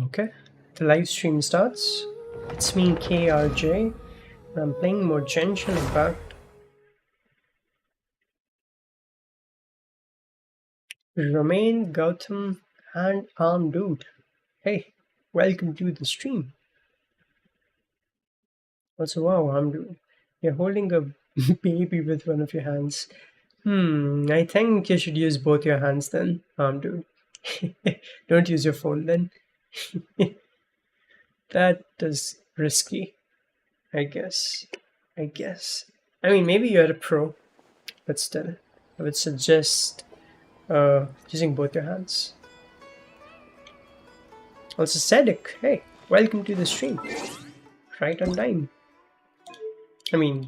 Okay, the live stream starts. It's me, KRJ. I'm playing more Genshin Impact. Romain, Gautam, and Dude. Hey, welcome to the stream. Also, wow, Dude, you're holding a baby with one of your hands. I think you should use both your hands then, Dude. Don't use your phone then. That is risky, I guess. I mean, maybe you're a pro, but still, I would suggest using both your hands. Also, Cedric, hey, welcome to the stream. Right on time. I mean,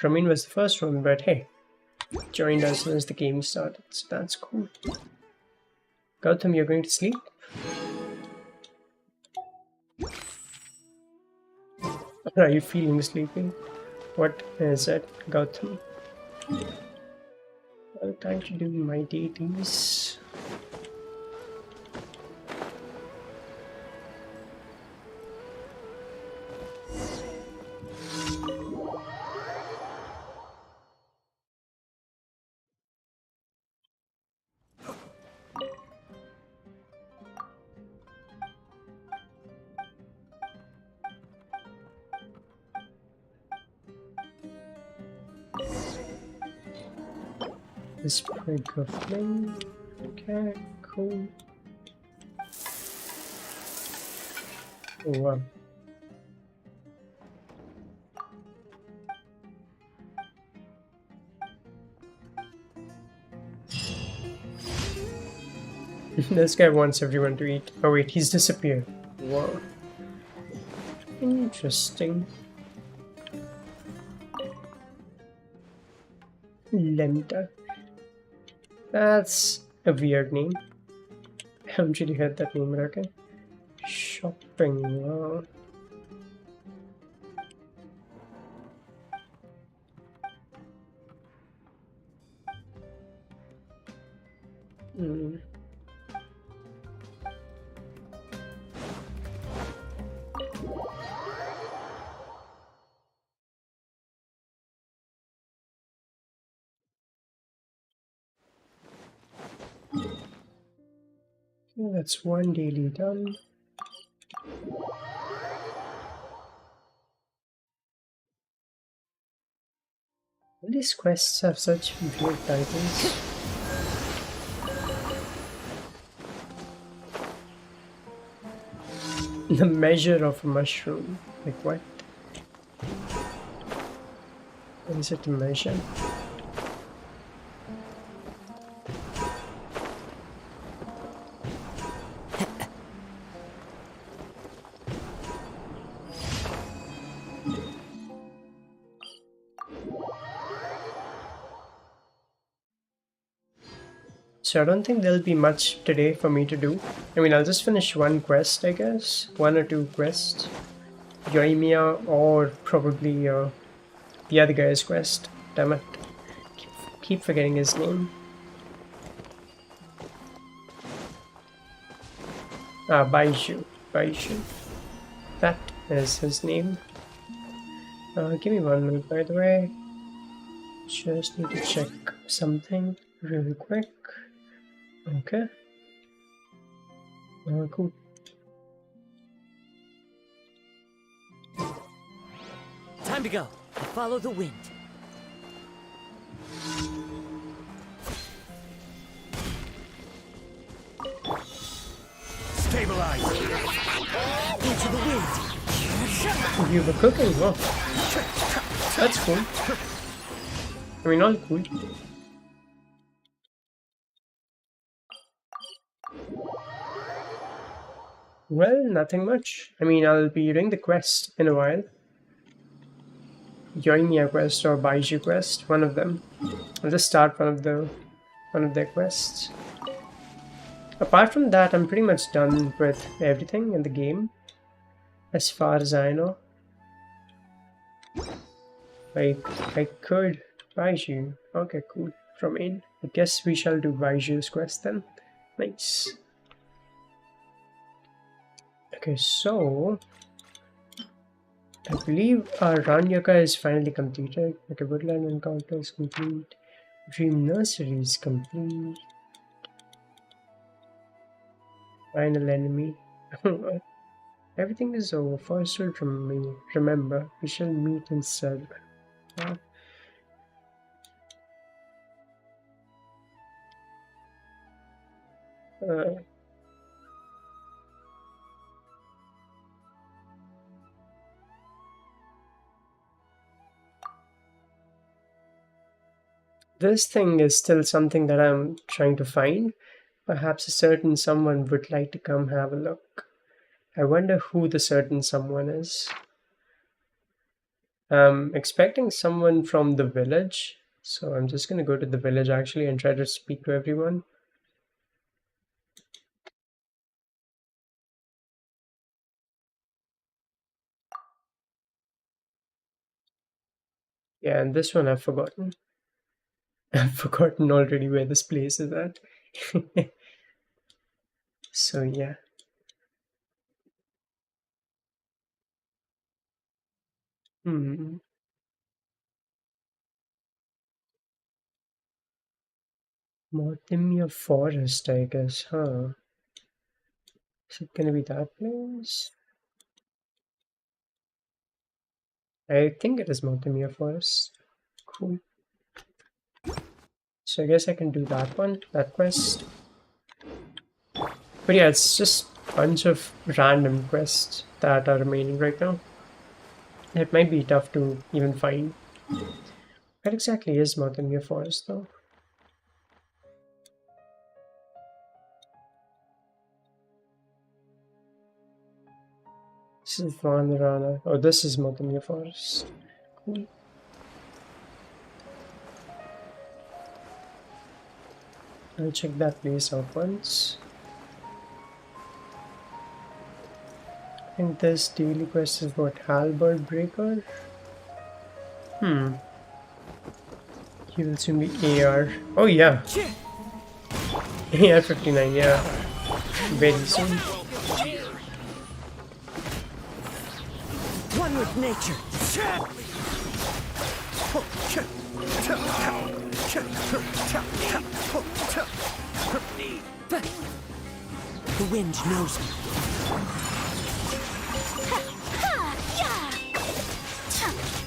Ramin was the first one, but hey, joined us as the game started, so that's cool. Gautam, you're going to sleep? Are you feeling sleepy? What is it, Gautam? Well, time to do my deities. This prig of flame. Okay, cool. Oh, wow. This guy wants everyone to eat. Oh wait, he's disappeared. Wow. Interesting. Lemta. That's a weird name. I haven't really heard that name, but okay. Shopping. Wow. Hmm. Okay, that's one daily done. All these quests have such weird titles. The measure of a mushroom. Like what? What is it to measure? So I don't think there'll be much today for me to do. I mean, I'll just finish one quest, I guess. One or two quests. Yoimiya or probably the other guy's quest. Damn it. Keep forgetting his name. Ah, Baiju. Baiju. That is his name. Give me 1 minute, by the way. Just need to check something really quick. Okay. Cool. Time to go. Follow the wind. Stabilize. Into the wind. You were cooking, huh? That's cool. I mean, all cool. Well, nothing much. I mean, I'll be doing the quest in a while. Yoimiya quest or Baiju quest, one of them. I'll just start one of their quests. Apart from that, I'm pretty much done with everything in the game, as far as I know. I could Baiju. Okay, cool. From in, I guess we shall do Baiju's quest then. Nice. Okay, so I believe our Ranyaka is finally completed. Okay, Woodland Encounter is complete. Dream Nursery is complete. Final enemy. Everything is over. First will remember. We shall meet in cell. Uh, this thing is still something that I'm trying to find. Perhaps a certain someone would like to come have a look. I wonder who the certain someone is. I'm expecting someone from the village, so I'm just gonna go to the village actually and try to speak to everyone. Yeah, and this one I've forgotten. I've forgotten already where this place is at. So yeah. Hmm. Mortimia Forest, I guess, huh? Is it gonna be that place? I think it is Mortimia Forest. Cool. So I guess I can do that one, that quest. But yeah, it's just a bunch of random quests that are remaining right now. It might be tough to even find. Where exactly is Mortimia Forest though? This is Vanrana. Oh, this is Mortimia Forest. Cool. I'll check that place out once. I think this daily quest is what, Halberd Breaker? Hmm. He will soon be AR. Oh yeah. AR 59, yeah. Very soon. One with nature. The wind knows me.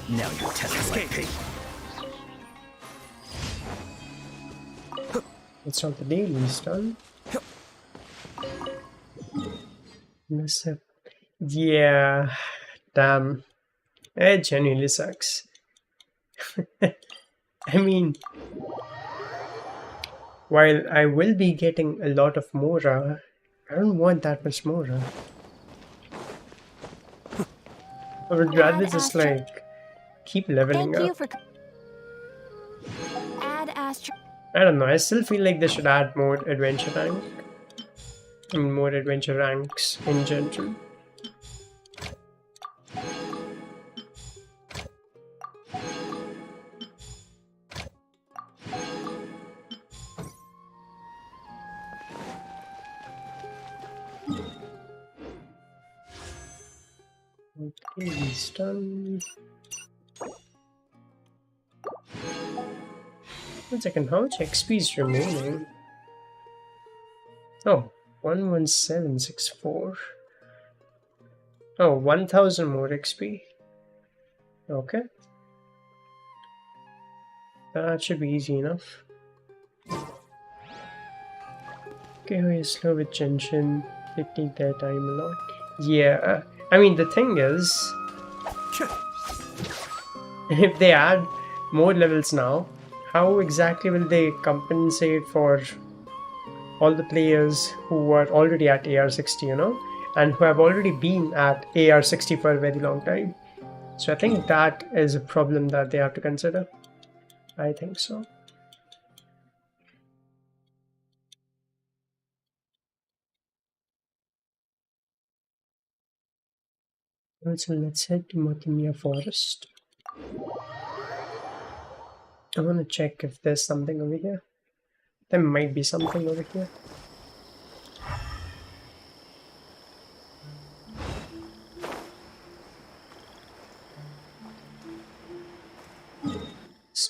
Now you're testing my pain. It's not the dailies done. Mess up. Yeah. Damn. It genuinely sucks. I mean, while I will be getting a lot of Mora, I don't want that much Mora. I would rather just like keep leveling Thank you up. for add Astro. I don't know, I still feel like they should add more adventure rank. I mean, more adventure ranks in general. Okay, he's done. 1 second, how much XP is remaining? Oh, 11764. Oh, 1000 more XP. Okay. That should be easy enough. Okay, we're slow with Genshin. They take their time a lot. Yeah, I mean, the thing is, if they add more levels now, how exactly will they compensate for all the players who are already at AR60, and who have already been at AR60 for a very long time? So I think that is a problem that they have to consider. I think so. Also, let's head to Mortimia Forest. I want to check if there's something over here. There might be something over here.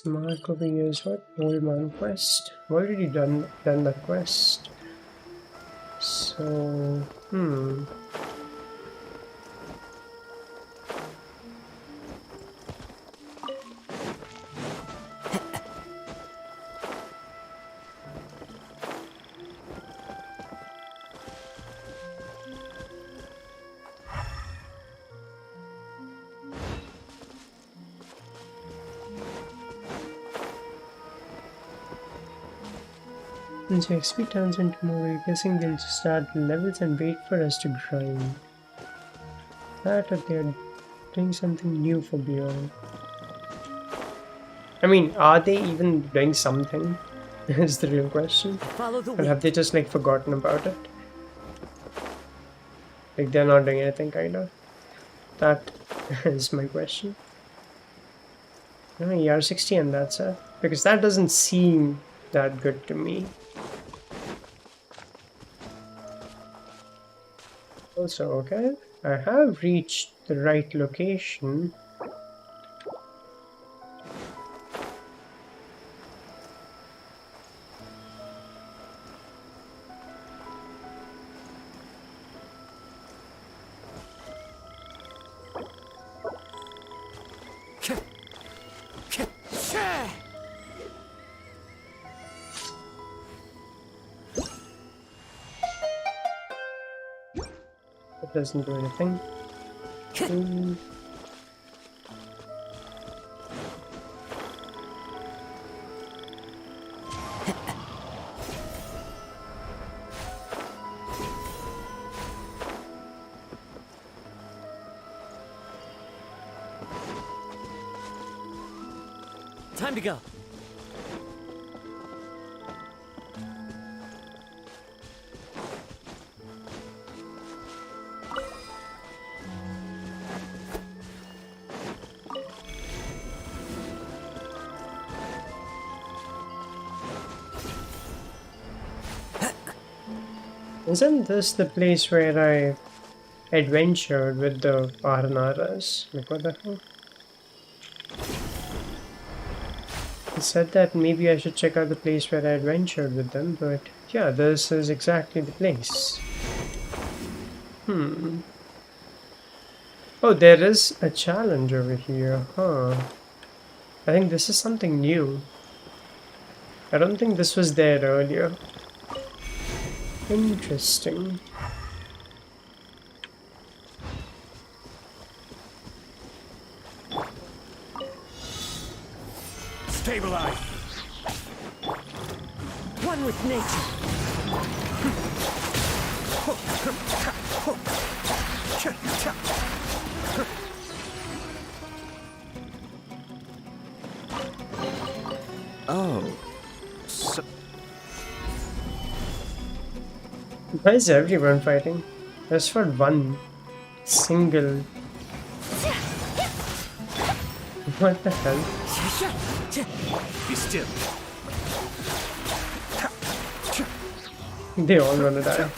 Mark over here is what? Old man quest. I've already done that quest. So, Since your XP turns into more, I'm guessing they'll just start levels and wait for us to grind. That or they're doing something new for Beyond. I mean, are they even doing something? Is the real question. Follow the Or wind. have they just like forgotten about it? Like they're not doing anything, kind of. That is my question. ER60 and that's it. Because that doesn't seem that good to me. Also, okay, I have reached the right location. It doesn't do anything. Time to go. Isn't this the place where I adventured with the Aranaras? Like, what the hell? It said that maybe I should check out the place where I adventured with them, but yeah, this is exactly the place. Oh, there is a challenge over here, huh? I think this is something new. I don't think this was there earlier. Interesting. Stabilize. One with nature. Oh. So Why is everyone fighting? Just for one single. What the hell? be still. They all wanna die.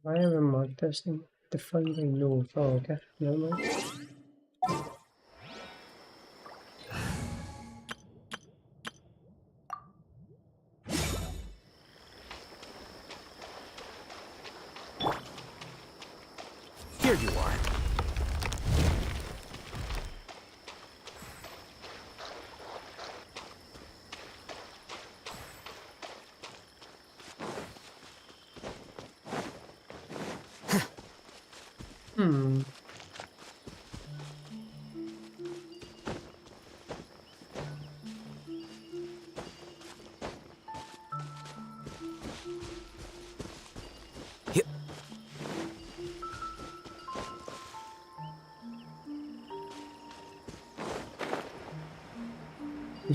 Why am I mod testing? The fun I know. Oh, okay. Never mind. Here you are. Yep.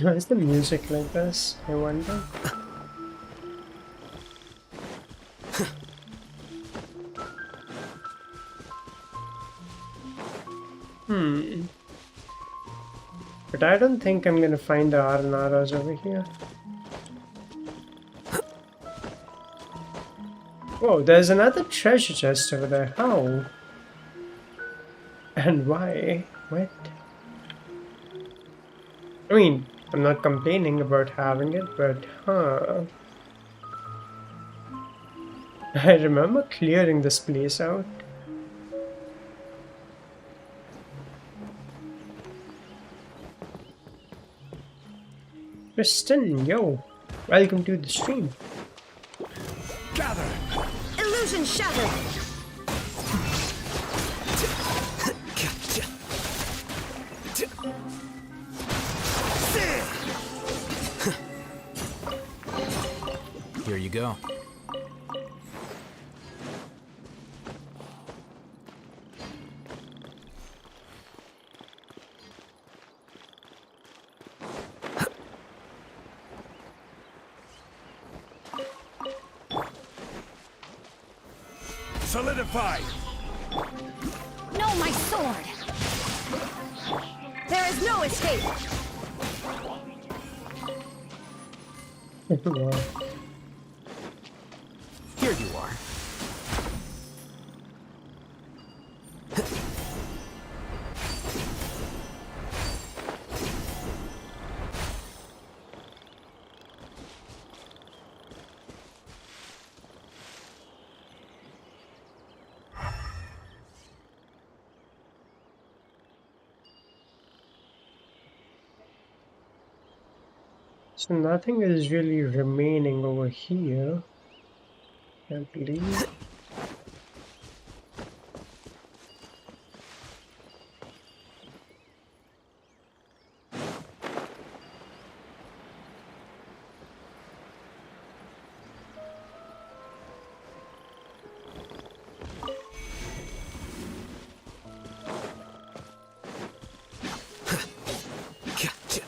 Why is the music like this? I wonder. But I don't think I'm gonna find the Aranaras over here. Whoa, there's another treasure chest over there. How? And why? What? I mean, I'm not complaining about having it, but I remember clearing this place out. Kristen, yo, welcome to the stream. Gather. Illusion shattered. Here you go. Solidified. No, my sword. There is no escape. Wow. Here you are. So nothing is really remaining over here, I believe. Gotcha.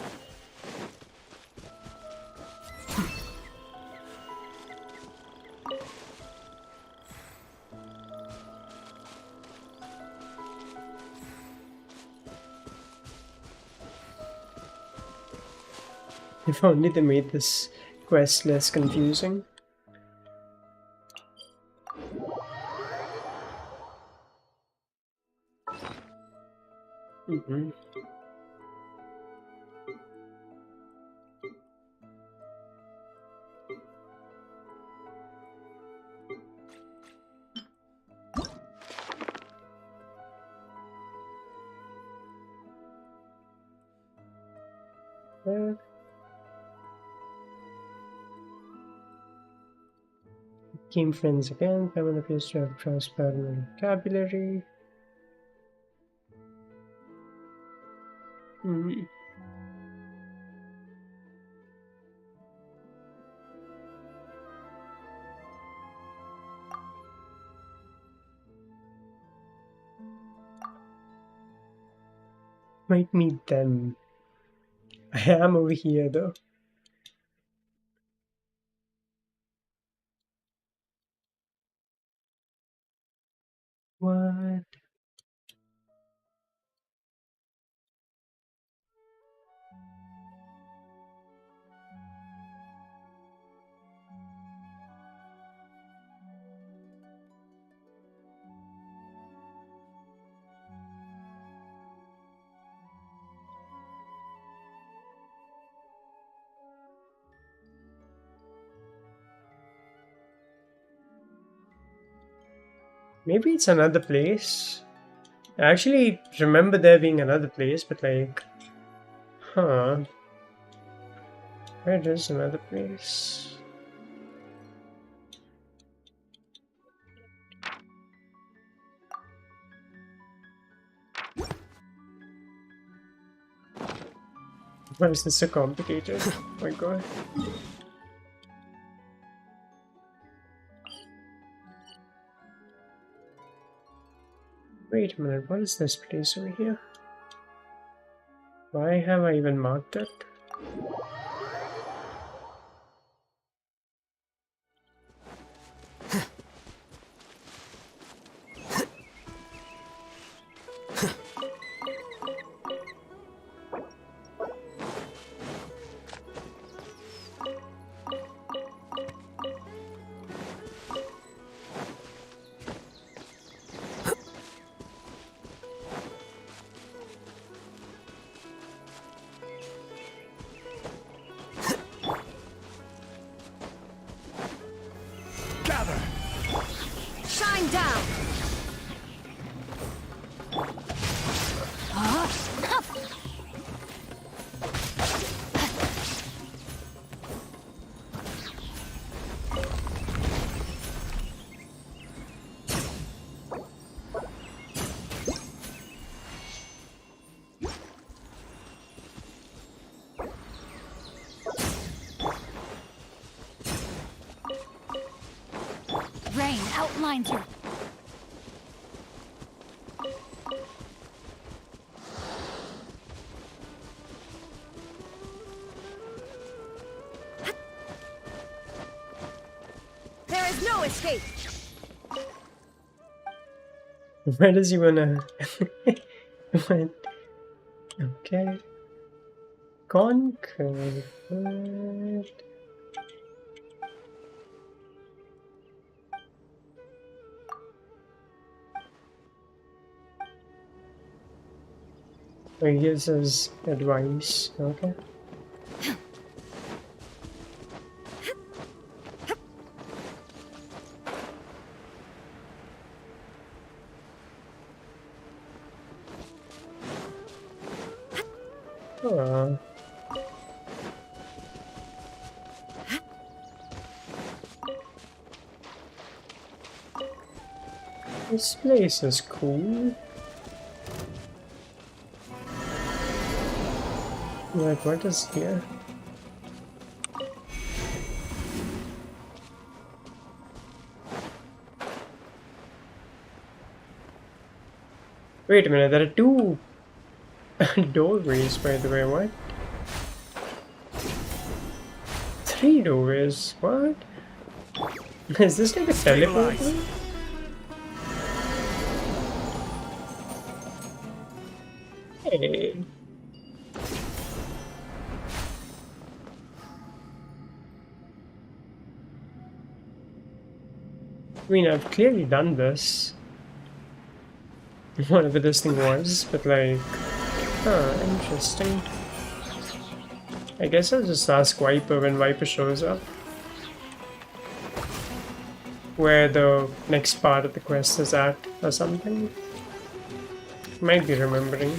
If only they made this quest less confusing. Mm-hmm. Became friends again. Paimon appears to have transparent vocabulary. Hmm. Might meet them. I am over here though. What? Maybe it's another place. I actually remember there being another place, but like, where is another place? Why is this so complicated? Oh my god. Wait a minute, what is this place over here? Why have I even marked it? blinds her. There is no escape. Where does he wanna? What? Okay. Conquer. What? Oh, he gives us advice. Okay. Oh. This place is cool. Like, what is here? Wait a minute, there are two doorways, by the way. What? Three doorways? What? Is this like a teleport? Hey. I mean, I've clearly done this. Whatever this thing was, but like... Huh, interesting. I guess I'll just ask Viper when Viper shows up. Where the next part of the quest is at, or something. Might be remembering.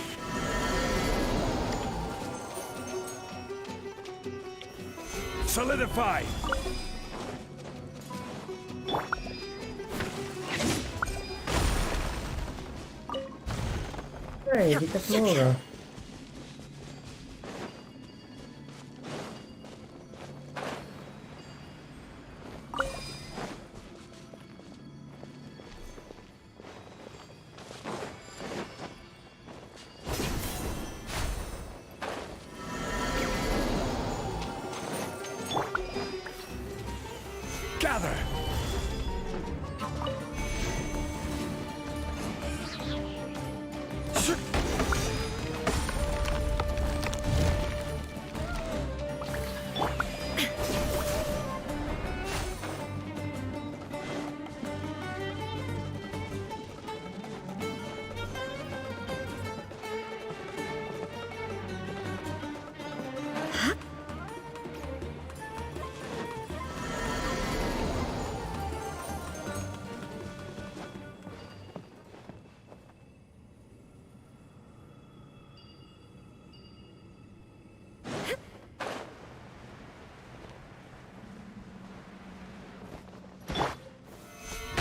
Solidify. Hey, he got more. Gather.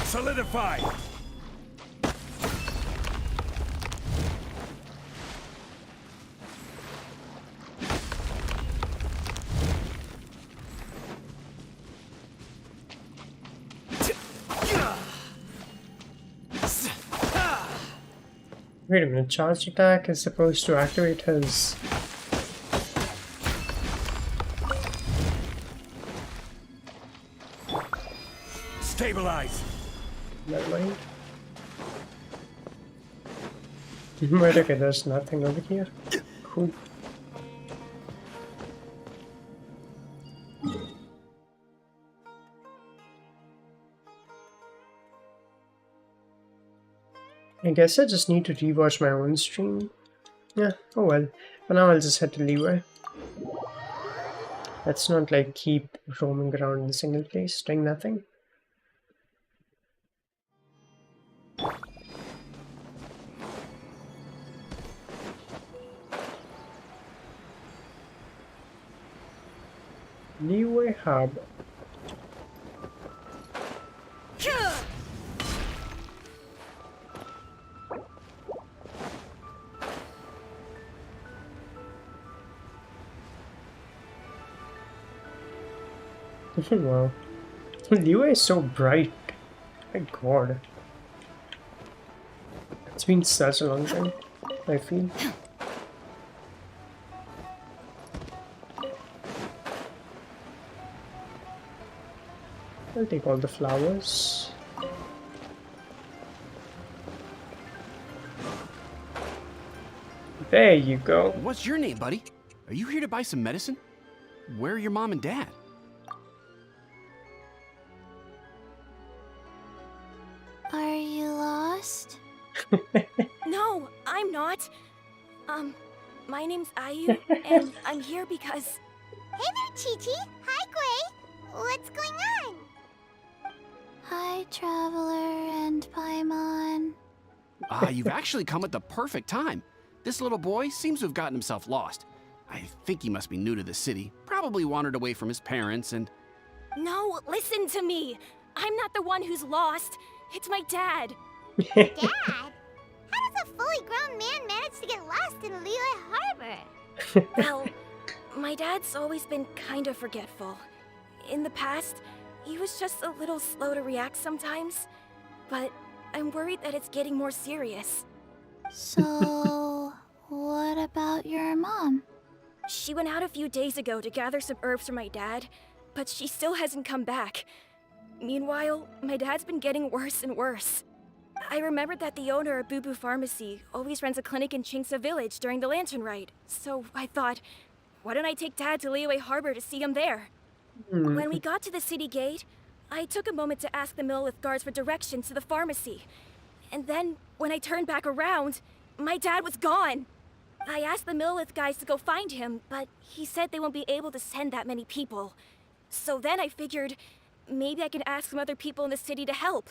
Solidify. Wait a minute, charged attack is supposed to activate his... Stabilize. Never mind. But okay, there's nothing over here. Cool. I guess I just need to rewatch my own stream. Yeah, oh well. For now I'll just head to Leeway. Let's not like keep roaming around in a single place, doing nothing. Leeway Hub. Wow. Leeway is so bright. My god. It's been such a long time, I feel. I'll take all the flowers. There you go. What's your name, buddy? Are you here to buy some medicine? Where are your mom and dad? Are you lost? No, I'm not. My name's Ayu, and I'm here because... Hey there, Chi-Chi. Hi, Gray. What's going on? Hi, Traveler and Paimon. You've actually come at the perfect time. This little boy seems to have gotten himself lost. I think he must be new to the city. Probably wandered away from his parents and... No, listen to me. I'm not the one who's lost. It's my dad. Dad? How does a fully grown man manage to get lost in Liyue Harbor? Well, my dad's always been kind of forgetful. In the past, he was just a little slow to react sometimes. But I'm worried that it's getting more serious. So, what about your mom? She went out a few days ago to gather some herbs for my dad, but she still hasn't come back. Meanwhile, my dad's been getting worse and worse. I remembered that the owner of Boo Boo Pharmacy always runs a clinic in Chingsa Village during the Lantern Ride, so I thought, why don't I take Dad to Liyue Harbor to see him there? When we got to the city gate, I took a moment to ask the Millith guards for directions to the pharmacy. And then, when I turned back around, my dad was gone. I asked the Millith guys to go find him, but he said they won't be able to send that many people. So then I figured, maybe I can ask some other people in the city to help.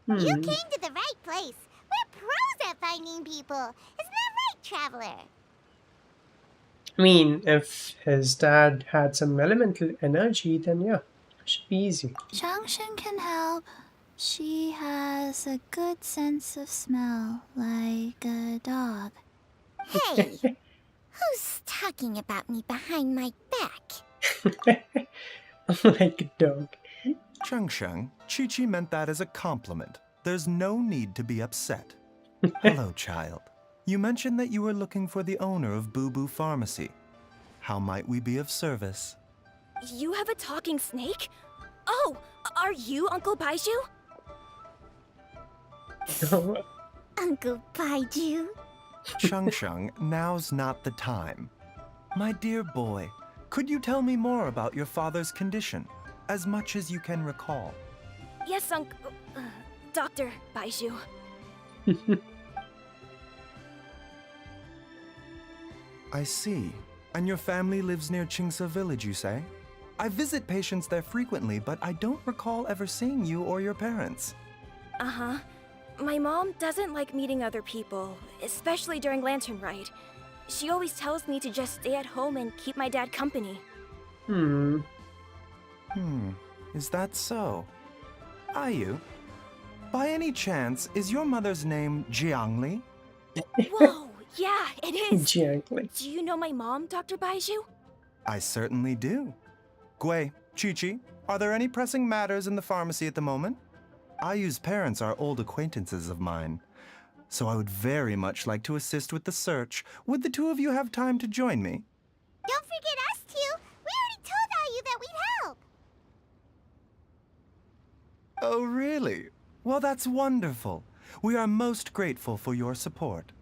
You came to the right place. We're pros at finding people. Isn't that right, Traveler? I mean, if his dad had some elemental energy, then yeah, it should be easy. Changshen can help. She has a good sense of smell, like a dog. Hey, who's talking about me behind my back? Like a dog. Changsheng, Chi-Chi meant that as a compliment. There's no need to be upset. Hello, child. You mentioned that you were looking for the owner of Boo Boo Pharmacy. How might we be of service? You have a talking snake? Oh, are you Uncle Baiju? Uncle Baiju? Changsheng, now's not the time. My dear boy, could you tell me more about your father's condition, as much as you can recall? Yes, Uncle... Dr. Baiju. I see. And your family lives near Chingsa Village, you say? I visit patients there frequently, but I don't recall ever seeing you or your parents. Uh-huh. My mom doesn't like meeting other people, especially during Lantern Ride. She always tells me to just stay at home and keep my dad company. Is that so? Ayu, by any chance, is your mother's name Jiangli? Whoa, yeah, it is. Gently. Do you know my mom, Dr. Baiju? I certainly do. Gui, Chi-Chi, are there any pressing matters in the pharmacy at the moment? Ayu's parents are old acquaintances of mine, so I would very much like to assist with the search. Would the two of you have time to join me? Don't forget us two. We already told Ayu that we'd help. Oh, really? Well, that's wonderful. We are most grateful for your support.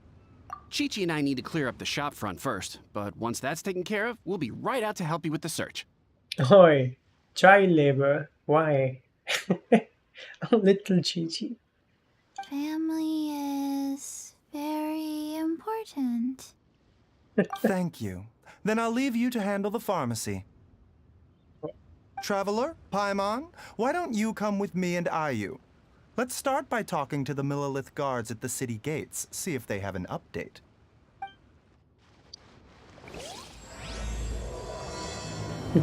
Chi-Chi and I need to clear up the shop front first, but once that's taken care of, we'll be right out to help you with the search. Oi, child labor. Why? A little Chi-Chi. Family is very important. Thank you. Then I'll leave you to handle the pharmacy. Traveler, Paimon, why don't you come with me and Ayu? Let's start by talking to the Millilith guards at the city gates, see if they have an update.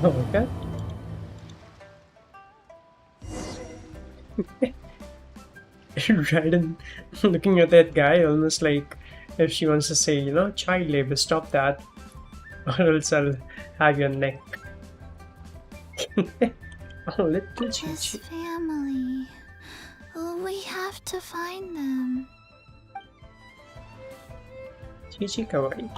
Okay. Raiden looking at that guy almost like if she wants to say, you know, child labor, stop that, or else I'll have your neck. Oh, little His Chi-Chi. family. We have to find them. Chichi kawaii.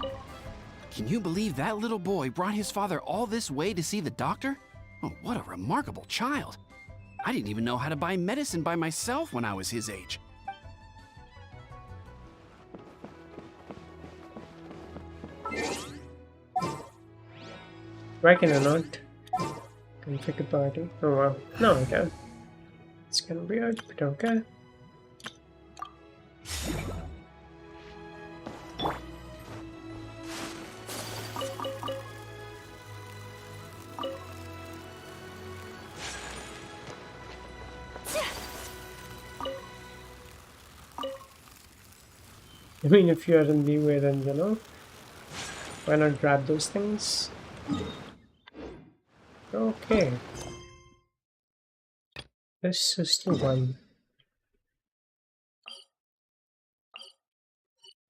Can you believe that little boy brought his father all this way to see the doctor? Oh, what a remarkable child. I didn't even know how to buy medicine by myself when I was his age. Why can I not? Configure party. Oh wow. No, I can't. It's kind of weird, but okay. I mean, if you're in the way, then you know, why not grab those things? Okay. This is the one.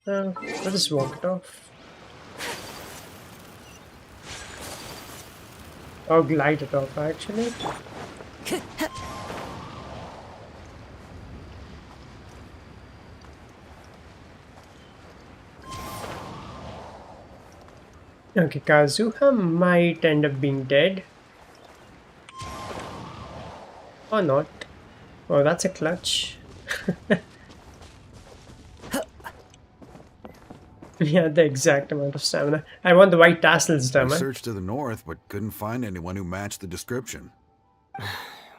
I'll just walk it off. Or glide it off, actually. Okay, Kazuha might end up being dead. Or not. Oh, that's a clutch. We had the exact amount of stamina. I want the white tassels, damn We it. searched to the north, but couldn't find anyone who matched the description.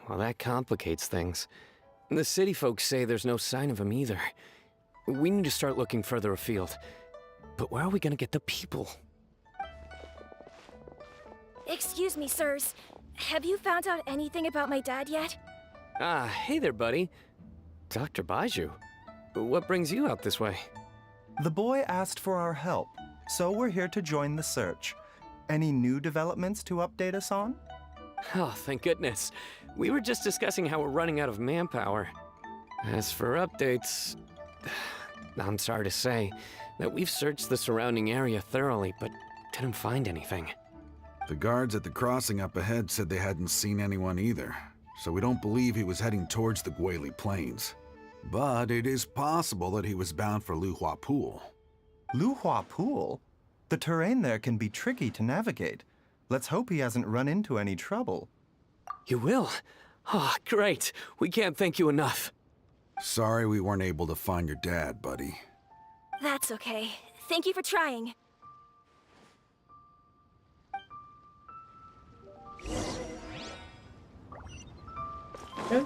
Well, that complicates things. The city folks say there's no sign of him either. We need to start looking further afield. But where are we gonna get the people? Excuse me, sirs. Have you found out anything about my dad yet? Ah, hey there, buddy. Dr. Baiju. What brings you out this way? The boy asked for our help, so we're here to join the search. Any new developments to update us on? Oh, thank goodness. We were just discussing how we're running out of manpower. As for updates, I'm sorry to say that we've searched the surrounding area thoroughly, but didn't find anything. The guards at the crossing up ahead said they hadn't seen anyone either, so we don't believe he was heading towards the Guili Plains. But it is possible that he was bound for Luhua Pool. Luhua Pool? The terrain there can be tricky to navigate. Let's hope he hasn't run into any trouble. You will? Oh, great. We can't thank you enough. Sorry we weren't able to find your dad, buddy. That's okay. Thank you for trying. Yeah.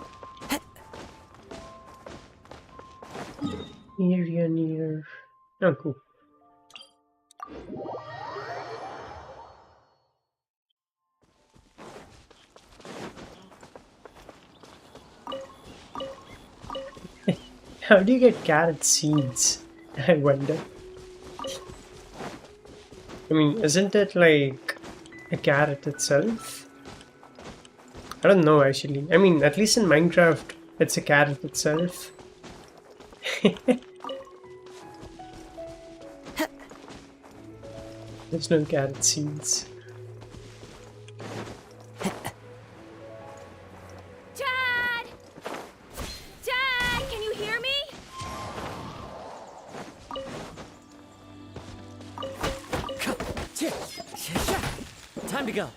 Area near. Oh, cool. How do you get carrot seeds? I wonder. I mean, isn't it like a carrot itself? I don't know actually. I mean, at least in Minecraft, it's a carrot itself. There's no carrot seeds. Dad! Dad, can you hear me? Time to go.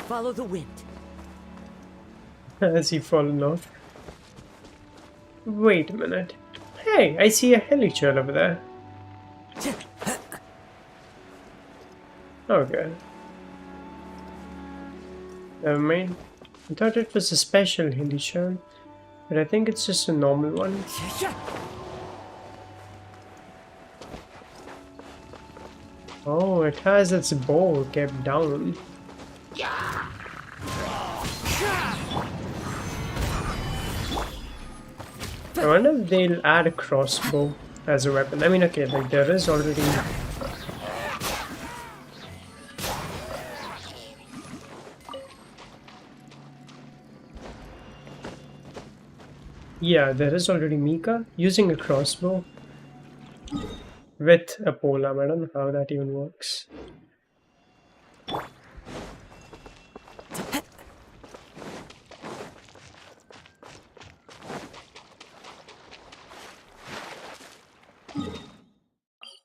Follow the wind. Has he fallen off? Wait a minute. Hey, I see a helichurl over there. Okay. Never mind. I thought it was a special helichurl, but I think it's just a normal one. Oh, it has its bow kept down. I wonder if they'll add a crossbow as a weapon. I mean, okay, like there is already. Yeah, there is already Mika using a crossbow with a polearm. I don't know how that even works.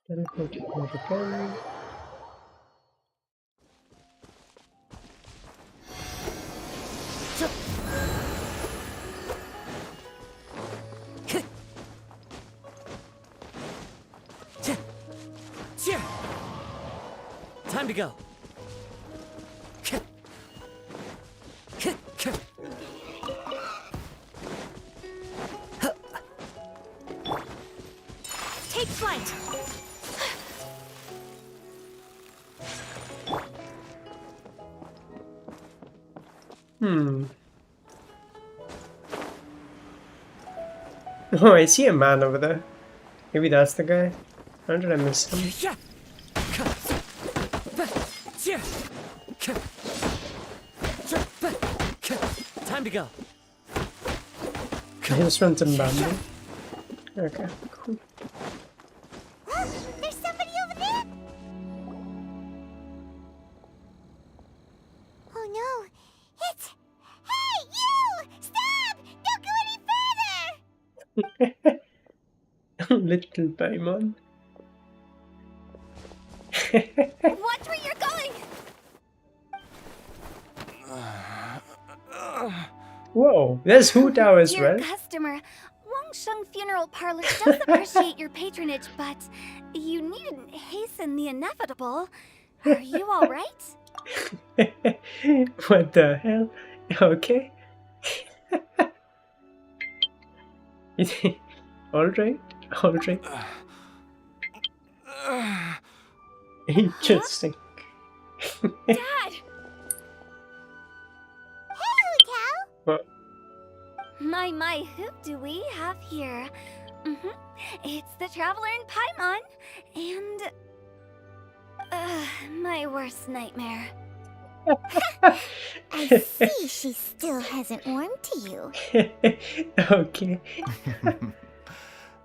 Teleport again. Time to go. Take flight! Oh, I see a man over there. Maybe that's the guy. How did I miss him? Time to go. He was from Zimbabwe. Okay, cool. There's somebody over there! Oh no! It's... Hey, you! Stop! Don't go any further! Little Paimon. Watch where you're going! Whoa, there's Hu Tao as Dear well. customer, Wangsheng Funeral Parlor does appreciate your patronage, but you needn't hasten the inevitable. Are you all right? What the hell? Okay. Alright, alright. Interesting. Dad! Hey, Hotel! What? My, who do we have here? It's the Traveler in Paimon, and... my worst nightmare. I see she still hasn't warmed to you. Okay.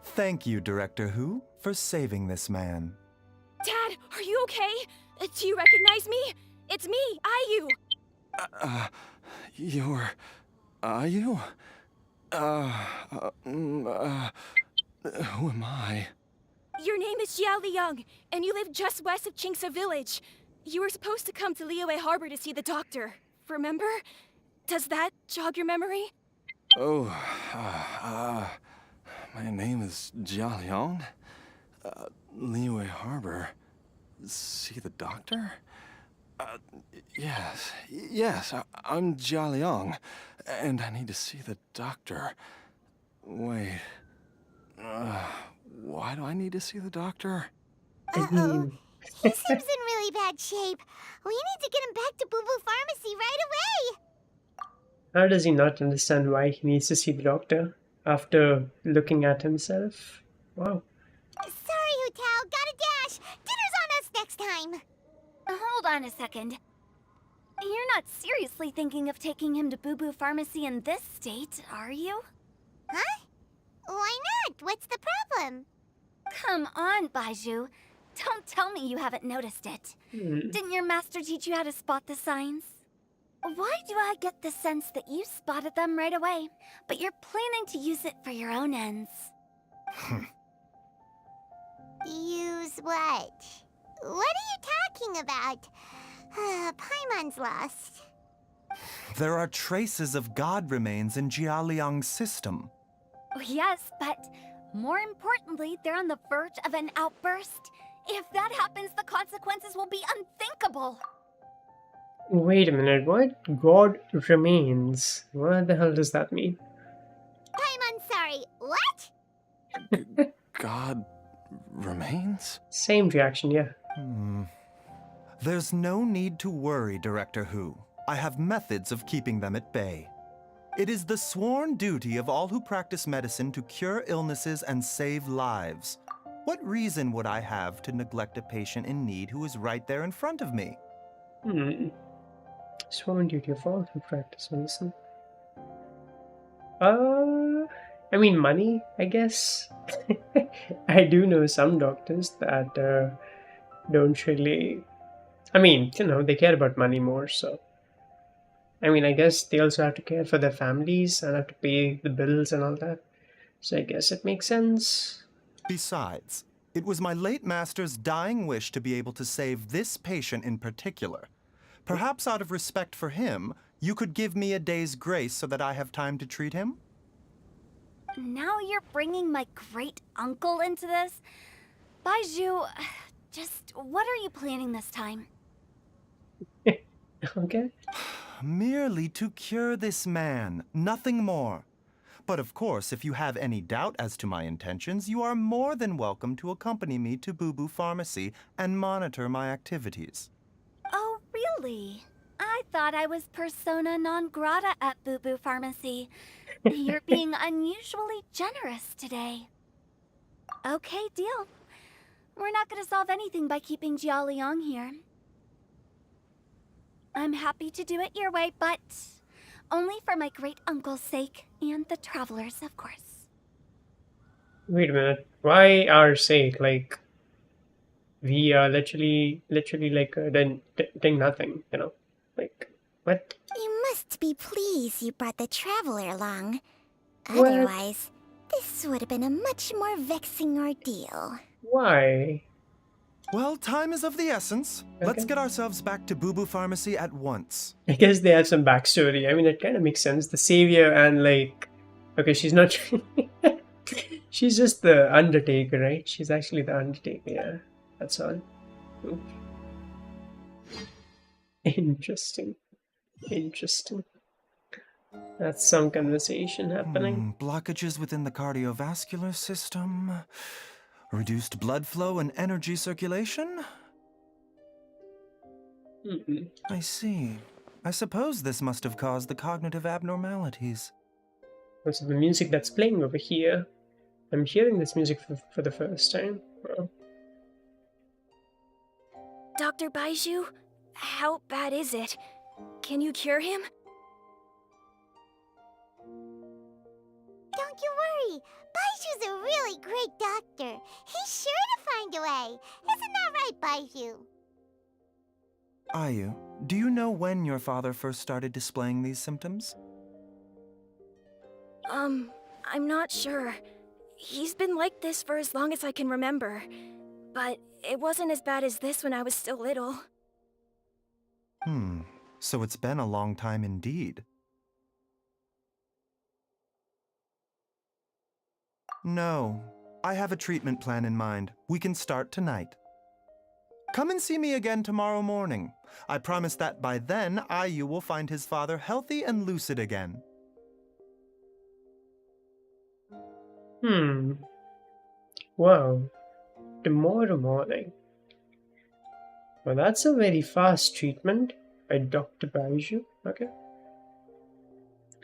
Thank you, Director Who, for saving this man. Dad, are you okay? Do you recognize me? It's me, Ayu. You're... Are you? Who am I? Your name is Xiao Liang, and you live just west of Qingse Village. You were supposed to come to Liyue Harbor to see the doctor. Remember? Does that jog your memory? Oh, my name is Jia Liang. Liyue Harbor. See the doctor? Yes, I'm Jia Liang, and I need to see the doctor. Wait, why do I need to see the doctor? Uh-oh. He seems in really bad shape. We need to get him back to Boo Boo Pharmacy right away! How does he not understand why he needs to see the doctor after looking at himself? Wow. Sorry, Hotel. Gotta dash. Dinner's on us next time. Hold on a second. You're not seriously thinking of taking him to Boo Boo Pharmacy in this state, are you? Huh? Why not? What's the problem? Come on, Baiju. Don't tell me you haven't noticed it. Didn't your master teach you how to spot the signs? Why do I get the sense that you spotted them right away, but you're planning to use it for your own ends? Use what? What are you talking about? Paimon's lost. There are traces of God remains in Jia Liang's system. Yes, but more importantly, they're on the verge of an outburst. If that happens, the consequences will be unthinkable. Wait a minute, what? God remains. What the hell does that mean? Paimon, sorry. What? God remains? Same reaction, yeah. There's no need to worry, Director Who. I have methods of keeping them at bay. It is the sworn duty of all who practice medicine to cure illnesses and save lives. What reason would I have to neglect a patient in need who is right there in front of me? Sworn duty of all who practice medicine. I mean, money, I guess. I do know some doctors that don't really. I mean, they care about money more, so. I mean, I guess they also have to care for their families and have to pay the bills and all that. So I guess it makes sense. Besides, it was my late master's dying wish to be able to save this patient in particular. Perhaps out of respect for him, you could give me a day's grace so that I have time to treat him? Now you're bringing my great uncle into this? Baiju, just what are you planning this time? Okay. Merely to cure this man, nothing more. But of course, if you have any doubt as to my intentions, you are more than welcome to accompany me to Boo Boo Pharmacy and monitor my activities. Oh, really? I thought I was persona non grata at Boo Boo Pharmacy. You're being unusually generous today. Okay, deal. We're not gonna solve anything by keeping Jialiang here. I'm happy to do it your way, but only for my great uncle's sake and the travelers, of course. Wait a minute. Why our sake? Like, we are literally like doing nothing, Like, what? You must be pleased you brought the traveler along. What? Otherwise, this would have been a much more vexing ordeal. Why? Well, time is of the essence. Let's Okay. get ourselves back to Boo Boo Pharmacy at once. I guess they have some backstory. I mean, it kind of makes sense. The savior and like, okay, she's not. She's just the Undertaker, right? She's actually the Undertaker. Yeah, that's all. Hmm. Interesting. Interesting. That's some conversation happening. Blockages within the cardiovascular system, reduced blood flow and energy circulation? Mm-mm. I see. I suppose this must have caused the cognitive abnormalities. Also, the music that's playing over here. I'm hearing this music for the first time. Wow. Dr. Baiju, how bad is it? Can you cure him? Don't you worry. Baiju's a really great doctor. He's sure to find a way. Isn't that right, Baiju? Ayu, do you know when your father first started displaying these symptoms? I'm not sure. He's been like this for as long as I can remember. But it wasn't as bad as this when I was still little. So it's been a long time indeed. No, I have a treatment plan in mind. We can start tonight. Come and see me again tomorrow morning. I promise that by then, Ayu will find his father healthy and lucid again. Wow. Tomorrow morning. Well, that's a very fast treatment by Dr. Baiju. Okay.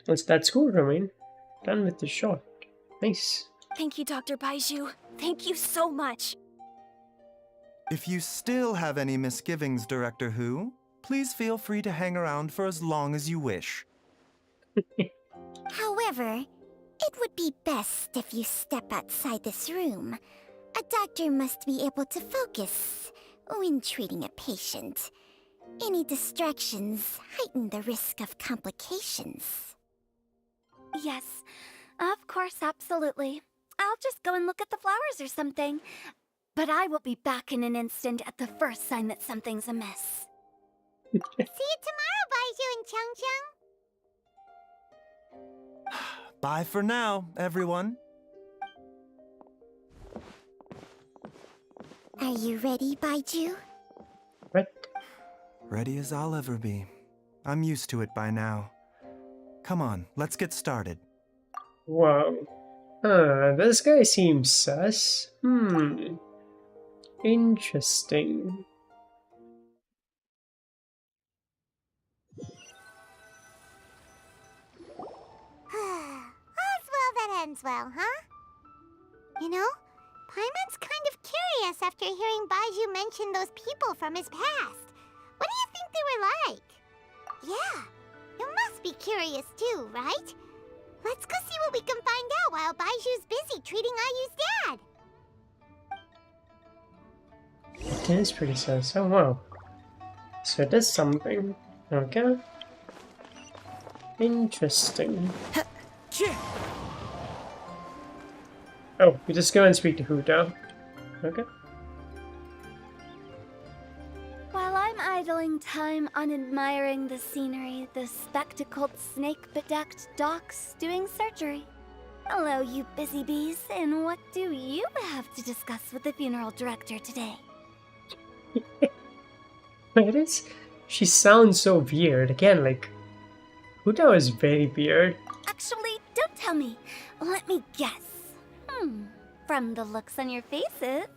That's cool, Romain. Done with the shot. Nice. Thank you, Dr. Baiju. Thank you so much. If you still have any misgivings, Director Who, please feel free to hang around for as long as you wish. However, it would be best if you step outside this room. A doctor must be able to focus when treating a patient. Any distractions heighten the risk of complications. Yes, of course, absolutely. I'll just go and look at the flowers or something. But I will be back in an instant at the first sign that something's amiss. See you tomorrow, Baiju and Chung Chung. Bye for now, everyone. Are you ready, Baiju? What? Ready as I'll ever be. I'm used to it by now. Come on, let's get started. Wow. This guy seems sus. Interesting. All's well that ends well, huh? You know, Paimon's kind of curious after hearing Baiju mention those people from his past. What do you think they were like? Yeah, you must be curious too, right? Let's go see what we can find out while Baiju's busy treating Ayu's dad. It is pretty sus. Oh wow. So it is something. Okay. Interesting. Oh, we just go and speak to Huta. Okay. While I'm idling time on admiring the scenery, the spectacled snake-bedecked docs doing surgery. Hello, you busy bees, and what do you have to discuss with the funeral director today? It is. She sounds so weird. Again, like, Huta is very weird. Actually, don't tell me. Let me guess. From the looks on your faces,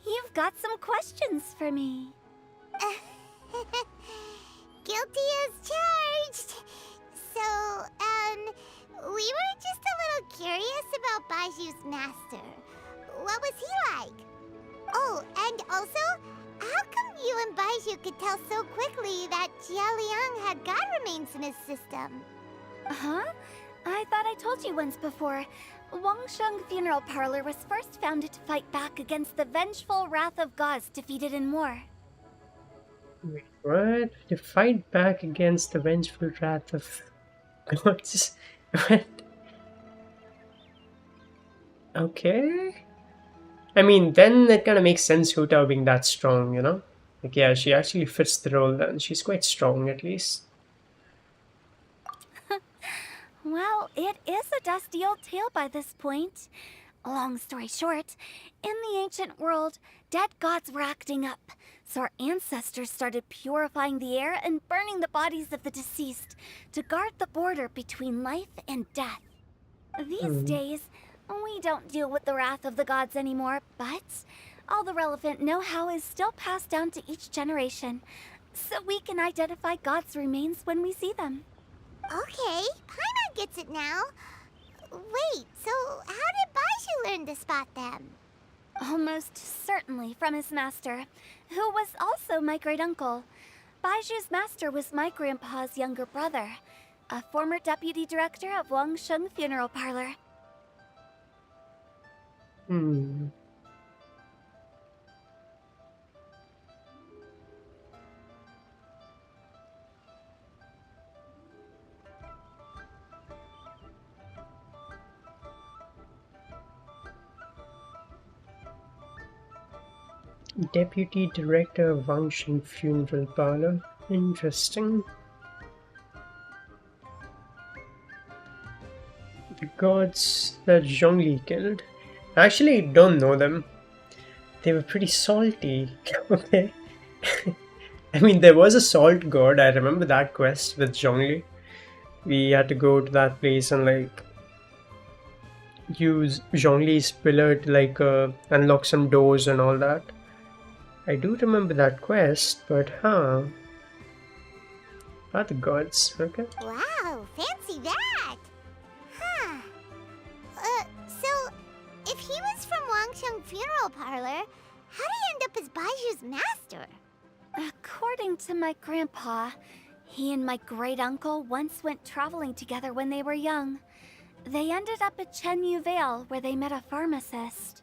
you've got some questions for me. Guilty as charged. So, we were just a little curious about Baiju's master. What was he like? Oh, and also, how come you and Baiju could tell so quickly that Jia Liang had god remains in his system? Huh? I thought I told you once before. Wangsheng Funeral Parlor was first founded to fight back against the vengeful wrath of gods defeated in war. Wait, what? To fight back against the vengeful wrath of gods? What? Okay. I mean, then it kind of makes sense Huta being that strong, you know? Like, yeah, she actually fits the role then. She's quite strong, at least. Well, it is a dusty old tale by this point. Long story short, in the ancient world, dead gods were acting up, so our ancestors started purifying the air and burning the bodies of the deceased to guard the border between life and death. These days, we don't deal with the wrath of the gods anymore, but all the relevant know-how is still passed down to each generation, so we can identify gods' remains when we see them. Okay, Paimon gets it now. Wait, so how did Baiju learn to spot them? Almost certainly from his master, who was also my great-uncle. Baiju's master was my grandpa's younger brother, a former deputy director of Wangsheng Funeral Parlor. Deputy Director of Wangsheng Funeral Parlor. Interesting. The gods that Zhongli killed. I actually don't know them. They were pretty salty. Okay. I mean, there was a salt god. I remember that quest with Zhongli. We had to go to that place and like use Zhongli's pillar to like unlock some doors and all that. I do remember that quest, but Are the gods, okay? Wow, fancy that! Huh. So, if he was from Wangsheng Funeral Parlor, how did he end up as Baiju's master? According to my grandpa, he and my great-uncle once went traveling together when they were young. They ended up at Chenyu Vale, where they met a pharmacist.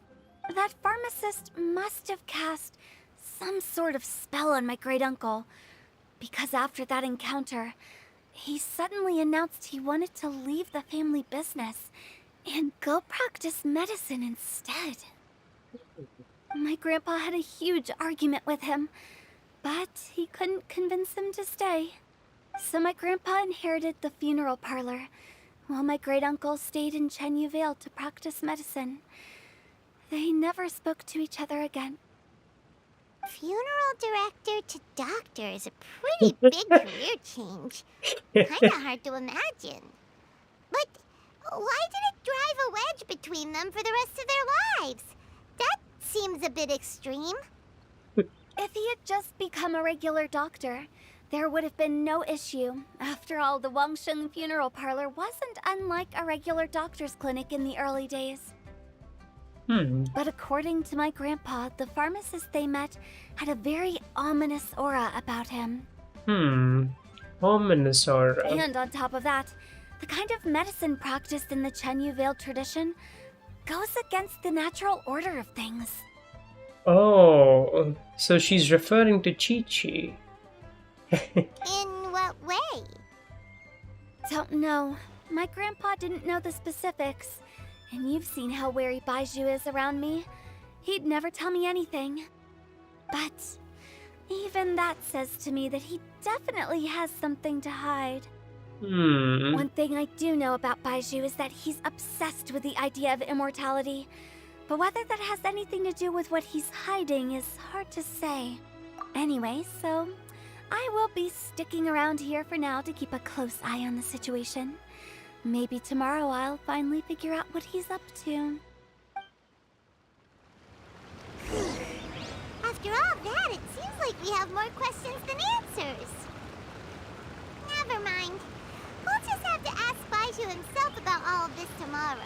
That pharmacist must have cast some sort of spell on my great-uncle, because after that encounter, he suddenly announced he wanted to leave the family business and go practice medicine instead. My grandpa had a huge argument with him, but he couldn't convince him to stay. So my grandpa inherited the funeral parlor, while my great-uncle stayed in Chenyu Vale to practice medicine. They never spoke to each other again. Funeral director to doctor is a pretty big career change. Kinda hard to imagine. But why did it drive a wedge between them for the rest of their lives? That seems a bit extreme. If he had just become a regular doctor, there would have been no issue. After all, the Wangsheng Funeral Parlor wasn't unlike a regular doctor's clinic in the early days. But according to my grandpa, the pharmacist they met had a very ominous aura about him. Ominous aura. And on top of that, The kind of medicine practiced in the Chenyu Vale tradition goes against the natural order of things. Oh, so she's referring to Chi-Chi. In what way? Don't know. My grandpa didn't know the specifics. And you've seen how wary Baiju is around me. He'd never tell me anything. But even that says to me that he definitely has something to hide. One thing I do know about Baiju is that he's obsessed with the idea of immortality. But whether that has anything to do with what he's hiding is hard to say. Anyway, so I will be sticking around here for now to keep a close eye on the situation. Maybe tomorrow I'll finally figure out what he's up to. After all that, it seems like we have more questions than answers. Never mind. We'll just have to ask Baiju himself about all of this tomorrow.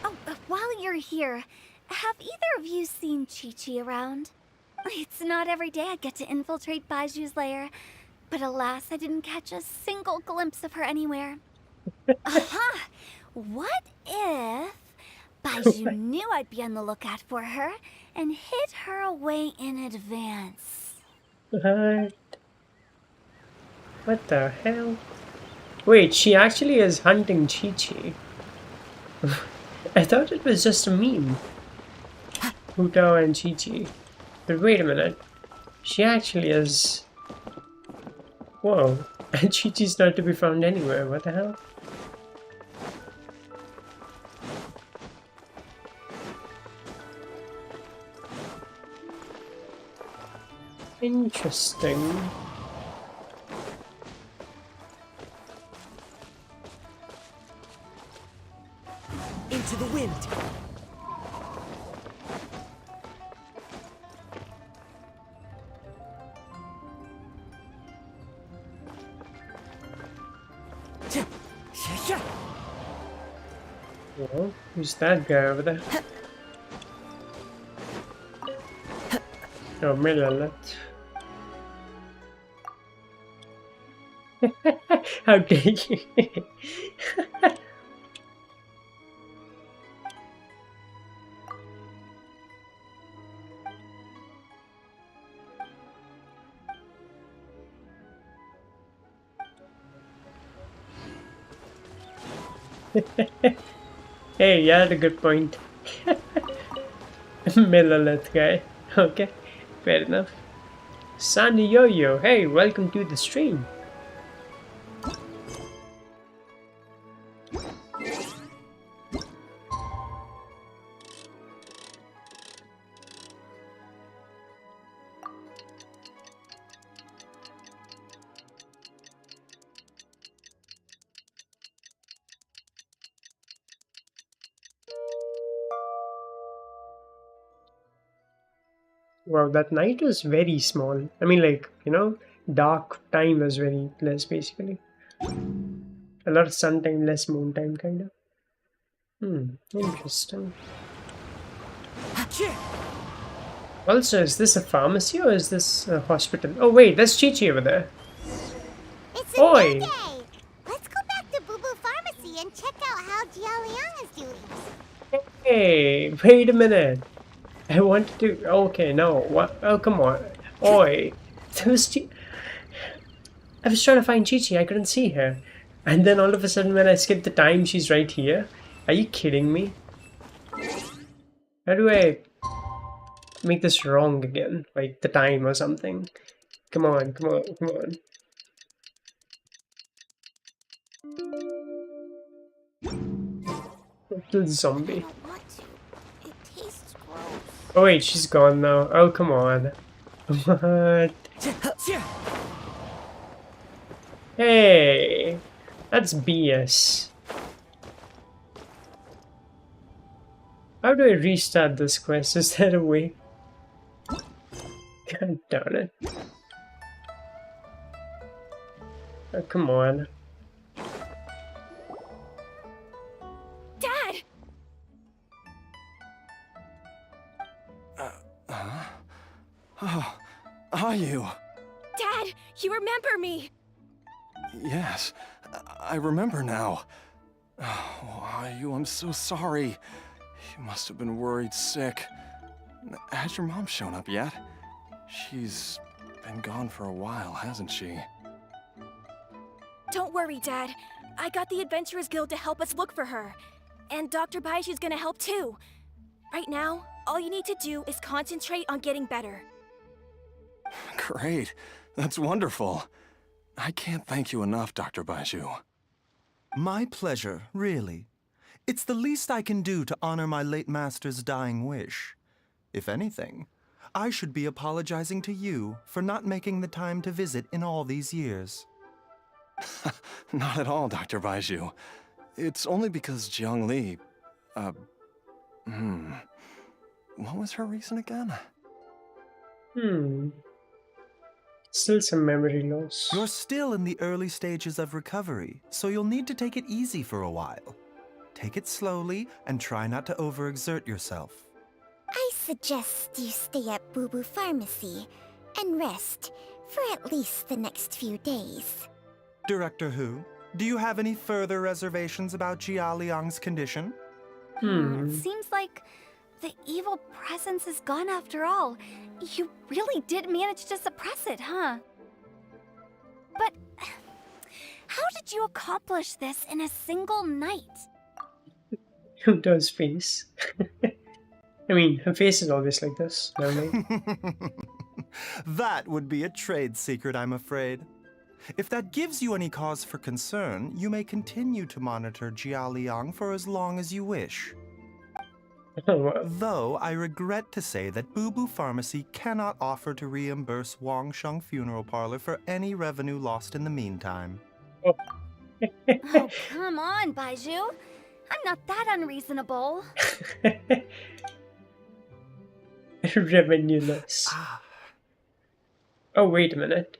Oh, while you're here, have either of you seen Chi-Chi around? It's not every day I get to infiltrate Baiju's lair, but alas, I didn't catch a single glimpse of her anywhere. Aha! What if Baiju knew I'd be on the lookout for her and hid her away in advance? What the hell? Wait, she actually is hunting Chi-Chi. I thought it was just a meme. Hu Tao and Chi-Chi. But wait a minute. She actually is... Whoa. And Chi-Chi's not to be found anywhere. What the hell? Interesting. Into the wind. Well, who's that guy over there? Oh, Milalet. How dare you? Hey, you had a good point. Milalith guy. Okay, fair enough. Sunny Yo-Yo, hey, welcome to the stream. Wow, that night was very small. I mean, like, you know, dark time was very less, basically. A lot of sun time, less moon time, kind of. Interesting. Also, is this a pharmacy or is this a hospital? Oh, wait, there's Chi-Chi over there. It's a Oi! new day! Let's go back to Boo Boo Pharmacy and check out how Jia Liang is doing. Hey, wait a minute. I wanted to... Okay, no. What? Oh, come on. Oi. There was I was trying to find Chi-Chi. I couldn't see her. And then all of a sudden when I skipped the time, she's right here. Are you kidding me? How do I make this wrong again? Like the time or something? Come on, come on, come on. Little zombie. I don't want to. It tastes gross. Oh wait, she's gone now. Oh, come on. What? Hey, that's BS. How do I restart this quest? Is there a way? God darn it. Oh, come on. Dad! Oh, are you? Dad, you remember me! Yes, I remember now. Oh, Ayu, I'm so sorry. You must have been worried sick. Has your mom shown up yet? She's been gone for a while, hasn't she? Don't worry, Dad. I got the Adventurers Guild to help us look for her. And Dr. Baiju's gonna help too. Right now, all you need to do is concentrate on getting better. Great. That's wonderful. I can't thank you enough, Dr. Baiju. My pleasure, really. It's the least I can do to honor my late master's dying wish. If anything, I should be apologizing to you for not making the time to visit in all these years. Not at all, Dr. Baiju. It's only because Jiang Li... What was her reason again? Still some memory loss. You're still in the early stages of recovery, so you'll need to take it easy for a while. Take it slowly and try not to overexert yourself. I suggest you stay at Boo Boo Pharmacy and rest for at least the next few days. Director Hu, do you have any further reservations about Jia Liang's condition? It seems like the evil presence is gone after all. You really did manage to suppress it, huh? But how did you accomplish this in a single night? Who does face? I mean, her face is always like this, no mate? That would be a trade secret, I'm afraid. If that gives you any cause for concern, you may continue to monitor Jia Liang for as long as you wish. Oh, wow. Though I regret to say that Boo Boo Pharmacy cannot offer to reimburse Wang Sheng Funeral Parlor for any revenue lost in the meantime. Oh, come on, Baiju. I'm not that unreasonable. Revenue loss. Oh, wait a minute.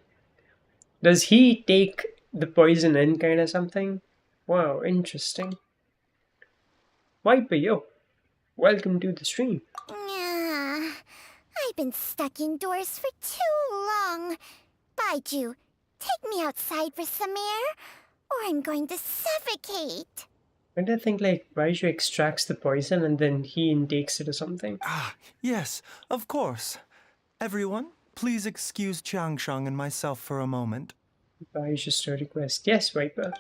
Does he take the poison in kind of something? Wow, interesting. Viper, yo. Welcome to the stream. I've been stuck indoors for too long. Baiju, take me outside for some air, or I'm going to suffocate. I don't think like Baiju extracts the poison and then he intakes it or something. Yes, of course. Everyone, please excuse Chiangsheng and myself for a moment. Baiju's to request. Yes, Viper.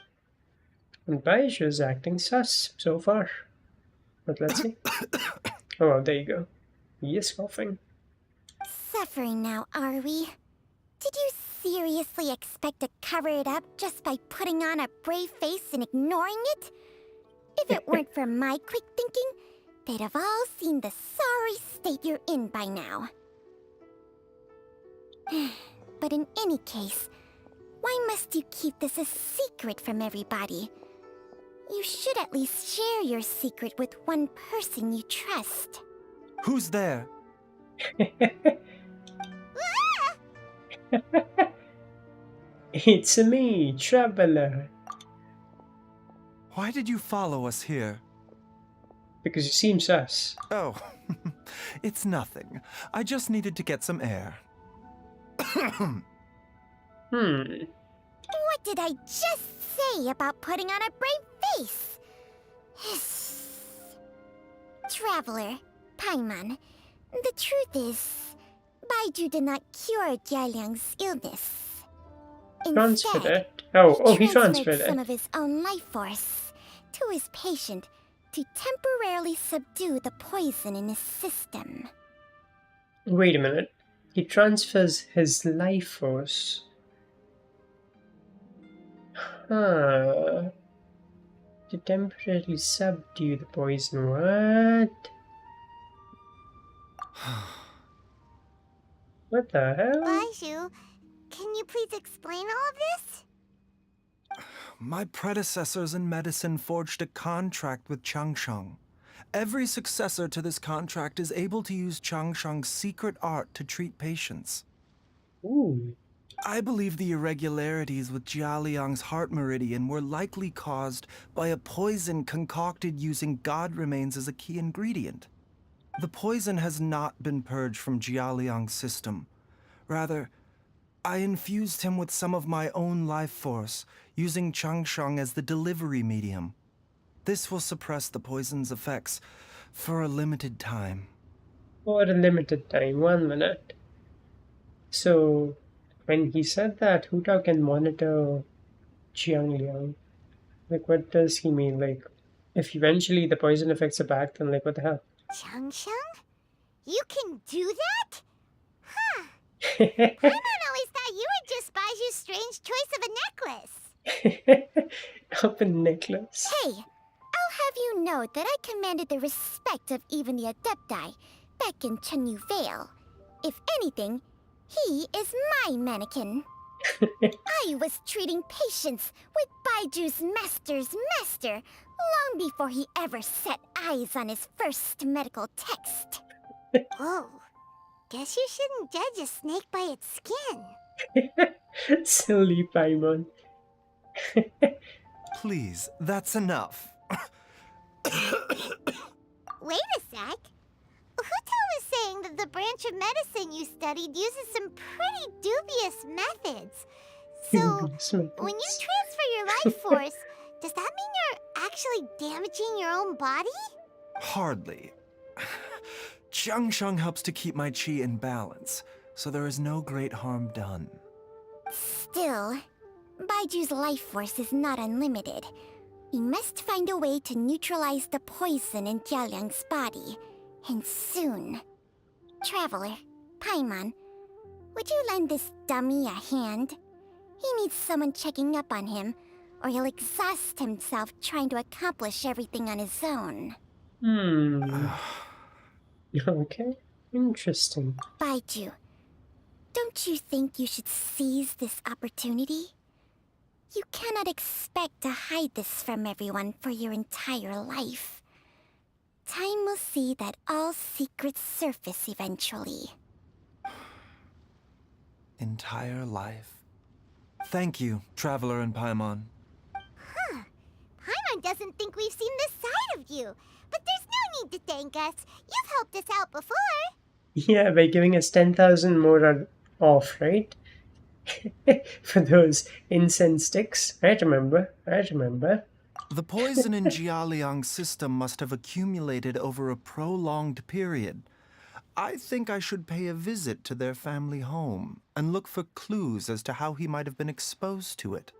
And Baiju is acting sus so far. But let's see. Oh, well, there you go. He is coughing. Suffering now, are we? Did you seriously expect to cover it up just by putting on a brave face and ignoring it? If it weren't for my quick thinking, they'd have all seen the sorry state you're in by now. But in any case, why must you keep this a secret from everybody? You should at least share your secret with one person you trust. Who's there? It's me, Traveler. Why did you follow us here? Because you seem sus. Oh, it's nothing. I just needed to get some air. What did I just say about putting on a brave face? Traveler, Paimon, the truth is, Baiju did not cure Jialiang's illness. Transferred Instead, it? Oh, he transferred some it. of his own life force to his patient to temporarily subdue the poison in his system. Wait a minute. He transfers his life force. To temporarily subdue the poison. What? What the hell? Baiju, can you please explain all of this? My predecessors in medicine forged a contract with Changsheng. Every successor to this contract is able to use Changsheng's secret art to treat patients. Ooh. I believe the irregularities with Jia Liang's heart meridian were likely caused by a poison concocted using god remains as a key ingredient. The poison has not been purged from Jia Liang's system. Rather, I infused him with some of my own life force, using Changsheng as the delivery medium. This will suppress the poison's effects for a limited time. For a limited time, 1 minute. So, when he said that Hu Tao can monitor Jiang Liang, like, what does he mean? Like, if eventually the poison effects are back, then, like, what the hell? Changsheng? You can do that? Huh. Paimon always thought you were just Baiju's strange choice of a necklace. Up a necklace. Hey, I'll have you know that I commanded the respect of even the Adepti back in Chenyu Vale. If anything, he is my mannequin. I was treating patients with Baiju's master's master long before he ever set eyes on his first medical text. Whoa. Guess you shouldn't judge a snake by its skin. Silly Paimon. Please, that's enough. Wait a sec. Hutao was saying that the branch of medicine you studied uses some pretty dubious methods. So, when you transfer your life force, does that mean you're actually damaging your own body? Hardly. Changsheng helps to keep my chi in balance, so there is no great harm done. Still, Baiju's life force is not unlimited. We must find a way to neutralize the poison in Jialiang's body, and soon. Traveler, Paimon, would you lend this dummy a hand? He needs someone checking up on him, or he'll exhaust himself trying to accomplish everything on his own. Okay, interesting. Baiju, don't you think you should seize this opportunity? You cannot expect to hide this from everyone for your entire life. Time will see that all secrets surface eventually. Entire life. Thank you, Traveler and Paimon. Huh. Paimon doesn't think we've seen this side of you. But there's no need to thank us. You've helped us out before. Yeah, by giving us 10,000 more off, right? For those incense sticks. I remember. The poison in Jialiang's system must have accumulated over a prolonged period. I think I should pay a visit to their family home and look for clues as to how he might have been exposed to it.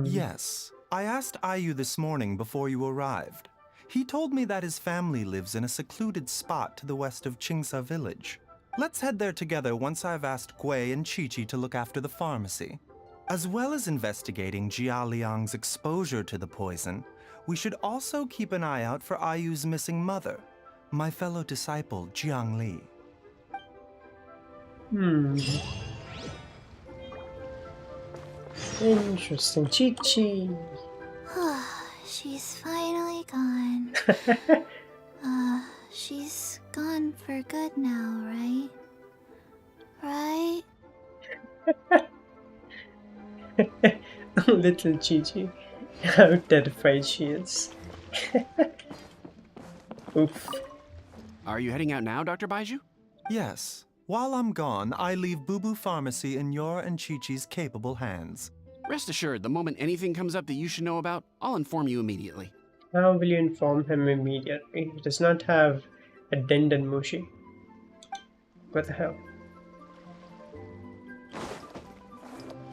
Yes, I asked Ayu this morning before you arrived. He told me that his family lives in a secluded spot to the west of Qingsa village. Let's head there together once I've asked Gui and Qiqi to look after the pharmacy. As well as investigating Jia Liang's exposure to the poison, we should also keep an eye out for Ayu's missing mother, my fellow disciple Jiang Li. Interesting. Qiqi. She's finally gone. She's gone for good now, right? Right? Little Qiqi. How terrified she is. Oof. Are you heading out now, Dr. Baiju? Yes. While I'm gone, I leave Boo Boo Pharmacy in your and Chi-Chi's capable hands. Rest assured, the moment anything comes up that you should know about, I'll inform you immediately. How will you inform him immediately? He does not have a Denden Mushi. What the hell?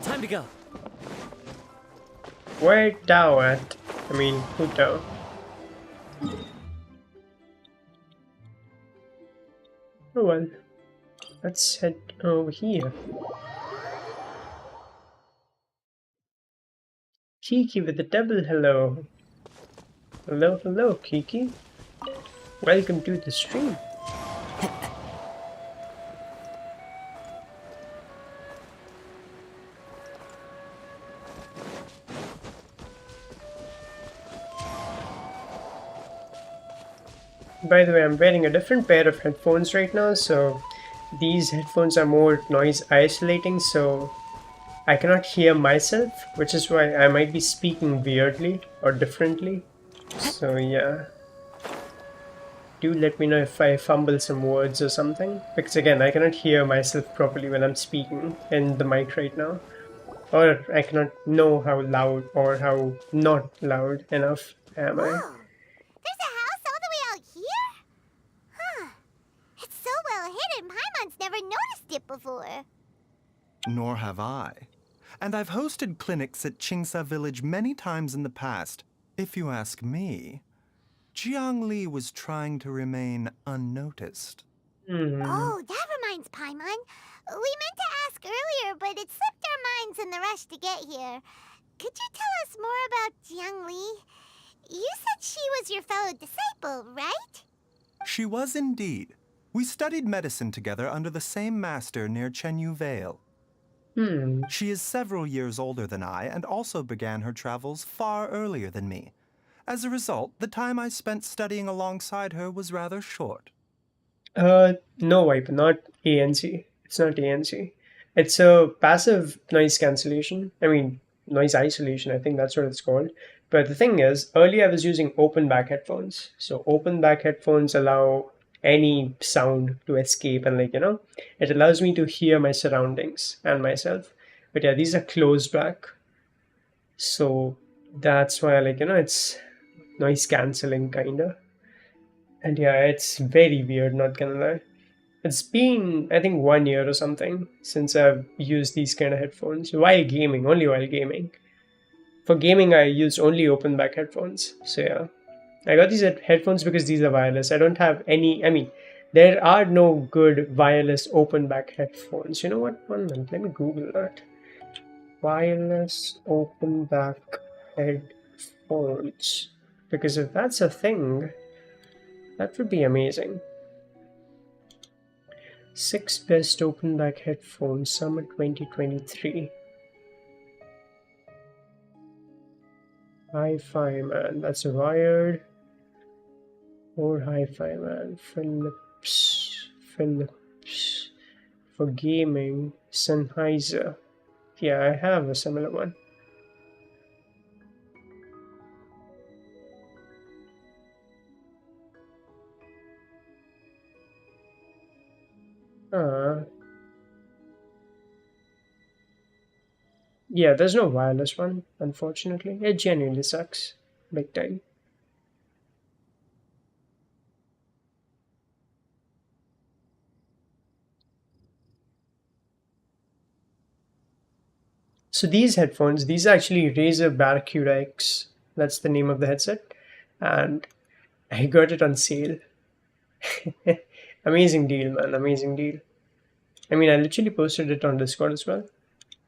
Time to go. Where Tao at? I mean, who Tao? Oh well. Let's head over here. Kiki with the double hello. Hello, Kiki. Welcome to the stream. By the way, I'm wearing a different pair of headphones right now, so these headphones are more noise isolating, so I cannot hear myself, which is why I might be speaking weirdly or differently. So yeah, do let me know if I fumble some words or something, because again, I cannot hear myself properly when I'm speaking in the mic right now. Or I cannot know how loud or how not loud enough am I. Whoa! There's a house all the way out here? Huh. It's so well hidden, Paimon's never noticed it before. Nor have I. And I've hosted clinics at Qingsa Village many times in the past. If you ask me, Jiangli was trying to remain unnoticed. Oh, that reminds Paimon. We meant to ask earlier, but it slipped our minds in the rush to get here. Could you tell us more about Jiang Li? You said she was your fellow disciple, right? She was indeed. We studied medicine together under the same master near Chenyu Vale. She is several years older than I and also began her travels far earlier than me. As a result, the time I spent studying alongside her was rather short. No, Viper, not ANC. It's not ANC. It's a passive noise cancellation. I mean, noise isolation. I think that's what it's called. But the thing is, earlier I was using open back headphones. So open back headphones allow any sound to escape, and it allows me to hear my surroundings and myself. But yeah, these are closed back. So that's why it's noise cancelling kinda. And yeah, it's very weird, not gonna lie. It's been, I think, 1 year or something since I've used these kind of headphones while gaming, only while gaming. For gaming, I use only open back headphones. So yeah, I got these headphones because these are wireless. I don't have any, I mean, there are no good wireless open back headphones. You know what? 1 minute, let me Google that. Wireless open back headphones. Because if that's a thing, that would be amazing. 6 best open back headphones, Summer 2023. Hi-Fi Man, that's wired. Or Hi-Fi Man, Philips. For gaming, Sennheiser. Yeah, I have a similar one. Yeah, there's no wireless one, unfortunately. It genuinely sucks. Big time. So these headphones, these are actually Razer Barracuda X. That's the name of the headset. And I got it on sale. Amazing deal, man. Amazing deal. I mean, I literally posted it on Discord as well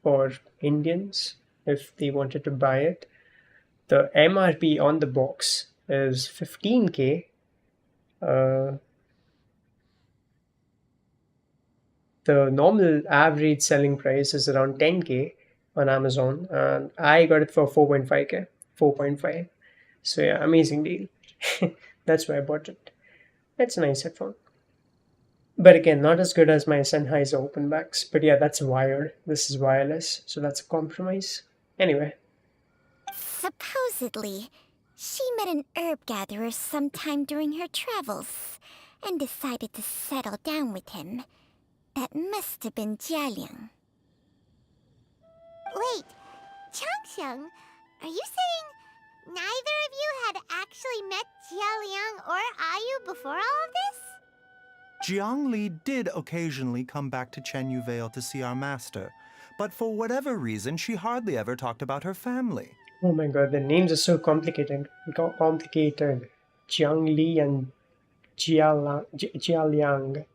for Indians if they wanted to buy it. The MRP on the box is 15k. The normal average selling price is around 10k on Amazon, and I got it for 4.5k. 4.5. So yeah, amazing deal. That's why I bought it. It's a nice headphone. But again, not as good as my Sennheiser open backs. But yeah, that's wired. This is wireless, so that's a compromise. Anyway. Supposedly, she met an herb gatherer sometime during her travels and decided to settle down with him. That must have been Jialiang. Wait, Changxiang, are you saying neither of you had actually met Jialiang or Ayu before all of this? Jiang Li did occasionally come back to Chenyu Vale to see our master, but for whatever reason, she hardly ever talked about her family. Oh my god, the names are so complicated. Jiang Li and Jialiang.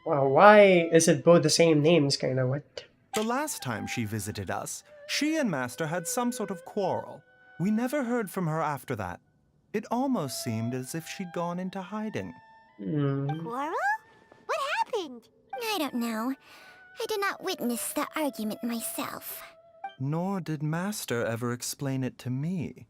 Wow, why is it both the same names, kinda? What? The last time she visited us, she and Master had some sort of quarrel. We never heard from her after that. It almost seemed as if she'd gone into hiding. Quarrel? What happened? I don't know. I did not witness the argument myself. Nor did Master ever explain it to me.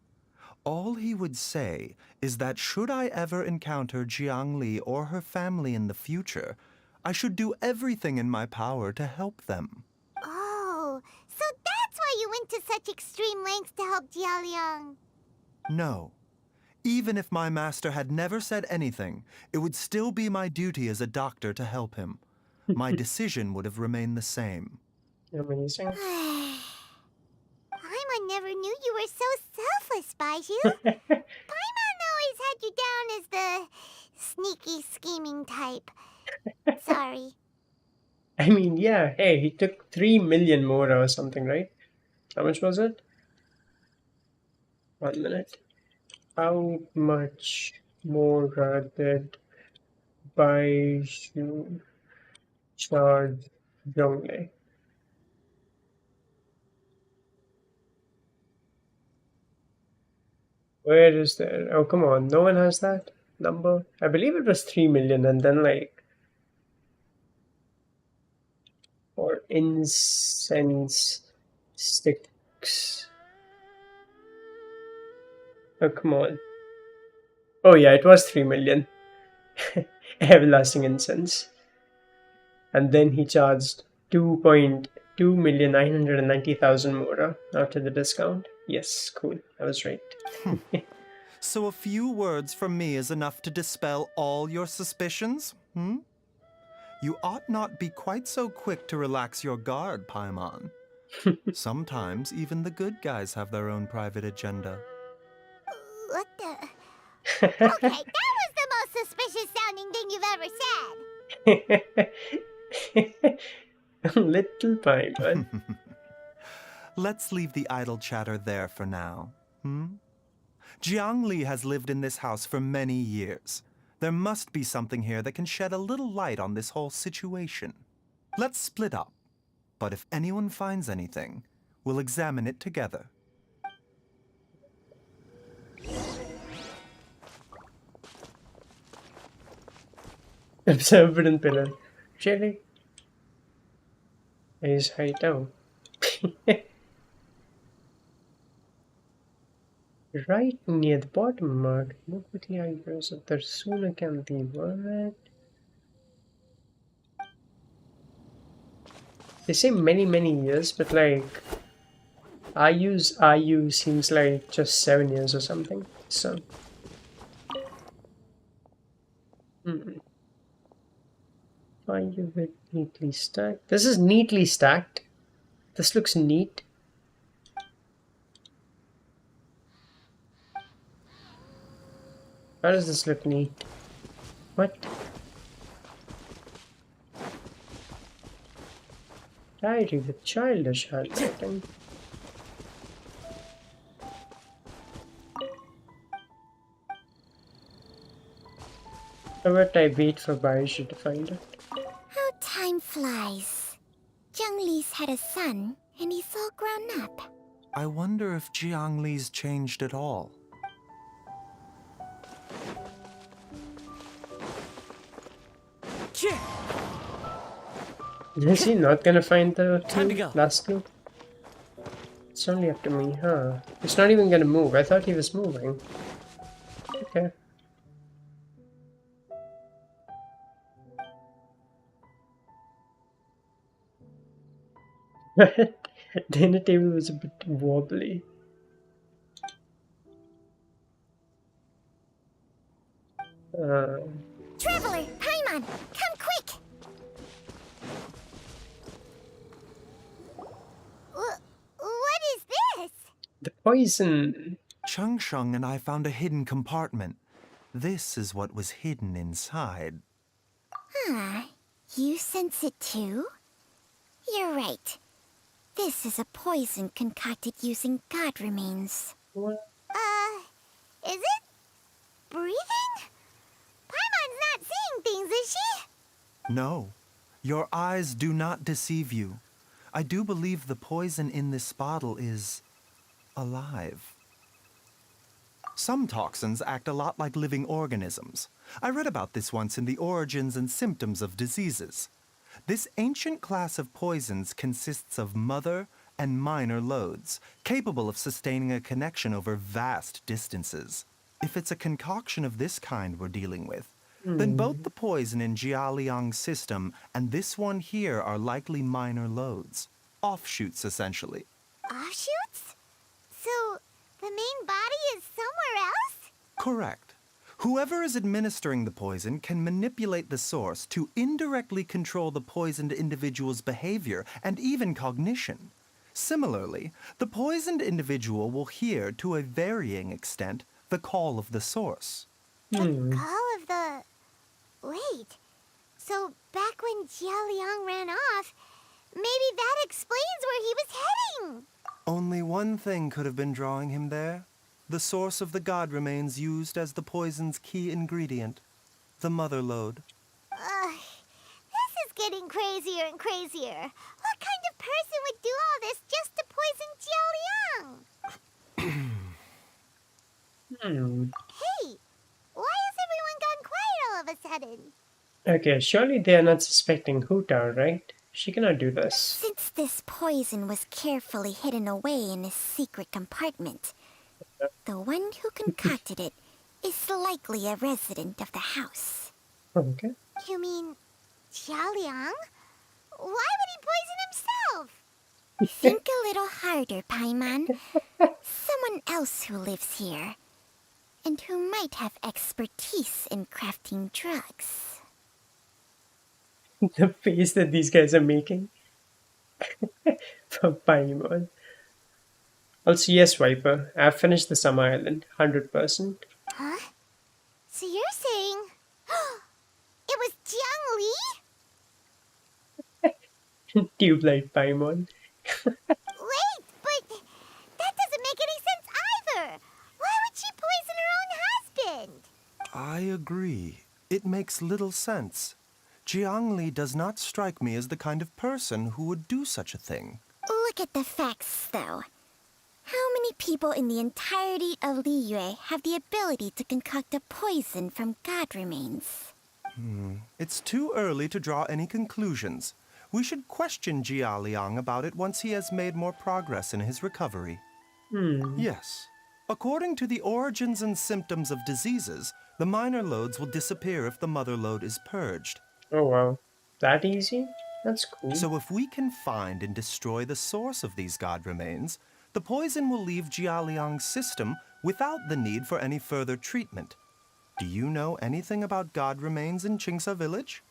All he would say is that should I ever encounter Jiang Li or her family in the future, I should do everything in my power to help them. Oh, so that's why you went to such extreme lengths to help Jialiang. No. Even if my master had never said anything, it would still be my duty as a doctor to help him. My decision would have remained the same. Amazing. Paimon never knew you were so selfless, Baiju. Paimon always had you down as the sneaky, scheming type. Sorry. I mean, yeah, hey, he took 3 million more or something, right? How much was it? 1 minute. How much more did Baiju charge Zhongle? Where is there? Oh, come on. No one has that number? I believe it was 3 million and then like for incense sticks. Oh, come on. Oh, yeah, it was 3 million. Everlasting incense. And then he charged 2.2,990,000 more after the discount. Yes, cool. I was right. So a few words from me is enough to dispel all your suspicions, hmm? You ought not be quite so quick to relax your guard, Paimon. Sometimes even the good guys have their own private agenda. What the? Okay, that was the most suspicious sounding thing you've ever said. Little Paimon. Let's leave the idle chatter there for now, hmm? Jiang Li has lived in this house for many years. There must be something here that can shed a little light on this whole situation. Let's split up. But if anyone finds anything, we'll examine it together. Observant pillar. Really? Is high down. Right near the bottom mark, look with the eyebrows of the Sunakanti. What? They say many, many years, but like IU seems like just 7 years or something. So find you with neatly stacked. This is neatly stacked. This looks neat. How does this look neat? What? Diary with childish handwriting. I bet I wait for Baisha to find it. How time flies. Zhongli's had a son, and he's all grown up. I wonder if Jiang Li's changed at all. Is he not gonna find the Time to go. last clue? It's only up to me, huh? It's not even gonna move. I thought he was moving. Okay. Dinner table was a bit wobbly. Traveler, Paimon, come quick! What is this? The poison. Chung Sheng and I found a hidden compartment. This is what was hidden inside. Huh. You sense it too? You're right. This is a poison concocted using god remains. What? Is it? Breathing? Paimon's not seeing things, is she? No, your eyes do not deceive you. I do believe the poison in this bottle is alive. Some toxins act a lot like living organisms. I read about this once in the Origins and Symptoms of Diseases. This ancient class of poisons consists of mother and minor loads, capable of sustaining a connection over vast distances. If it's a concoction of this kind we're dealing with, then both the poison in Jialiang's system and this one here are likely minor loads. Offshoots, essentially. Offshoots? So, the main body is somewhere else? Correct. Whoever is administering the poison can manipulate the source to indirectly control the poisoned individual's behavior and even cognition. Similarly, the poisoned individual will hear, to a varying extent, the call of the source. Hmm. Call of the... Wait. So back when Jia Liang ran off, maybe that explains where he was heading. Only one thing could have been drawing him there. The source of the god remains used as the poison's key ingredient, the mother lode. This is getting crazier and crazier. What kind of person would do all this just to poison Jia Liang? Hmm. Hey, why has everyone gone quiet all of a sudden? Okay, surely they are not suspecting Huta, right? She cannot do this. Since this poison was carefully hidden away in a secret compartment, the one who concocted it is likely a resident of the house. Okay. You mean Jia Liang? Why would he poison himself? Think a little harder, Paimon. Someone else who lives here, and who might have expertise in crafting drugs. The face that these guys are making for Paimon. Also, yes, Viper. I've finished the Summer Island, 100%. Huh? So you're saying it was Jiang Li? Tube light Paimon. Wait, but that doesn't make any sense either. Why would she poison her own husband? I agree. It makes little sense. Jiang Li does not strike me as the kind of person who would do such a thing. Look at the facts, though. How many people in the entirety of Liyue have the ability to concoct a poison from god remains? It's too early to draw any conclusions. We should question Jia Liang about it once he has made more progress in his recovery. Yes. According to the origins and symptoms of diseases, the minor lodes will disappear if the mother lode is purged. Oh wow. That easy? That's cool. So if we can find and destroy the source of these god remains, the poison will leave Jia Liang's system without the need for any further treatment. Do you know anything about god remains in Qingsa village?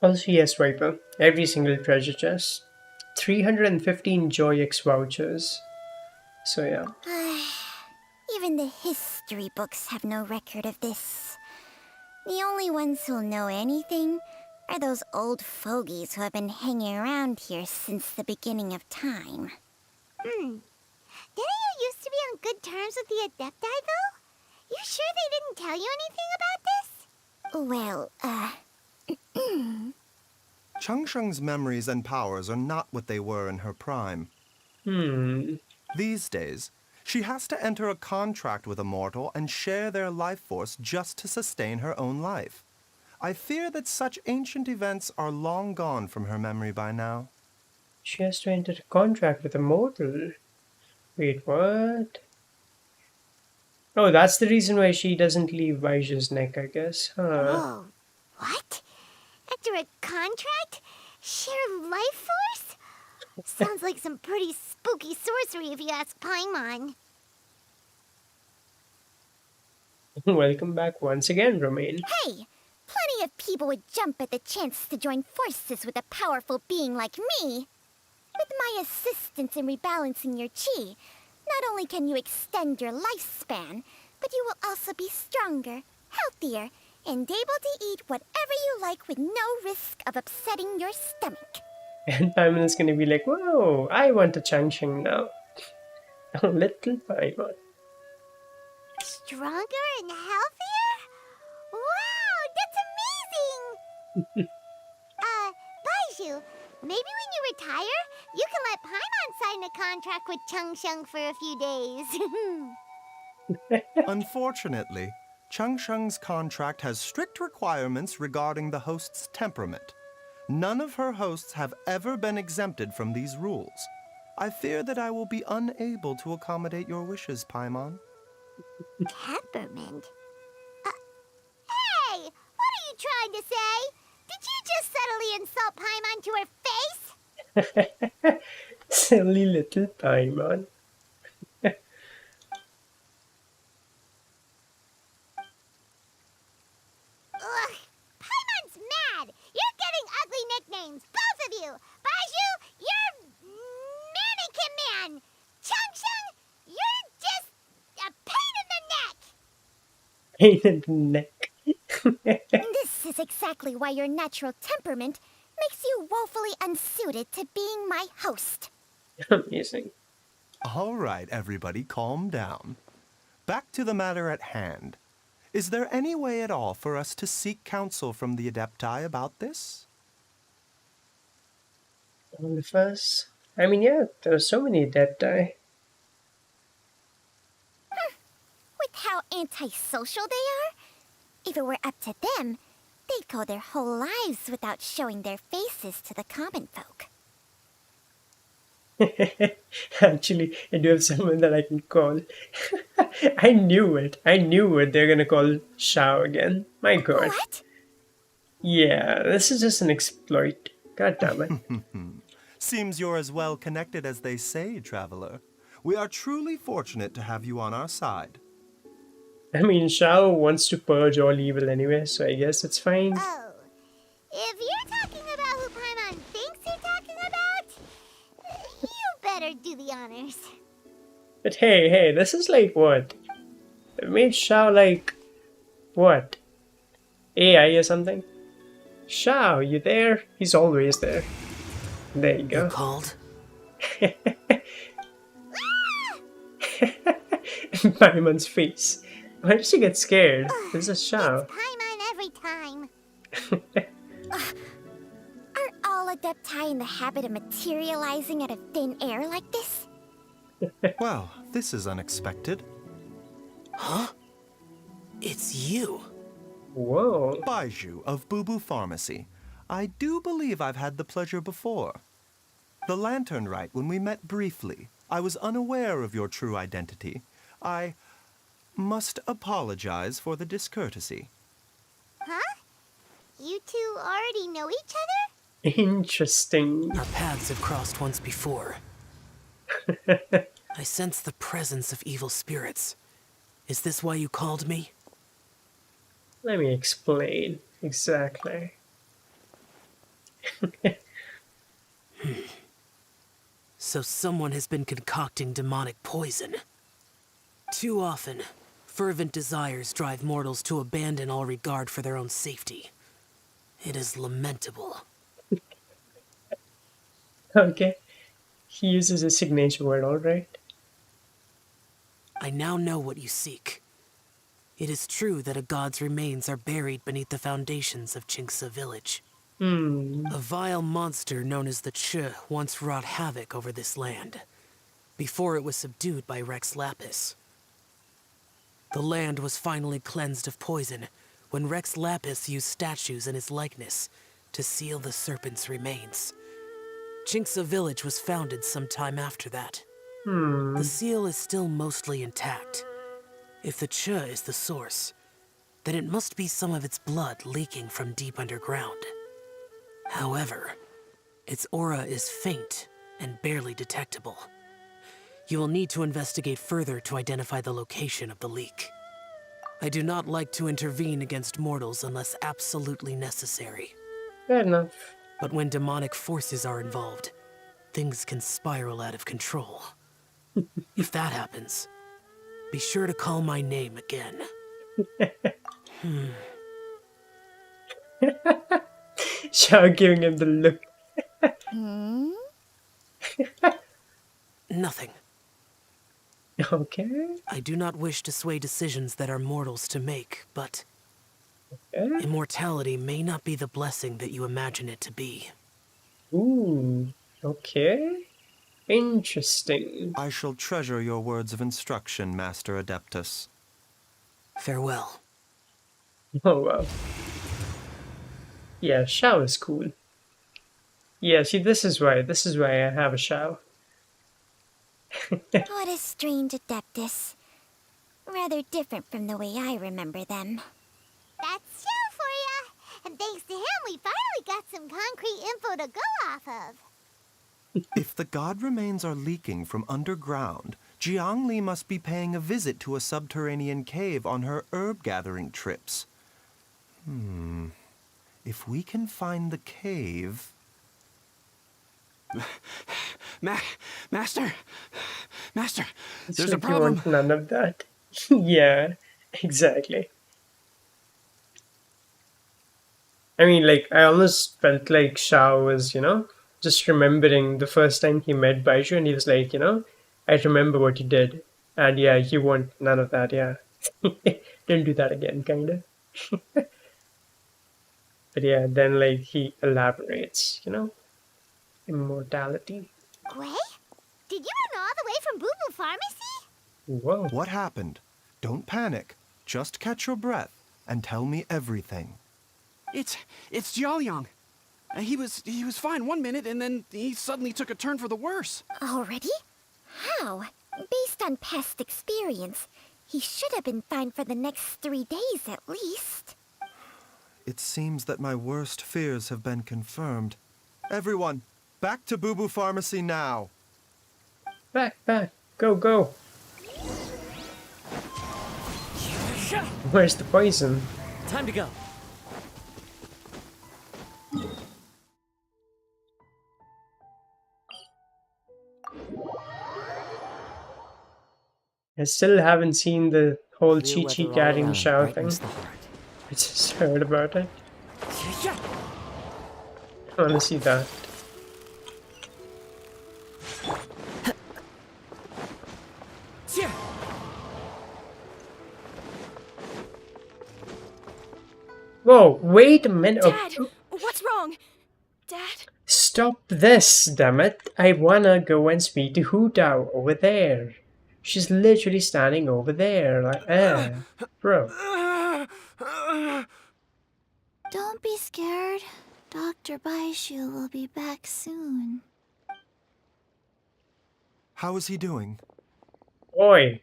Also, yes, Viper. Every single treasure chest. 315 Joy X vouchers. So yeah. Even the history books have no record of this. The only ones who'll know anything are those old fogies who have been hanging around here since the beginning of time. Didn't you used to be on good terms with the Adepti, though? You sure they didn't tell you anything about this? Well, Changsheng's memories and powers are not what they were in her prime. These days, she has to enter a contract with a mortal and share their life force just to sustain her own life. I fear that such ancient events are long gone from her memory by now. She has to enter a contract with a mortal. Wait, what? Oh, that's the reason why she doesn't leave Vaish's neck, I guess. Huh. Whoa, what? After a contract? Share life force? Sounds like some pretty spooky sorcery if you ask Paimon. Welcome back once again, Romaine. Hey! Plenty of people would jump at the chance to join forces with a powerful being like me. With my assistance in rebalancing your chi, not only can you extend your lifespan, but you will also be stronger, healthier, and able to eat whatever you like with no risk of upsetting your stomach. And Paimon is gonna be like, whoa, I want a Changsheng now. A little Paimon. Stronger and healthier? Wow, that's amazing! Baiju, maybe when you retire, you can let Paimon sign a contract with Changsheng for a few days. Unfortunately, Changsheng's contract has strict requirements regarding the host's temperament. None of her hosts have ever been exempted from these rules. I fear that I will be unable to accommodate your wishes, Paimon. Temperament? Hey! What are you trying to say? Did you just subtly insult Paimon to her face? Silly little Paimon. Ugh! Paimon's mad! You're getting Pain in the neck. This is exactly why your natural temperament makes you woefully unsuited to being my host. Amazing. All right, everybody, calm down. Back to the matter at hand. Is there any way at all for us to seek counsel from the Adepti about this? All of us. I mean, yeah, there are so many Adepti. With how antisocial they are, if it were up to them, they'd go their whole lives without showing their faces to the common folk. Actually, I do have someone that I can call. I knew it. I knew it. They're gonna call Shao again. My god. What? Yeah, this is just an exploit. God damn it. Seems you're as well connected as they say, traveler. We are truly fortunate to have you on our side. I mean, Shao wants to purge all evil anyway, so I guess it's fine. Oh, if you're talking about who Paimon thinks you're talking about, you better do the honors. But hey, this is like what? It made Shao like what? AI or something? Shao, you there? He's always there. There you You go. called? Paimon's face. Why did she get scared? This is Shao. Paimon every time. Are all Adepti in the habit of materializing out of thin air like this? Well, this is unexpected. Huh? It's you. Whoa. Baiju of Boo Boo Pharmacy. I do believe I've had the pleasure before. The Lantern Rite, when we met briefly, I was unaware of your true identity. I must apologize for the discourtesy. Huh? You two already know each other? Interesting. Our paths have crossed once before. I sense the presence of evil spirits. Is this why you called me? Let me explain. Exactly. So someone has been concocting demonic poison. Too often, fervent desires drive mortals to abandon all regard for their own safety. It is lamentable. Okay. He uses his signature word, alright? I now know what you seek. It is true that a god's remains are buried beneath the foundations of Chinksa village. A vile monster known as the Ch once wrought havoc over this land, before it was subdued by Rex Lapis. The land was finally cleansed of poison when Rex Lapis used statues in his likeness to seal the serpent's remains. Chinksa village was founded some time after that. The seal is still mostly intact. If the Ch is the source, then it must be some of its blood leaking from deep underground. However, its aura is faint and barely detectable. You will need to investigate further to identify the location of the leak. I do not like to intervene against mortals unless absolutely necessary. Fair enough. But when demonic forces are involved, things can spiral out of control. If that happens, be sure to call my name again. Shao giving him the look. Nothing. Okay. I do not wish to sway decisions that are mortals to make, but immortality may not be the blessing that you imagine it to be. Ooh. Okay. Interesting. I shall treasure your words of instruction, Master Adeptus. Farewell. Oh wow. Yeah, Shao is cool. Yeah, see, this is why I have a Shao. What a strange Adeptus. Rather different from the way I remember them. That's Shao for ya! And thanks to him, we finally got some concrete info to go off of. If the god remains are leaking from underground, Jiangli must be paying a visit to a subterranean cave on her herb-gathering trips. If we can find the cave... Master, It's there's a like you problem. want none of that. Yeah, exactly. I mean, like, I almost felt like Shao was, just remembering the first time he met Baiju, and he was like, I remember what you did. And yeah, you want none of that, yeah. Didn't do that again, kinda. But yeah, then, like, he elaborates, immortality. Gwei? Did you run all the way from Boo Boo Pharmacy? Whoa. What happened? Don't panic. Just catch your breath and tell me everything. It's Jiaoliang. He was fine one minute, and then he suddenly took a turn for the worse. Already? How? Based on past experience, he should have been fine for the next 3 days at least. It seems that my worst fears have been confirmed. Everyone, back to Boo Boo Pharmacy now. Back. Go. Where's the poison? Time to go. I still haven't seen the whole Clear Chi-Chi weather all carrying around Shao thing. brightens the heart. I just heard about it. Yeah. I wanna see that. Yeah. Whoa, wait a minute. Dad, Oh, what's wrong? Dad? stop this, damn it. I wanna go and speak to Hu Tao over there. She's literally standing over there. Like, bro. Don't be scared. Dr. Baishu will be back soon. How is he doing? Oi.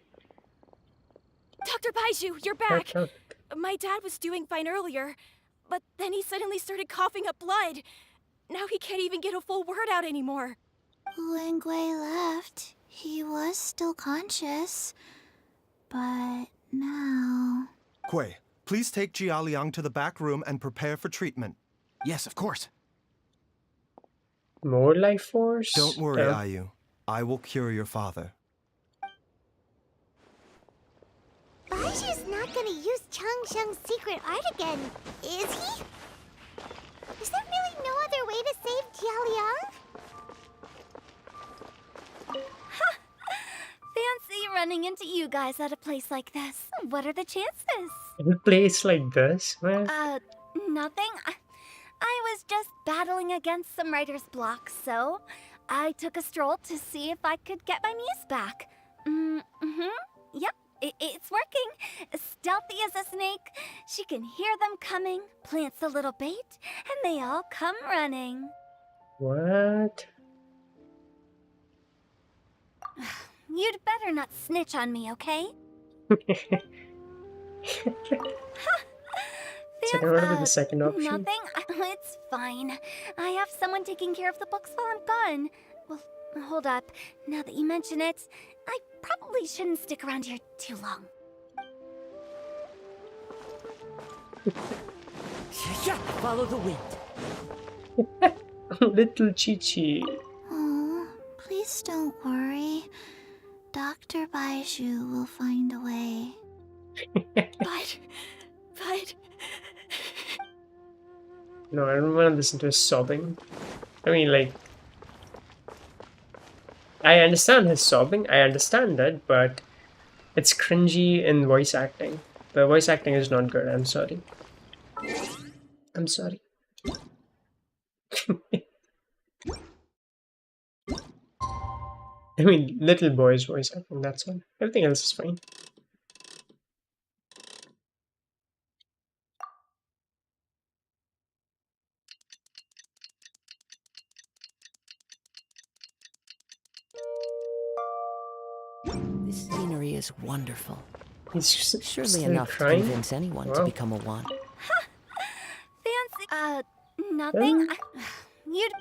Dr. Baiju, you're back! What My dad was doing fine earlier, but then he suddenly started coughing up blood. Now he can't even get a full word out anymore. When Gwei left, he was still conscious. But now... Gwei, please take Jiaoliang to the back room and prepare for treatment. Yes, of course. More life force? Don't worry, Oh. Ayu. I will cure your father. Baishu's not gonna use Chang Sheng's secret art again, is he? Is there really no other way to save Jiaoliang? Fancy running into you guys at a place like this. What are the chances? In a place like this? Well, Nothing. I was just battling against some writer's block, so I took a stroll to see if I could get my muse back. Yep, it's working. Stealthy as a snake. She can hear them coming, plants a little bait, and they all come running. what? You'd better not snitch on me, okay? Second order with the second option. Nothing. It's fine. I have someone taking care of the books while I'm gone. Well, hold up. Now that you mention it, I probably shouldn't stick around here too long. Yeah. Follow the wind. Little Chi-Chi. Oh, please don't worry. Dr. Baishu will find a way. But... No, I don't want to listen to his sobbing. I mean, like... I understand his sobbing, I understand it, but... It's cringy in voice acting. The voice acting is not good, I'm sorry. I'm sorry. I mean, little boy's voice acting, that's all. Everything else is fine. This scenery is wonderful. He's just Surely still enough crying. to convince anyone to Wow. become a wand. Fancy. Nothing. You'd.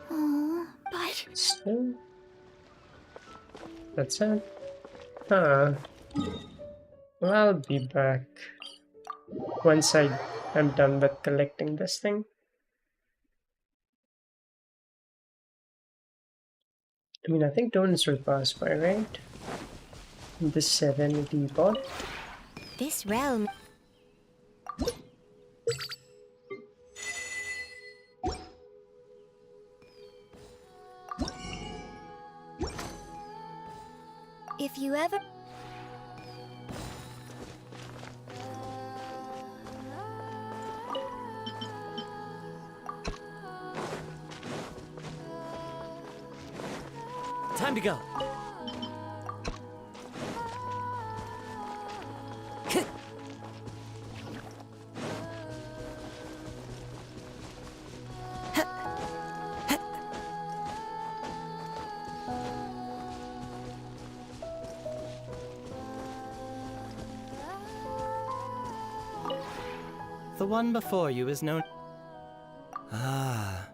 Oh, But... Still? That's it? Huh. Well, I'll be back. Once I'm done with collecting this thing. I mean, I think Donus will pass by, right? The Serenity Pod. This realm. If you ever... Time to go. The one before you is known... Ah.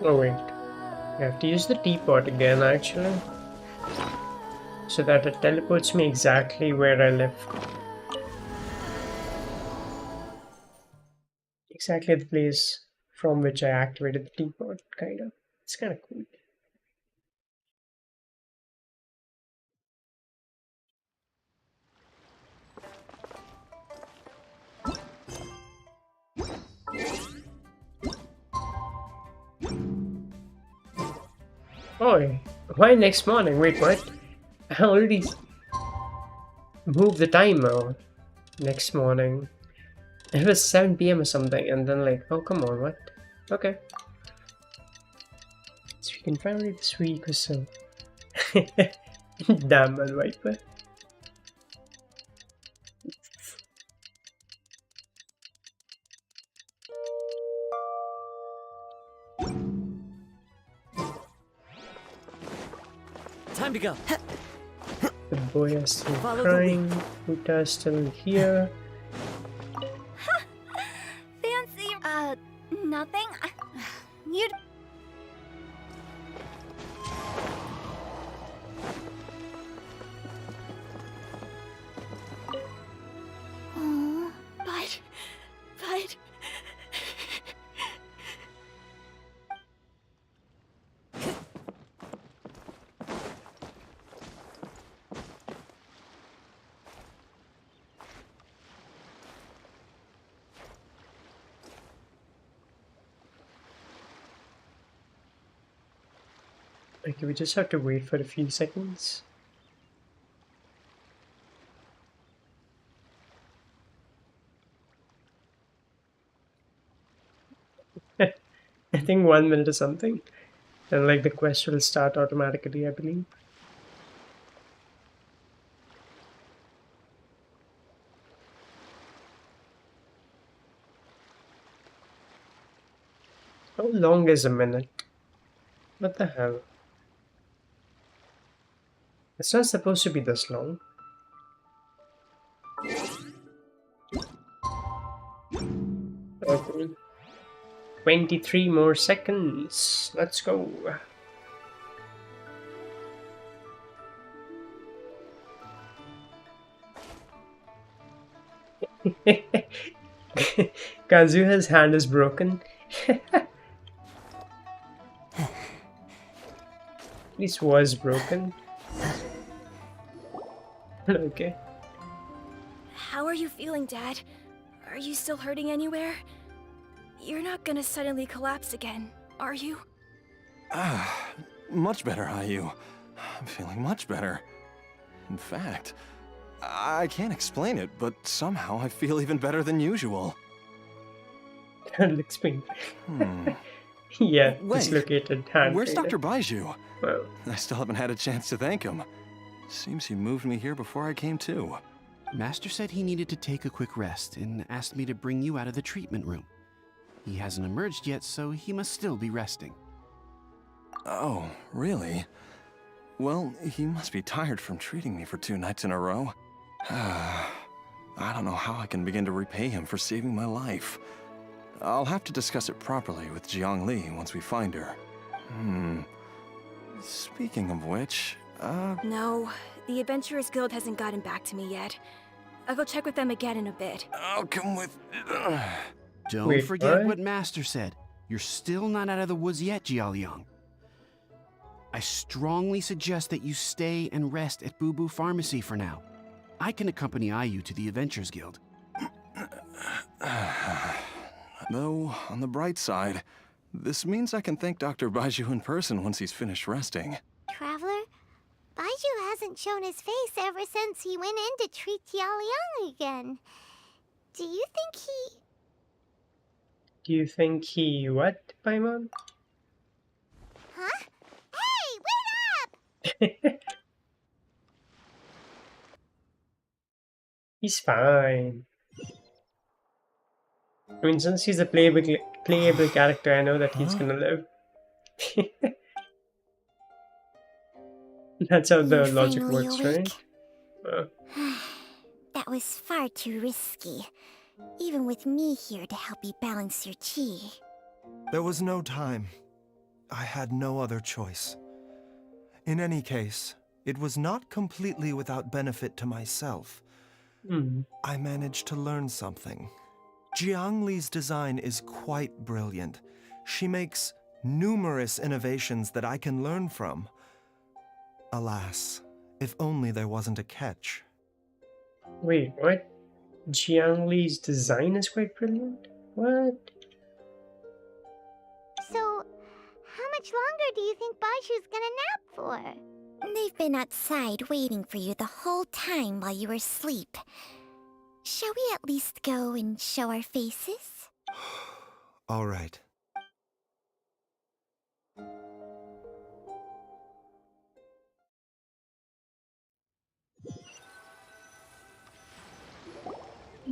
Oh wait, I have to use the teapot again actually, so that it teleports me exactly where I left. Exactly the place from which I activated the teapot, kinda. It's kinda cool. Oh, why next morning? Wait, what? I already moved the timer. Next morning. It was 7 p.m. or something, and then like, oh come on, what? Okay. So we can finally this week or so. Damn man, Viper. Time to go. The boy is still Follow the crying. Uta is still here. Fancy, nothing. You. Aw. But... Okay, we just have to wait for a few seconds. I think 1 minute or something. And like the quest will start automatically, I believe. How long is a minute? What the hell? It's not supposed to be this long. Okay. 23 more seconds. Let's go. Kazuha's hand is broken. At least was broken. Okay. How are you feeling, Dad? Are you still hurting anywhere? You're not gonna suddenly collapse again, are you? Much better, Ayu. I'm feeling much better. In fact, I can't explain it, but somehow I feel even better than usual. I'll explain. Yeah, Wait, dislocated hand. Where's kinda. Dr. Baiju? Well, I still haven't had a chance to thank him. Seems he moved me here before I came to. Master said he needed to take a quick rest and asked me to bring you out of the treatment room. He hasn't emerged yet, so he must still be resting. Oh, really? Well, he must be tired from treating me for 2 nights in a row. I don't know how I can begin to repay him for saving my life. I'll have to discuss it properly with Jiang Li once we find her. Speaking of which, No, the Adventurers Guild hasn't gotten back to me yet. I'll go check with them again in a bit. I'll come with... Don't Wait, forget what? what Master said. You're still not out of the woods yet, Jialiang. I strongly suggest that you stay and rest at Boo Boo Pharmacy for now. I can accompany Ayu to the Adventurers Guild. Though, on the bright side, this means I can thank Dr. Baiju in person once he's finished resting. Traveler, Baiju hasn't shown his face ever since he went in to treat Jialiang again. Do you think he... Do you think he what, Paimon? Huh? Hey, wait up! He's fine. I mean, since he's a playable character, I know that he's gonna live. That's how the You logic finally works, awake? right? That was far too risky. Even with me here to help you balance your chi. There was no time. I had no other choice. In any case, it was not completely without benefit to myself. I managed to learn something. Jiang Li's design is quite brilliant. She makes numerous innovations that I can learn from. Alas, if only there wasn't a catch. Wait, what? Jiang Li's design is quite brilliant? What? So, how much longer do you think Baiju's gonna nap for? They've been outside waiting for you the whole time while you were asleep. Shall we at least go and show our faces? All right.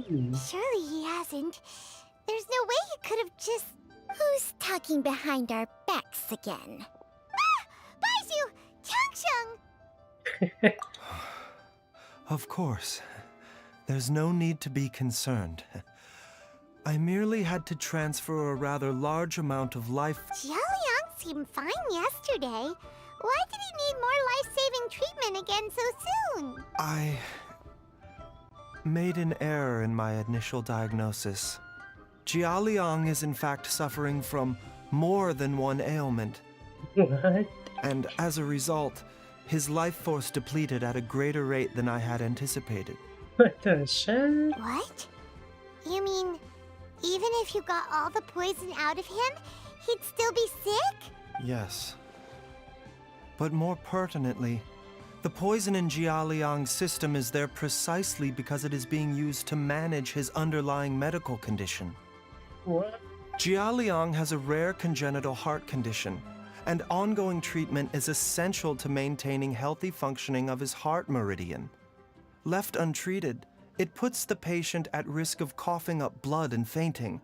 Surely he hasn't. There's no way he could have just... Who's talking behind our backs again? Ah! Baiju! Changsheng! Of course. There's no need to be concerned. I merely had to transfer a rather large amount of life... Jialiang seemed fine yesterday. Why did he need more life-saving treatment again so soon? I made an error in my initial diagnosis. Jialiang is in fact suffering from more than one ailment. What? And as a result, his life force depleted at a greater rate than I had anticipated. What the shit? What? You mean, even if you got all the poison out of him, he'd still be sick? Yes. But more pertinently, the poison in Jialiang's system is there precisely because it is being used to manage his underlying medical condition. What? Jialiang has a rare congenital heart condition, and ongoing treatment is essential to maintaining healthy functioning of his heart meridian. Left untreated, it puts the patient at risk of coughing up blood and fainting,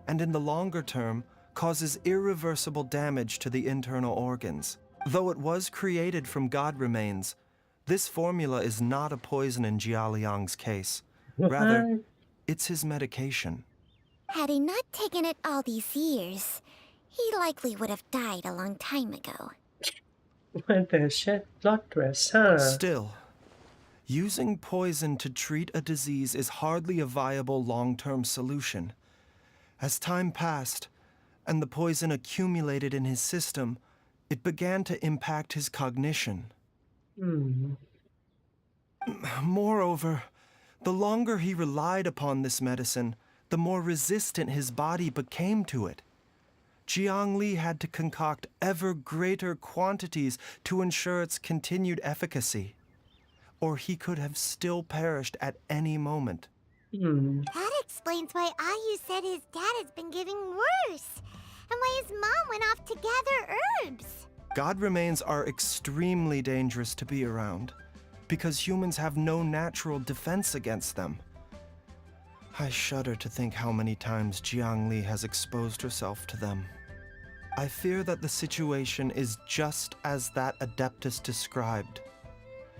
and in the longer term, causes irreversible damage to the internal organs. Though it was created from god remains, this formula is not a poison in Jialiang's case. Rather, it's his medication. Had he not taken it all these years, he likely would have died a long time ago. What the shit? Plot twist, huh? Still, using poison to treat a disease is hardly a viable long-term solution. As time passed, and the poison accumulated in his system, it began to impact his cognition. Moreover, the longer he relied upon this medicine, the more resistant his body became to it. Jiang Li had to concoct ever greater quantities to ensure its continued efficacy, or he could have still perished at any moment. That explains why Ayu said his dad has been getting worse, and why his mom went off to gather herbs. God remains are extremely dangerous to be around, because humans have no natural defense against them. I shudder to think how many times Jiang Li has exposed herself to them. I fear that the situation is just as that Adeptus described.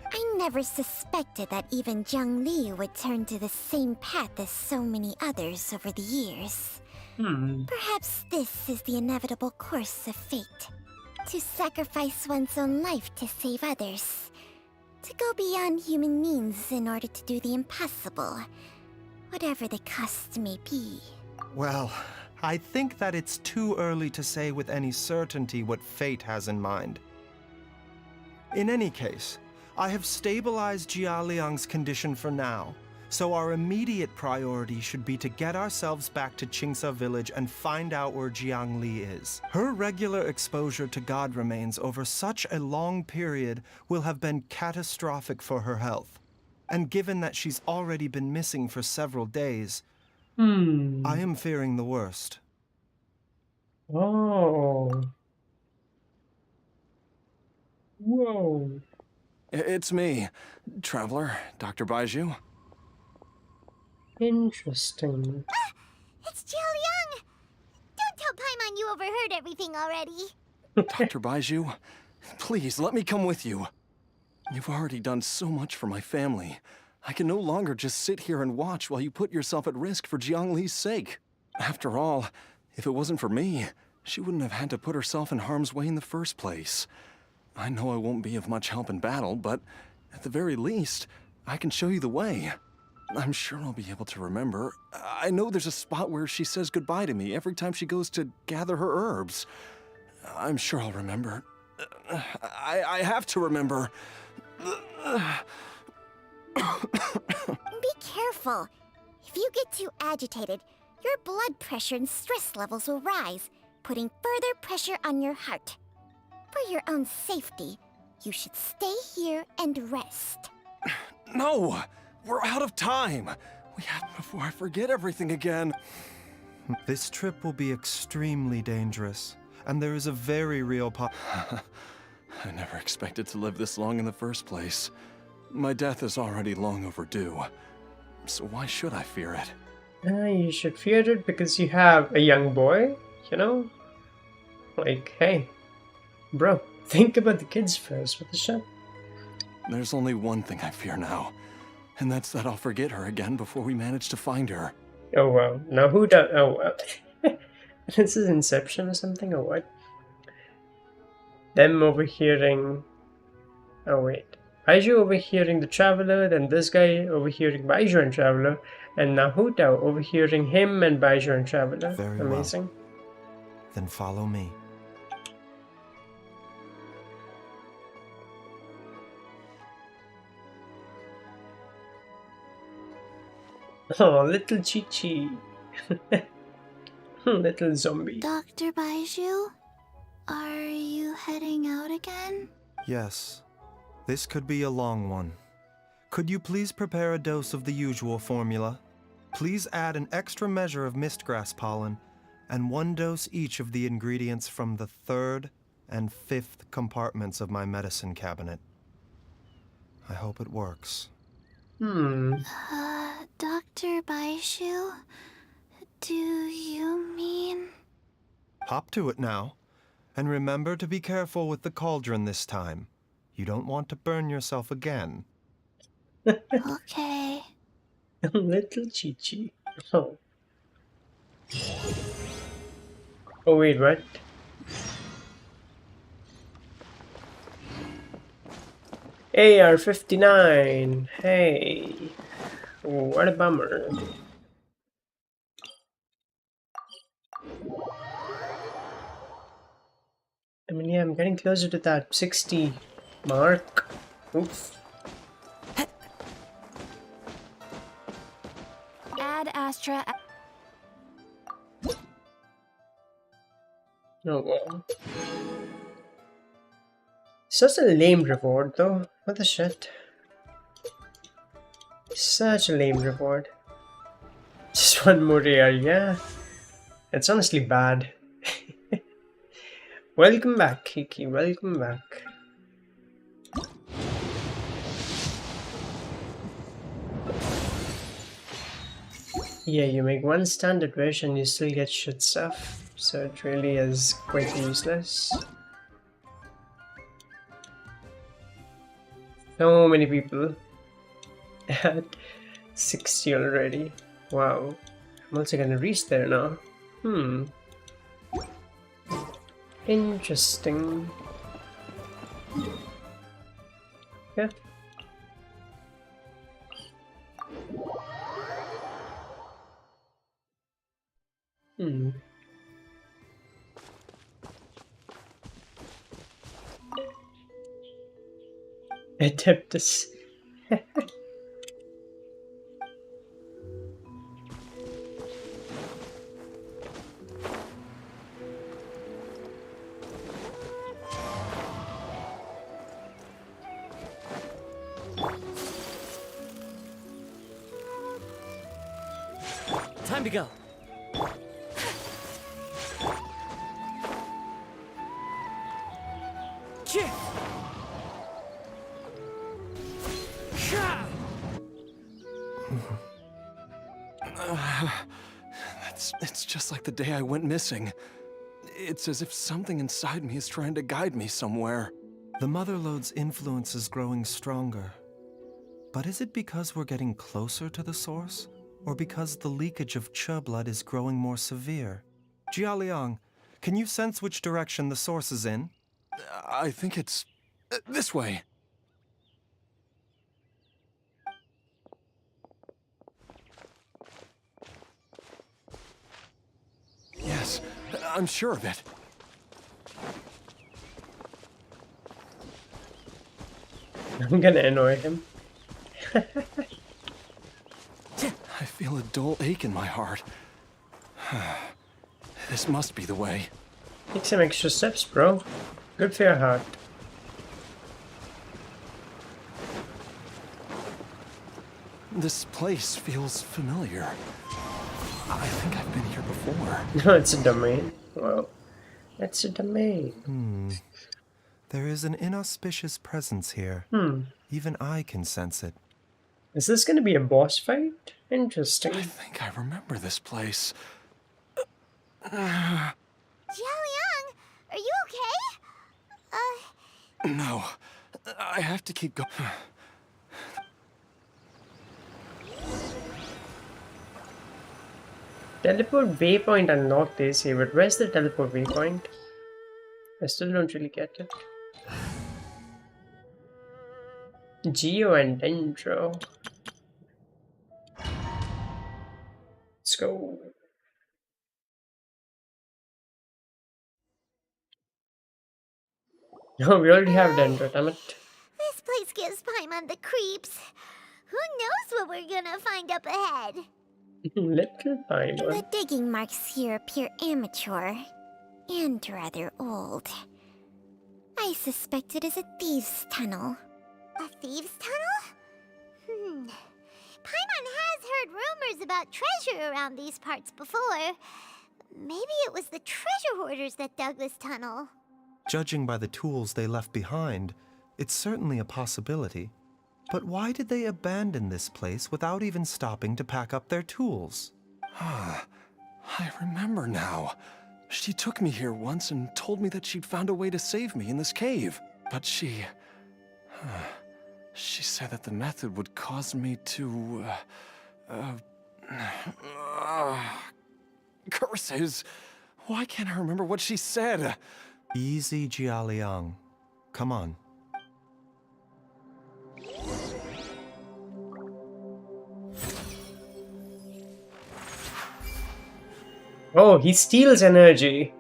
I never suspected that even Jiang Li would turn to the same path as so many others over the years. Perhaps this is the inevitable course of fate. To sacrifice one's own life to save others. To go beyond human means in order to do the impossible. Whatever the cost may be. Well, I think that it's too early to say with any certainty what fate has in mind. In any case, I have stabilized Jia Liang's condition for now, so our immediate priority should be to get ourselves back to Qingce Village and find out where Jiang Li is. Her regular exposure to god remains over such a long period will have been catastrophic for her health. And given that she's already been missing for several days, I am fearing the worst. Oh. Whoa. It's me, Traveler, Dr. Baiju. Interesting. It's Jiao Liang! Don't tell Paimon you overheard everything already. Dr. Baiju, please let me come with you. You've already done so much for my family. I can no longer just sit here and watch while you put yourself at risk for Jiang Li's sake. After all, if it wasn't for me, she wouldn't have had to put herself in harm's way in the first place. I know I won't be of much help in battle, but at the very least, I can show you the way. I'm sure I'll be able to remember. I know there's a spot where she says goodbye to me every time she goes to gather her herbs. I'm sure I'll remember. I have to remember. Be careful. If you get too agitated, your blood pressure and stress levels will rise, putting further pressure on your heart. For your own safety, you should stay here and rest. No! We're out of time! We have before I forget everything again. This trip will be extremely dangerous, and there is a very real I never expected to live this long in the first place. My death is already long overdue. So why should I fear it? You should fear it because you have a young boy, you know? Like, hey, bro, think about the kids first with the ship. There's only one thing I fear now, and that's that I'll forget her again before we manage to find her. Oh, wow. Now who does... Oh, wow. This is Inception or something, or what? Them overhearing... Oh, wait. Baiju overhearing the Traveler, then this guy overhearing Baiju and Traveler, and Nahuta overhearing him and Baiju and Traveler. Very Amazing. well. Then follow me. Oh, little Chi-Chi. Little zombie. Dr. Baiju, are you heading out again? Yes. This could be a long one. Could you please prepare a dose of the usual formula? Please add an extra measure of mistgrass pollen, and 1 dose each of the ingredients from the 3rd and 5th compartments of my medicine cabinet. I hope it works. Dr. Baiju, do you mean... Hop to it now, and remember to be careful with the cauldron this time. You don't want to burn yourself again. Okay. Little Chi-Chi. Oh. Oh, wait, what? AR-59. Hey. What a bummer. I mean, yeah, I'm getting closer to that 60 mark. Oof. Ad Astra. Oh, wow. Such a lame reward, though. What the shit? Such a lame reward. Just 1 more AR, yeah. It's honestly bad. Welcome back, Kiki. Welcome back. Yeah, you make 1 standard wish and you still get shit stuff. So it really is quite useless. So many people at 60 already. Wow. I'm also gonna reach there now. Interesting. Yeah. Adeptus. Time to go. It's just like the day I went missing. It's as if something inside me is trying to guide me somewhere. The Mother Lode's influence is growing stronger. But is it because we're getting closer to the source? Or because the leakage of Che blood is growing more severe? Jialiang, can you sense which direction the source is in? I think it's this way. Yes, I'm sure of it. I'm gonna annoy him. I feel a dull ache in my heart. This must be the way. Take some extra steps, bro. Good for your heart. This place feels familiar. I think I've been here before. No, it's a domain. Well, that's a domain. There is an inauspicious presence here. Even I can sense it. Is this gonna be a boss fight? Interesting. I think I remember this place. Jialiang, are you okay? No, I have to keep going. Teleport waypoint unlocked, they say, but where's the teleport waypoint? I still don't really get it. Geo and Dendro. Let's go. No, we already have Dendro, damn it. This place gives Paimon the creeps. Who knows what we're gonna find up ahead? Little Paimon. The digging marks here appear amateur and rather old. I suspect it is a thieves' tunnel. A thieves' tunnel? Paimon has heard rumors about treasure around these parts before. Maybe it was the treasure hoarders that dug this tunnel. Judging by the tools they left behind, it's certainly a possibility. But why did they abandon this place without even stopping to pack up their tools? I remember now. She took me here once and told me that she'd found a way to save me in this cave. But she said that the method would cause me to, curses. Why can't I remember what she said? Easy, Jialiang. Come on. Oh, he steals energy.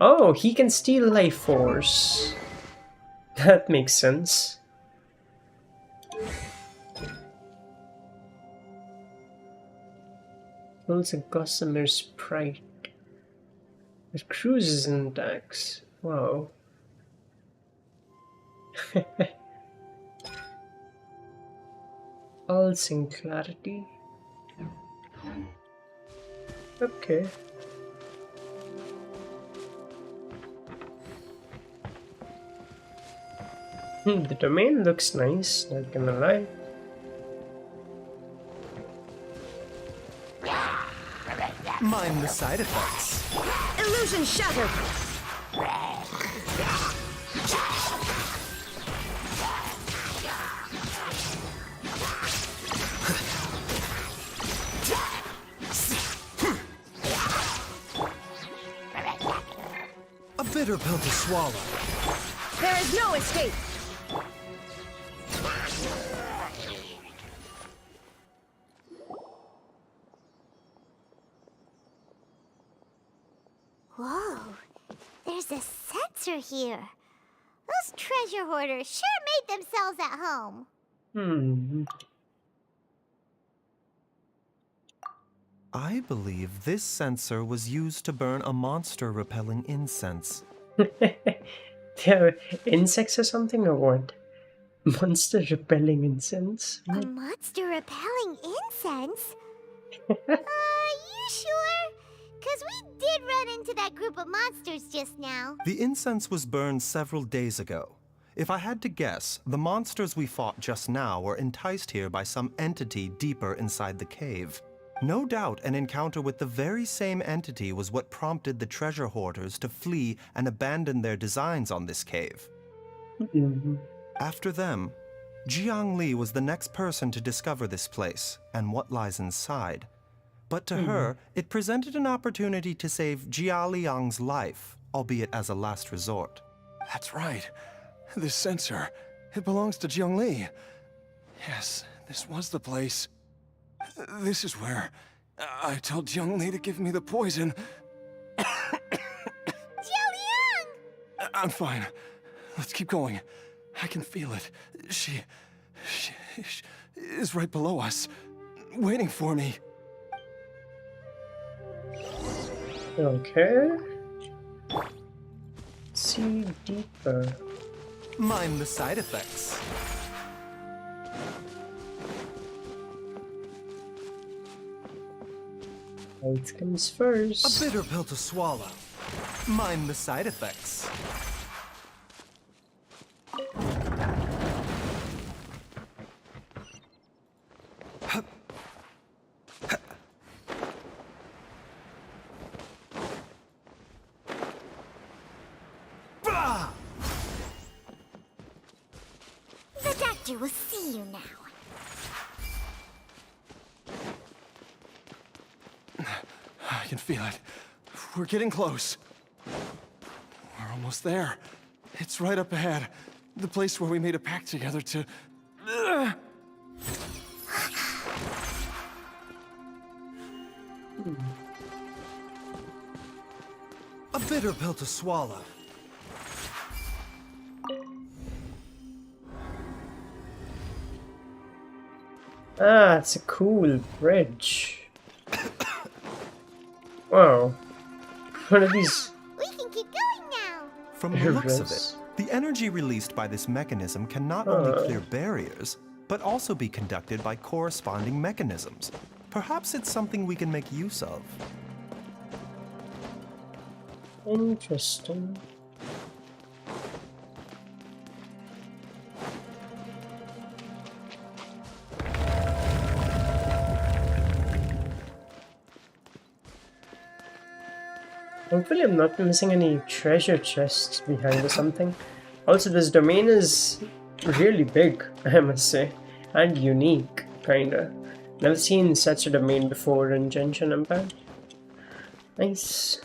Oh, he can steal life force. That makes sense. Pulls a gossamer sprite. It cruises and attacks. Wow. Pulsing clarity. Okay. The domain looks nice, not gonna lie. Mind the side effects. Illusion shattered! bitter pill to swallow. There is no escape! Whoa, there's a sensor here. Those treasure hoarders sure made themselves at home. I believe this sensor was used to burn a monster-repelling incense. They're insects or something, or what? Monster repelling incense? A monster repelling incense? You sure? Because we did run into that group of monsters just now. The incense was burned several days ago. If I had to guess, the monsters we fought just now were enticed here by some entity deeper inside the cave. No doubt an encounter with the very same entity was what prompted the treasure hoarders to flee and abandon their designs on this cave. After them, Jiang Li was the next person to discover this place and what lies inside. But to her, it presented an opportunity to save Jia Liang's life, albeit as a last resort. That's right. This sensor, it belongs to Jiang Li. Yes, this was the place. This is where I told Jiang Li to give me the poison. Jiao Liang! I'm fine. Let's keep going. I can feel it. She is right below us, waiting for me. Okay. See deeper. Mind the side effects. Health comes first. A bitter pill to swallow. Mind the side effects. The doctor will see you now. I can feel it. We're getting close. We're almost there. It's right up ahead. The place where we made a pact together to... A bitter pill to swallow. Ah, it's a cool bridge. Wow. One of these. We can keep going now. From the looks of it, the energy released by this mechanism can not only clear barriers, but also be conducted by corresponding mechanisms. Perhaps it's something we can make use of. Interesting. Hopefully I'm not missing any treasure chests behind or something. Also, this domain is really big, I must say, and unique, kinda. Never seen such a domain before in Genshin Impact. Nice.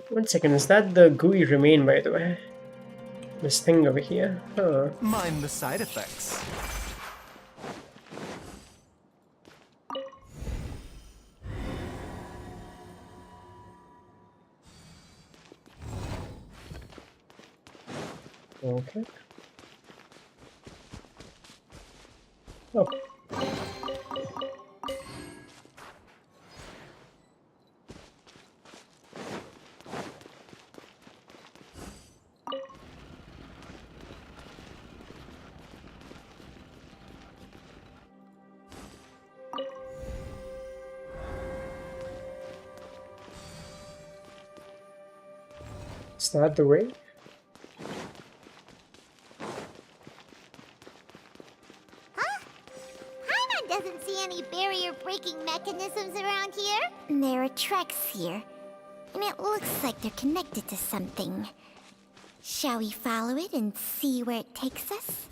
One second, is that the gooey remain, by the way? This thing over here? Huh. Mind the side effects. Okay. Oh. Is that the way? doesn't see any barrier-breaking mechanisms around here. There are tracks here, and it looks like they're connected to something. Shall we follow it and see where it takes us?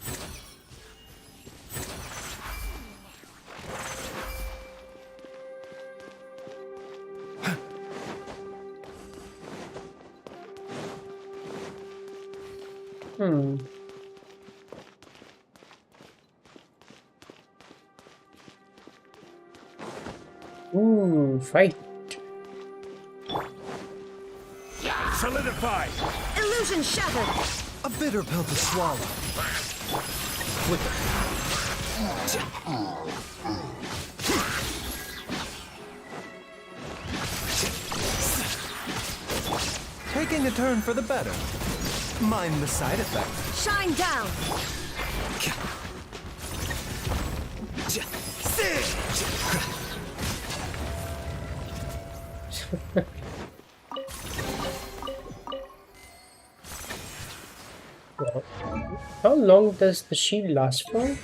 Ooh, fight. Solidify! Illusion shattered! A bitter pill to swallow. Taking a turn for the better. Mind the side effect. Shine down! Well, how long does the shield last for?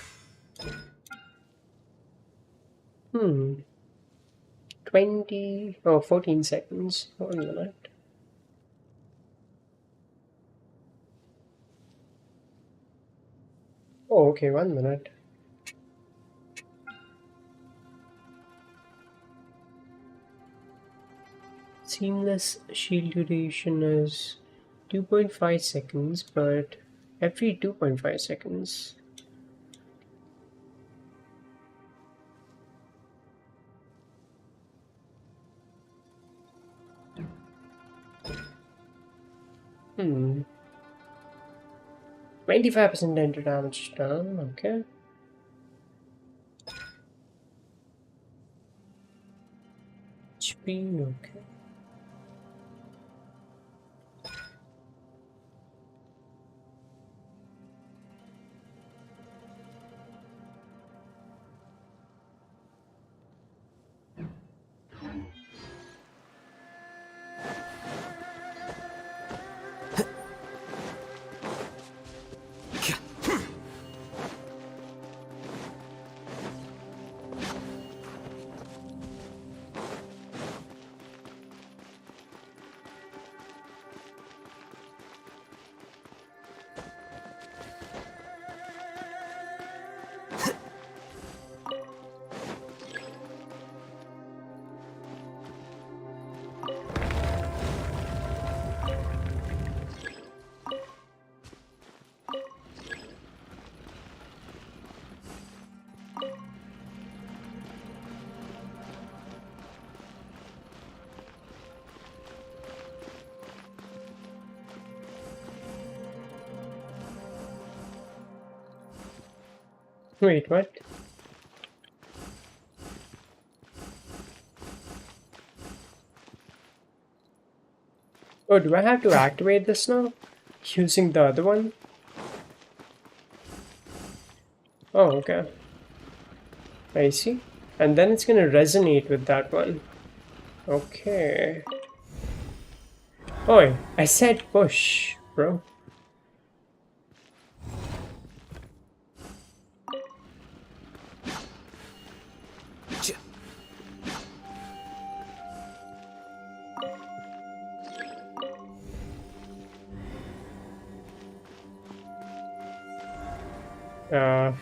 20... oh, 14 seconds. 1 minute. Oh, okay, 1 minute. Seamless shield duration is 2.5 seconds, but every 2.5 seconds. Hmm. 25% enter damage done, okay. HP, okay. Wait, what? Oh, do I have to activate this now? Using the other one? Oh, okay. I see. And then it's gonna resonate with that one. Okay. Oi, I said push, bro.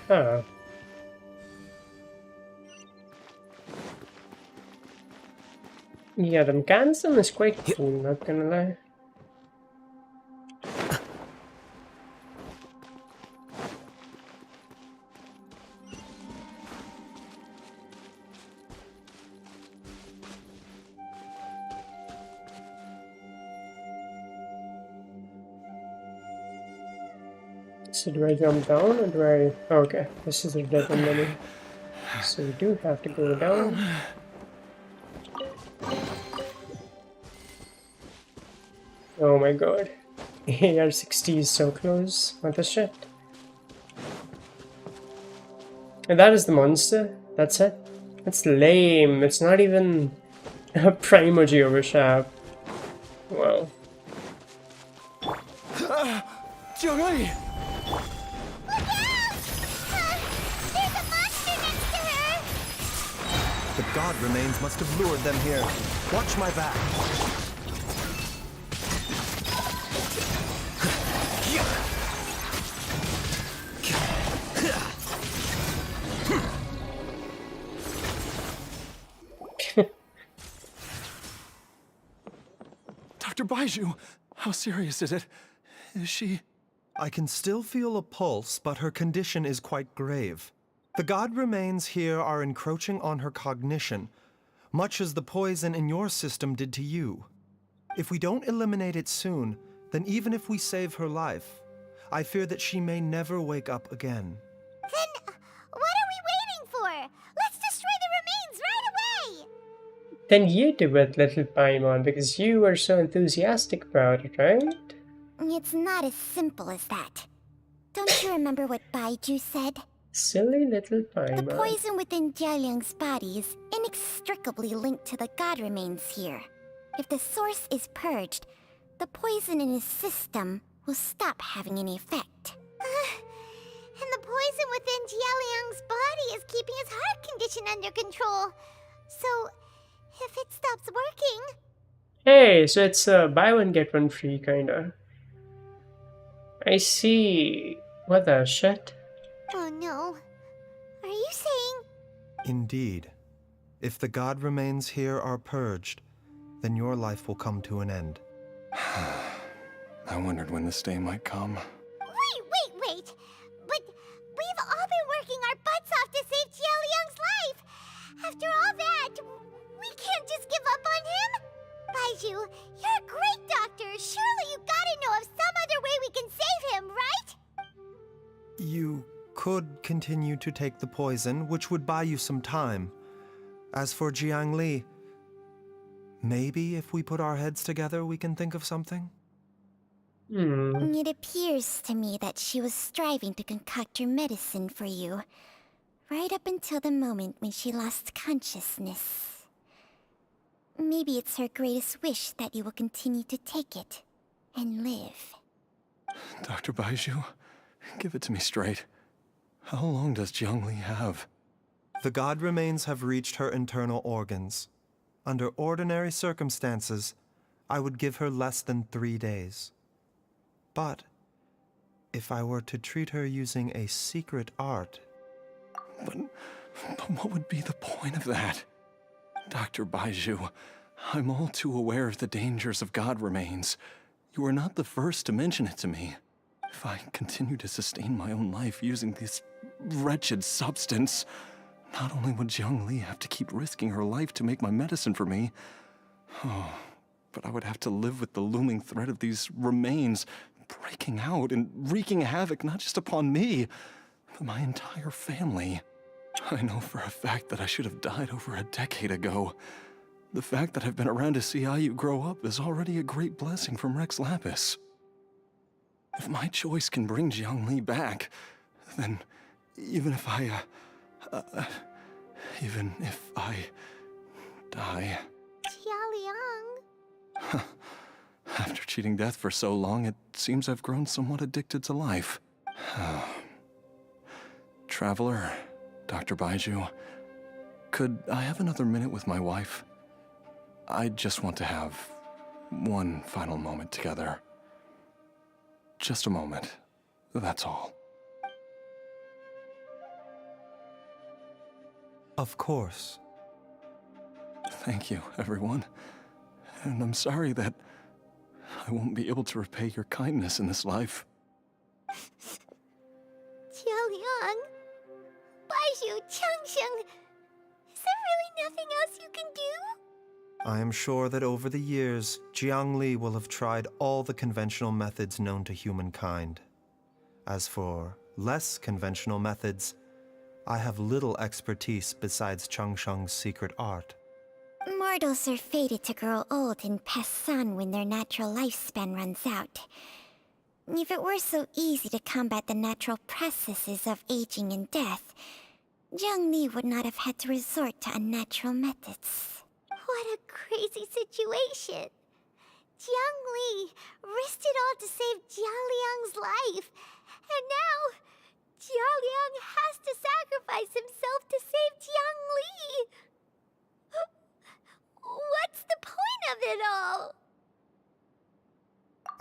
Huh. Yeah, the mechanism is quite cool, not gonna lie. So do I jump down or do I... Oh, okay, this is a different menu. So we do have to go down. Oh my god. AR-60 is so close. What the shit? And that is the monster? That's it? That's lame. It's not even a Primogy overshap. Wow. Joey! Look out! There's a monster next to her! The god remains must have lured them here. Watch my back. Dr. Baiju, how serious is it? Is she... I can still feel a pulse, but her condition is quite grave. The god remains here are encroaching on her cognition, much as the poison in your system did to you. If we don't eliminate it soon, then even if we save her life, I fear that she may never wake up again. Then what are we waiting for? Let's destroy the remains right away! Then you do it, little Paimon, because you were so enthusiastic about it, right? It's not as simple as that. Don't you remember what Baiju said? Silly little The Paimon. poison within Jialiang's body is inextricably linked to the god remains here. If the source is purged, the poison in his system will stop having any effect. And the poison within Jialiang's body is keeping his heart condition under control. So, if it stops working... Hey, so it's a buy one get one free kinda. I see. What the shit? Oh no. Are you saying... Indeed. If the god remains here are purged, then your life will come to an end. I wondered when this day might come. Wait! But we've all been working our butts off to save Jialiang's life! After all that, we can't just give up on him! Baiju, you're a great doctor! Surely you gotta know of some other way we can save him, right? You could continue to take the poison, which would buy you some time. As for Jiang Li, maybe if we put our heads together, we can think of something? It appears to me that she was striving to concoct your medicine for you, right up until the moment when she lost consciousness. Maybe it's her greatest wish that you will continue to take it and live. Dr. Baiju, give it to me straight. How long does Jiang Li have? The god remains have reached her internal organs. Under ordinary circumstances, I would give her less than 3 days. But if I were to treat her using a secret art... But what would be the point of that? Dr. Baiju, I'm all too aware of the dangers of god remains. You are not the first to mention it to me. If I continue to sustain my own life using this wretched substance, not only would Jiang Li have to keep risking her life to make my medicine for me, but I would have to live with the looming threat of these remains breaking out and wreaking havoc not just upon me, but my entire family. I know for a fact that I should have died over a decade ago. The fact that I've been around to see IU grow up is already a great blessing from Rex Lapis. If my choice can bring Jiang Li back, then even if I die... Jialiang... After cheating death for so long, it seems I've grown somewhat addicted to life. Traveler, Dr. Baiju, could I have another minute with my wife? I just want to have one final moment together. Just a moment, that's all. Of course. Thank you, everyone. And I'm sorry that I won't be able to repay your kindness in this life. Jialiang... Baiju, Changsheng... Is there really nothing else you can do? I am sure that over the years, Jiang Li will have tried all the conventional methods known to humankind. As for less conventional methods, I have little expertise besides Changsheng's secret art. Mortals are fated to grow old and pass on when their natural lifespan runs out. If it were so easy to combat the natural processes of aging and death, Jiang Li would not have had to resort to unnatural methods. What a crazy situation! Jiang Li risked it all to save Jialiang's life, and now Jialiang has to sacrifice himself to save Jiang Li!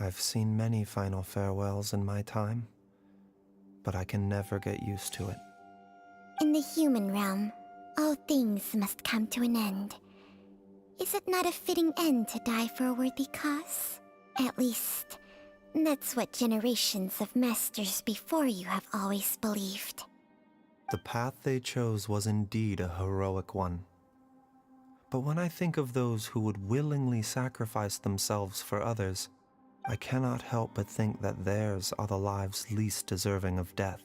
I've seen many final farewells in my time, but I can never get used to it. In the human realm, all things must come to an end. Is it not a fitting end to die for a worthy cause? At least, that's what generations of masters before you have always believed. The path they chose was indeed a heroic one. But when I think of those who would willingly sacrifice themselves for others, I cannot help but think that theirs are the lives least deserving of death.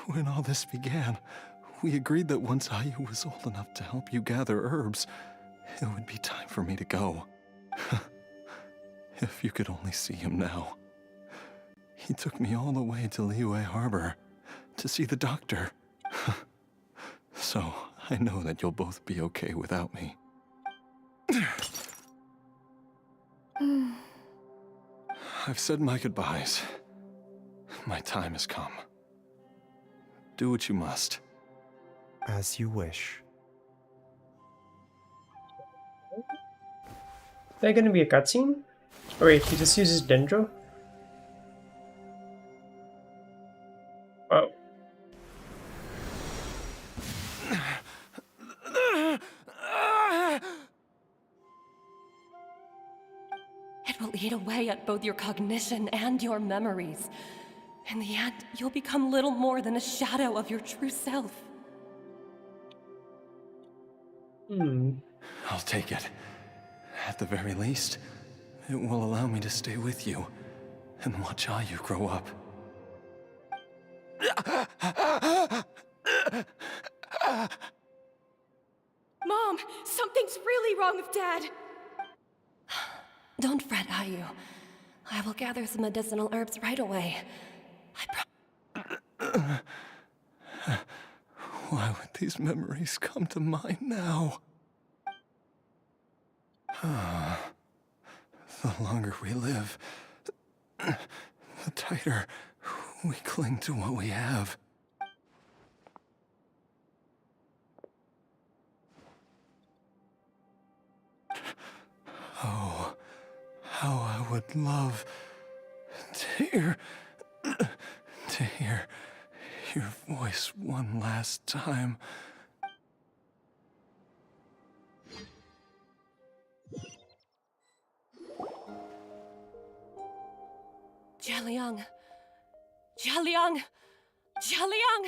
When all this began, we agreed that once Ayu was old enough to help you gather herbs, it would be time for me to go. If you could only see him now. He took me all the way to Liyue Harbor to see the doctor. So, I know that you'll both be okay without me. I've said my goodbyes. My time has come. Do what you must. As you wish. Is there gonna be a cutscene? Oh wait, he just uses Dendro? Oh. It will eat away at both your cognition and your memories. In the end, you'll become little more than a shadow of your true self. I'll take it. At the very least, it will allow me to stay with you and watch Ayu grow up. Mom, something's really wrong with Dad. Don't fret, Ayu. I will gather some medicinal herbs right away. Why would these memories come to mind now? The longer we live, the tighter we cling to what we have. Oh, how I would love to hear your voice one last time. Jialiang! Jialiang! Jialiang!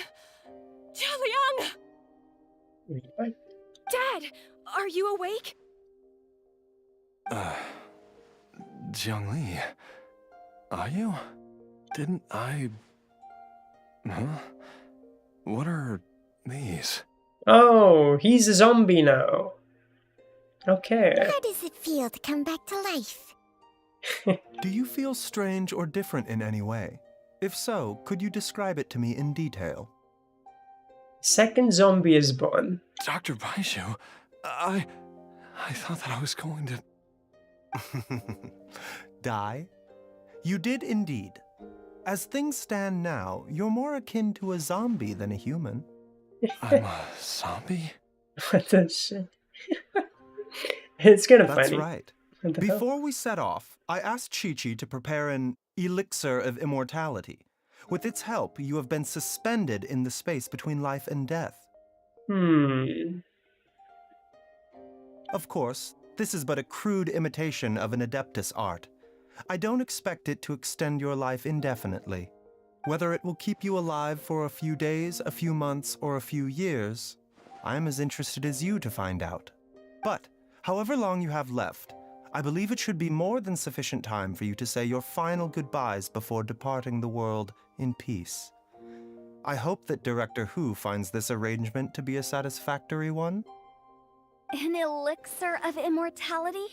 Jialiang! Wait, what? Dad, are you awake? Jiangli, are you? Didn't I... Huh? What are these? Oh, he's a zombie now. Okay. How does it feel to come back to life? Do you feel strange or different in any way? If so, could you describe it to me in detail? Second zombie is born. Dr. Baishu, I thought that I was going to... Die? You did indeed. As things stand now, you're more akin to a zombie than a human. I'm a zombie? What the shit? It's kind of That's funny. right. What the hell? Before we set off, I asked Chi-Chi to prepare an elixir of immortality. With its help, you have been suspended in the space between life and death. Of course, this is but a crude imitation of an Adeptus art. I don't expect it to extend your life indefinitely. Whether it will keep you alive for a few days, a few months, or a few years, I am as interested as you to find out. But, however long you have left, I believe it should be more than sufficient time for you to say your final goodbyes before departing the world in peace. I hope that Director Hu finds this arrangement to be a satisfactory one. An elixir of immortality?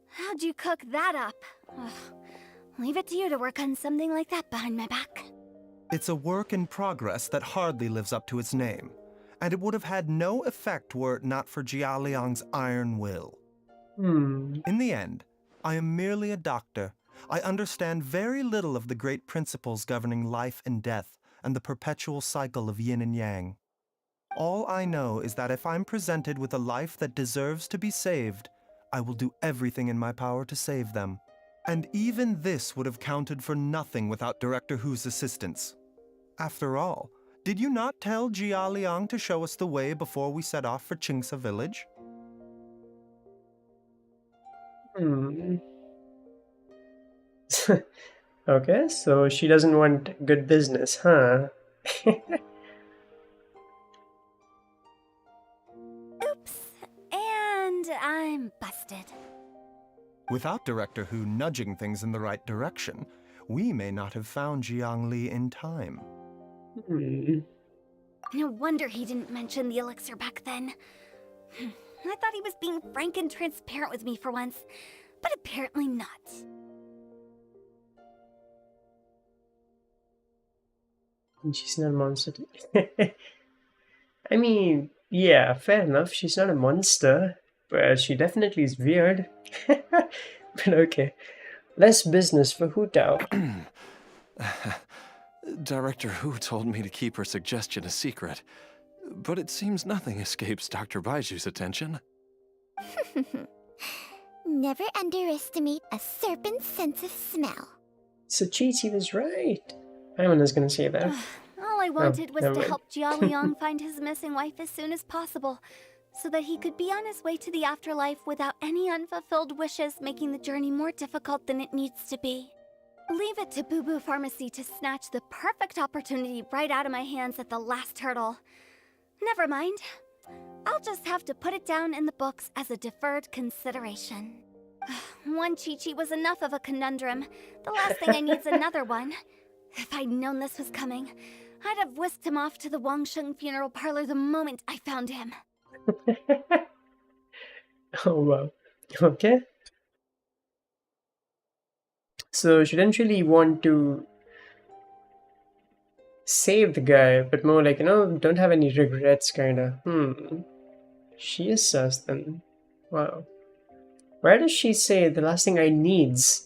How'd you cook that up? Ugh. Leave it to you to work on something like that behind my back. It's a work in progress that hardly lives up to its name, and it would have had no effect were it not for Jialiang's iron will. In the end, I am merely a doctor. I understand very little of the great principles governing life and death and the perpetual cycle of yin and yang. All I know is that if I'm presented with a life that deserves to be saved, I will do everything in my power to save them. And even this would have counted for nothing without Director Hu's assistance. After all, did you not tell Jia Liang to show us the way before we set off for Qingce village? Okay, so she doesn't want good business, huh? Oops. And I'm busted. Without Director Hu nudging things in the right direction, we may not have found Jiangli in time. No wonder he didn't mention the elixir back then. I thought he was being frank and transparent with me for once, but apparently not. She's not a monster. I mean, yeah, fair enough. She's not a monster, but she definitely is weird. But okay, less business for Hu Tao. Director Hu told me to keep her suggestion a secret, but it seems nothing escapes Dr. Baiju's attention. Never underestimate a serpent's sense of smell. So Chi-Chi was right. Ivan was gonna say that. All I wanted was never to mind. help Jia Liang find his missing wife as soon as possible, so that he could be on his way to the afterlife without any unfulfilled wishes making the journey more difficult than it needs to be. Leave it to Boo Boo Pharmacy to snatch the perfect opportunity right out of my hands at the last hurdle. Never mind. I'll just have to put it down in the books as a deferred consideration. One Chi-Chi was enough of a conundrum. The last thing I need is another one. If I'd known this was coming, I'd have whisked him off to the Wangsheng funeral parlor the moment I found him. Oh wow. Okay. So she didn't really want to save the guy, but more like, don't have any regrets, kinda. She is sus then. Wow. Why does she say the last thing I needs?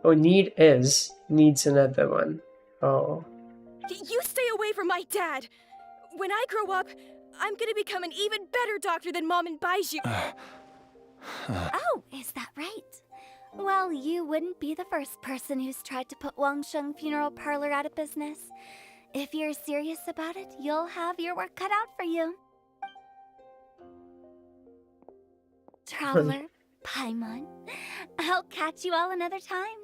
Oh, needs another one. Oh. You stay away from my dad! When I grow up, I'm gonna become an even better doctor than Mom and Baiju. Oh, is that right? Well, you wouldn't be the first person who's tried to put Wangsheng Funeral Parlor out of business. If you're serious about it, you'll have your work cut out for you. Traveler, Paimon, I'll catch you all another time.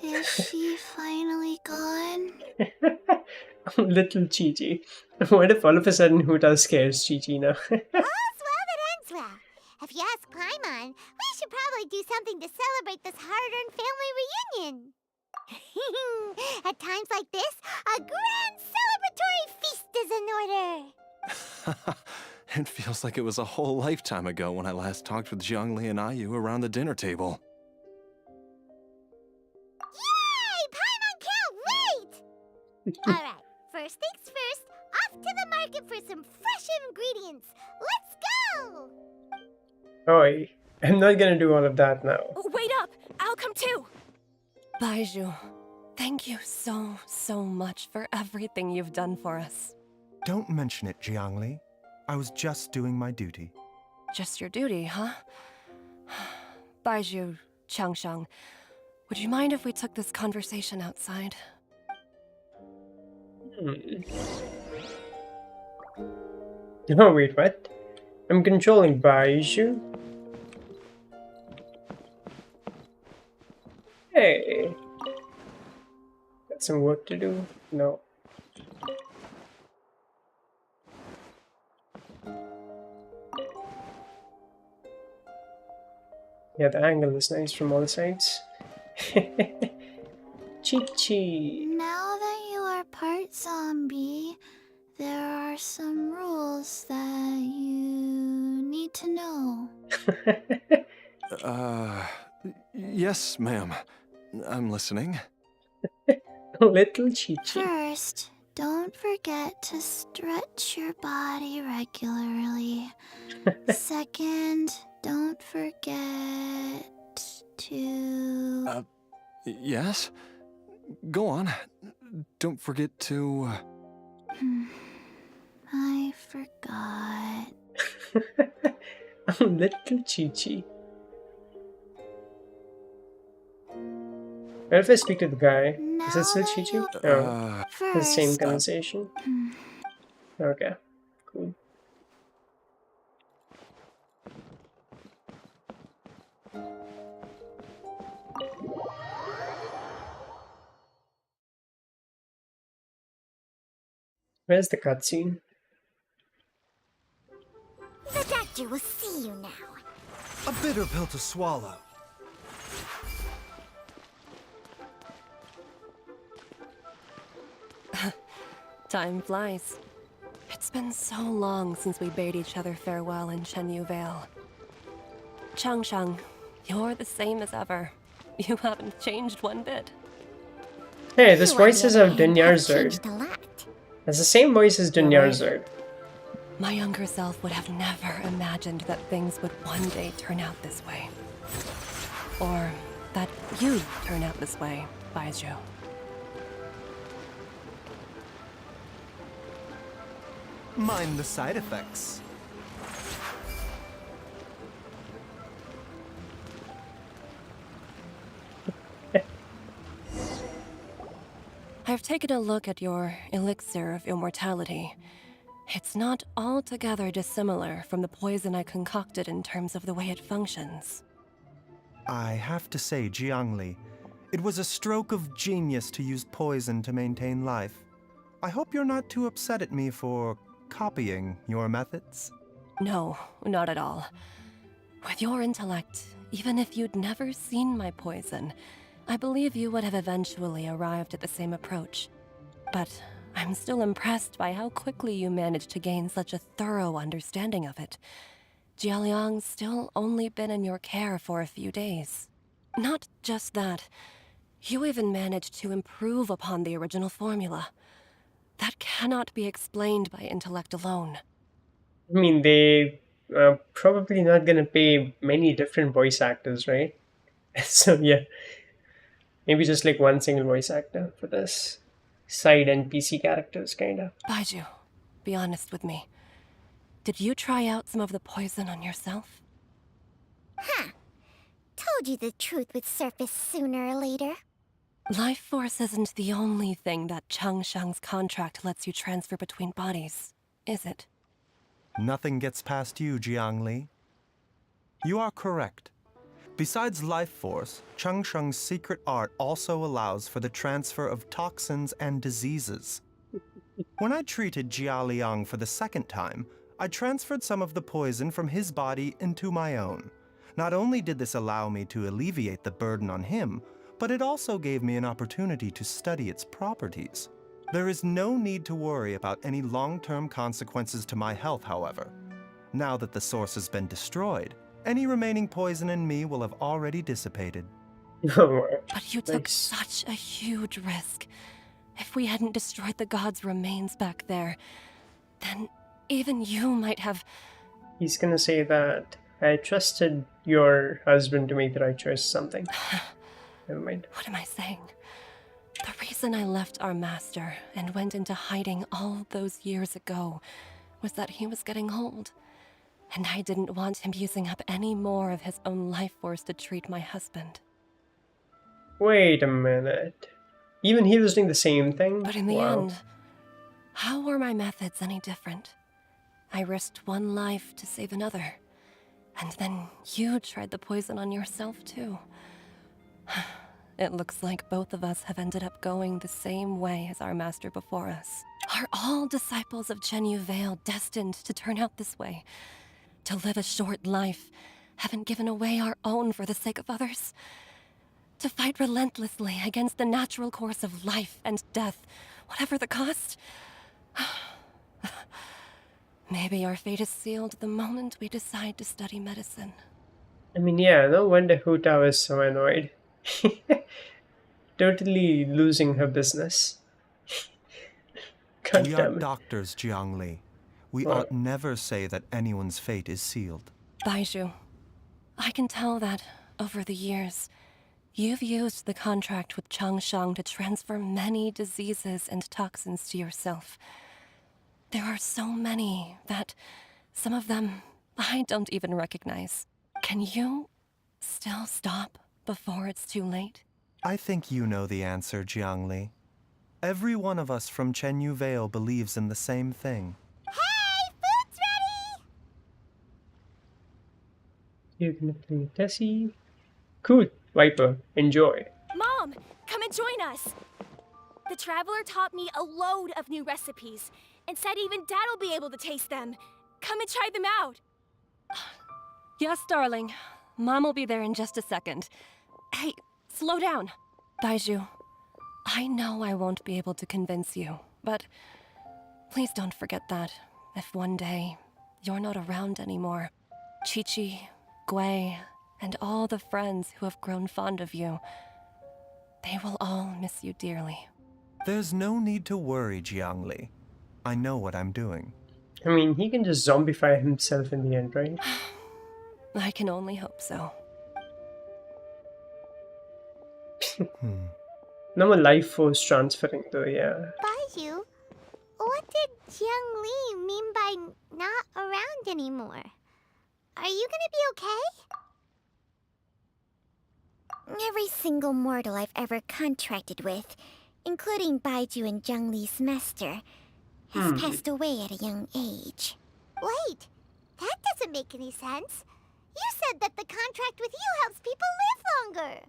Is she finally gone? Little Chi-Chi. What if all of a sudden Hu Tao scares Chi-Chi now? All's well that ends well. If you ask Paimon, we should probably do something to celebrate this hard-earned family reunion. At times like this, a grand celebratory feast is in order. It feels like it was a whole lifetime ago when I last talked with Zhongli and Ayu around the dinner table. Yay! Paimon can't wait! Alright, first things first, off to the market for some fresh ingredients. Let's go! Oi, I'm not gonna do all of that now. Wait up! I'll come too! Baiju, thank you so much for everything you've done for us. Don't mention it, Jiangli. I was just doing my duty. Just your duty, huh? Baiju, Changsheng, would you mind if we took this conversation outside? Oh, wait, what? I'm controlling Baiju? Hey. Got some work to do? No. Yeah, the angle is nice from all sides. Chi-Chi. Now that you are part zombie, there are some rules that you need to know. Yes, ma'am. I'm listening. Little Chi-Chi. First, don't forget to stretch your body regularly. Second, don't forget to... Yes? Go on. Don't forget to... I forgot. Little Chi-Chi. What if I speak to the guy? Now Is it still that Chi-Chi? you- Oh, the same First, conversation. Okay, cool. Where's the cutscene? the doctor will see you now. A bitter pill to swallow. Time flies. It's been so long since we bade each other farewell in Chenyu Vale. Changshang, you're the same as ever. You haven't changed one bit. Hey, this You, on voice the is other of hand, have Dunyarzad. changed a lot. That's the same voice as You're right. Dunyarzad. My younger self would have never imagined that things would one day turn out this way. Or that you'd turn out this way, Baizhu. Mind the side effects. I've taken a look at your elixir of immortality. It's not altogether dissimilar from the poison I concocted in terms of the way it functions. I have to say, Jiangli, it was a stroke of genius to use poison to maintain life. I hope you're not too upset at me for copying your methods. No, not at all. With your intellect, even if you'd never seen my poison, I believe you would have eventually arrived at the same approach. But I'm still impressed by how quickly you managed to gain such a thorough understanding of it. Jialiang's still only been in your care for a few days. Not just that, you even managed to improve upon the original formula. That cannot be explained by intellect alone. I mean, they are probably not gonna pay many different voice actors, right? So yeah, maybe just like one single voice actor for this side NPC characters, kinda. Baiju, be honest with me. Did you try out some of the poison on yourself? Huh. Told you the truth would surface sooner or later. Life force isn't the only thing that Changshang's contract lets you transfer between bodies, is it? Nothing gets past you, Jiangli. You are correct. Besides life force, Changsheng's secret art also allows for the transfer of toxins and diseases. When I treated Jia Liang for the second time, I transferred some of the poison from his body into my own. Not only did this allow me to alleviate the burden on him, but it also gave me an opportunity to study its properties. There is no need to worry about any long-term consequences to my health, however. Now that the source has been destroyed, any remaining poison in me will have already dissipated. But you took Nice. such a huge risk. If we hadn't destroyed the god's remains back there, then even you might have... He's gonna say that I trusted your husband to make the right choice or something. Never mind. What am I saying? The reason I left our master and went into hiding all those years ago was that he was getting old. And I didn't want him using up any more of his own life force to treat my husband. Wait a minute. Even he was doing the same thing? But in the Wow. end, how were my methods any different? I risked one life to save another. And then you tried the poison on yourself too. It looks like both of us have ended up going the same way as our master before us. Are all disciples of Chenyu Vale destined to turn out this way? To live a short life, having given away our own for the sake of others? To fight relentlessly against the natural course of life and death, whatever the cost? Maybe our fate is sealed the moment we decide to study medicine. I mean, yeah, no wonder Huta is so annoyed. Totally losing her business. God We are damn it. doctors, Jiangli. We What? ought never say that anyone's fate is sealed. Baiju, I can tell that, over the years, you've used the contract with Changshang to transfer many diseases and toxins to yourself. There are so many that some of them I don't even recognize. Can you still stop before it's too late? I think you know the answer, Jiangli. Every one of us from Chenyu Vale believes in the same thing. Hey, food's ready! You're gonna play Tessie. Cool, Viper, enjoy. Mom, come and join us. The Traveler taught me a load of new recipes and said even Dad will be able to taste them. Come and try them out. Yes, darling. Mom will be there in just a second. Hey, slow down. Baiju, I know I won't be able to convince you, but please don't forget that if one day you're not around anymore, Chi-Chi, Gui, and all the friends who have grown fond of you, they will all miss you dearly. There's no need to worry, Jiangli. I know what I'm doing. I mean, he can just zombify himself in the end, right? I can only hope so. No more life force transferring though, yeah. Baiju, what did Jiang Li mean by not around anymore? Are you gonna be okay? Every single mortal I've ever contracted with, including Baiju and Jiang Li's master, has passed away at a young age. Wait, that doesn't make any sense. You said that the contract with you helps people live longer.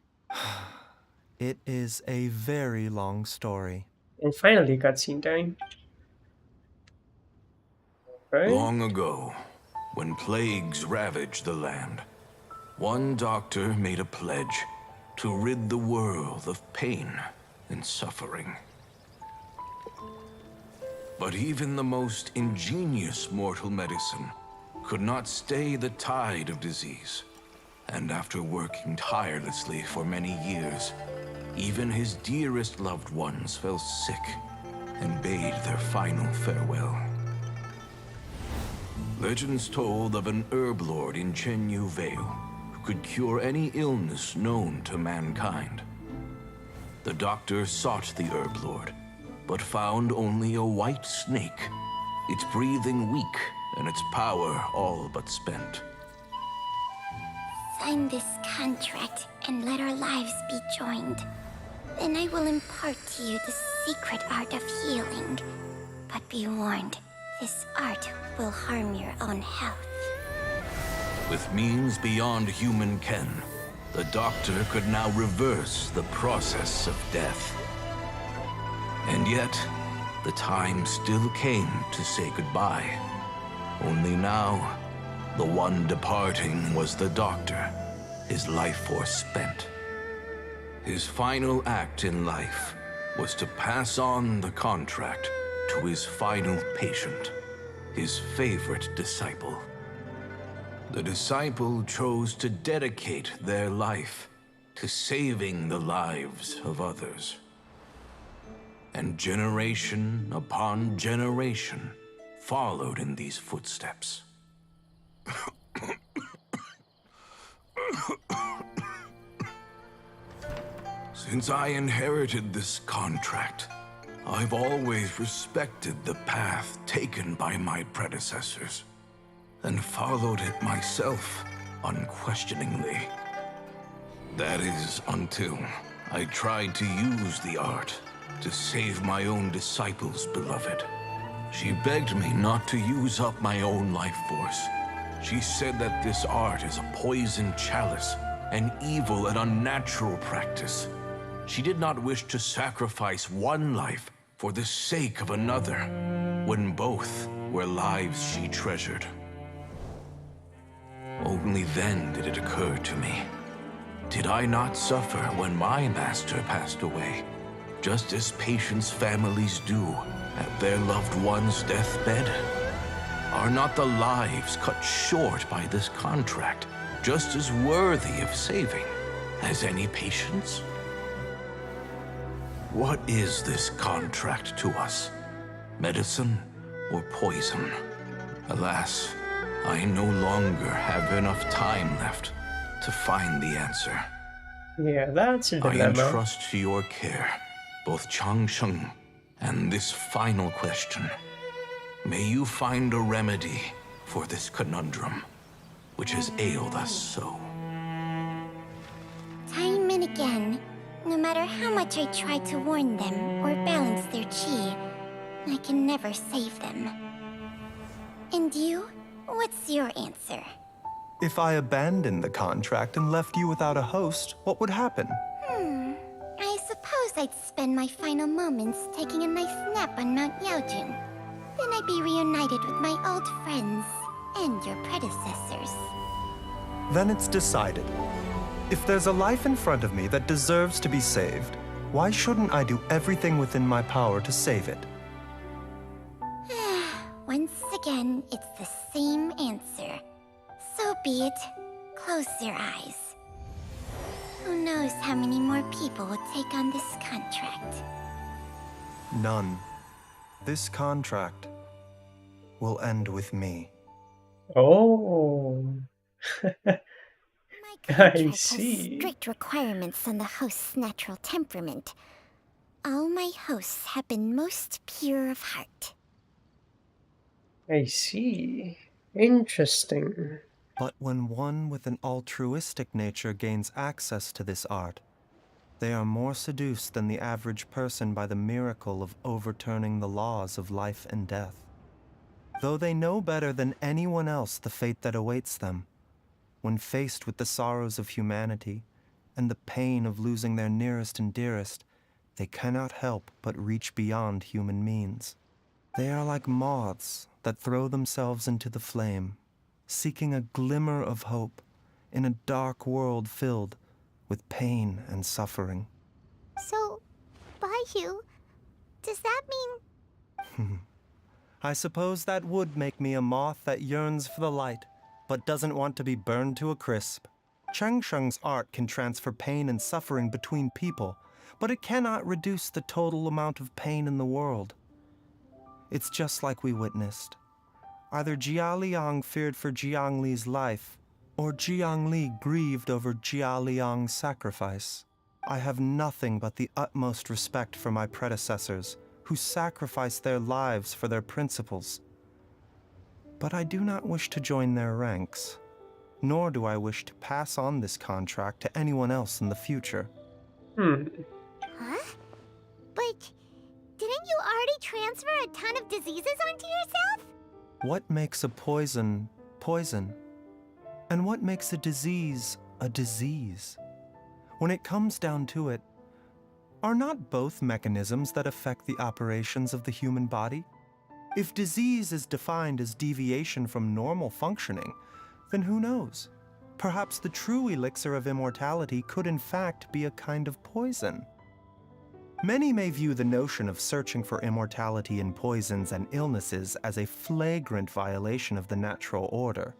It is a very long story. And finally, cutscene time. Right? Long ago, when plagues ravaged the land, one doctor made a pledge to rid the world of pain and suffering. But even the most ingenious mortal medicine could not stay the tide of disease. And after working tirelessly for many years, even his dearest loved ones fell sick and bade their final farewell. Legends told of an herb lord in Chenyu Vale who could cure any illness known to mankind. The doctor sought the herb lord, but found only a white snake, its breathing weak and its power all but spent. Sign this contract and let our lives be joined. Then I will impart to you the secret art of healing. But be warned, this art will harm your own health. With means beyond human ken, the doctor could now reverse the process of death. And yet, the time still came to say goodbye. Only now, the one departing was the doctor, his life force spent. His final act in life was to pass on the contract to his final patient, his favorite disciple. The disciple chose to dedicate their life to saving the lives of others. And generation upon generation followed in these footsteps. Since I inherited this contract, I've always respected the path taken by my predecessors, and followed it myself unquestioningly. That is, until I tried to use the art to save my own disciple's beloved. She begged me not to use up my own life force. She said that this art is a poisoned chalice, an evil and unnatural practice. She did not wish to sacrifice one life for the sake of another, when both were lives she treasured. Only then did it occur to me. Did I not suffer when my master passed away, just as patients' families do at their loved one's deathbed? Are not the lives cut short by this contract just as worthy of saving as any patients? What is this contract to us? Medicine or poison? Alas, I no longer have enough time left to find the answer. Yeah, that's a I dilemma. entrust to your care both Changsheng and this final question. May you find a remedy for this conundrum, which has ailed us so. Time and again, No matter how much I try to warn them or balance their chi, I can never save them. And you? What's your answer? If I abandoned the contract and left you without a host, what would happen? I suppose I'd spend my final moments taking a nice nap on Mount Yaojin. Then I'd be reunited with my old friends and your predecessors. Then it's decided. If there's a life in front of me that deserves to be saved, why shouldn't I do everything within my power to save it? Once again, it's the same answer. So be it. Close your eyes. Who knows how many more people will take on this contract? None. This contract will end with me. Oh. My I contract has see. strict requirements on the host's natural temperament. All my hosts have been most pure of heart. I see. Interesting. But when one with an altruistic nature gains access to this art, they are more seduced than the average person by the miracle of overturning the laws of life and death. Though they know better than anyone else the fate that awaits them, when faced with the sorrows of humanity and the pain of losing their nearest and dearest, they cannot help but reach beyond human means. They are like moths that throw themselves into the flame, seeking a glimmer of hope in a dark world filled with pain and suffering. So, Baihu, does that mean... I suppose that would make me a moth that yearns for the light, but doesn't want to be burned to a crisp. Cheng Sheng's art can transfer pain and suffering between people, but it cannot reduce the total amount of pain in the world. It's just like we witnessed. Either Jia Liang feared for Jiang Li's life, or Jiang Li grieved over Jia Liang's sacrifice. I have nothing but the utmost respect for my predecessors, who sacrificed their lives for their principles. But I do not wish to join their ranks, nor do I wish to pass on this contract to anyone else in the future. Huh? But didn't you already transfer a ton of diseases onto yourself? What makes a poison poison? And what makes a disease a disease? When it comes down to it, are not both mechanisms that affect the operations of the human body? If disease is defined as deviation from normal functioning, then who knows? Perhaps the true elixir of immortality could in fact be a kind of poison. Many may view the notion of searching for immortality in poisons and illnesses as a flagrant violation of the natural order.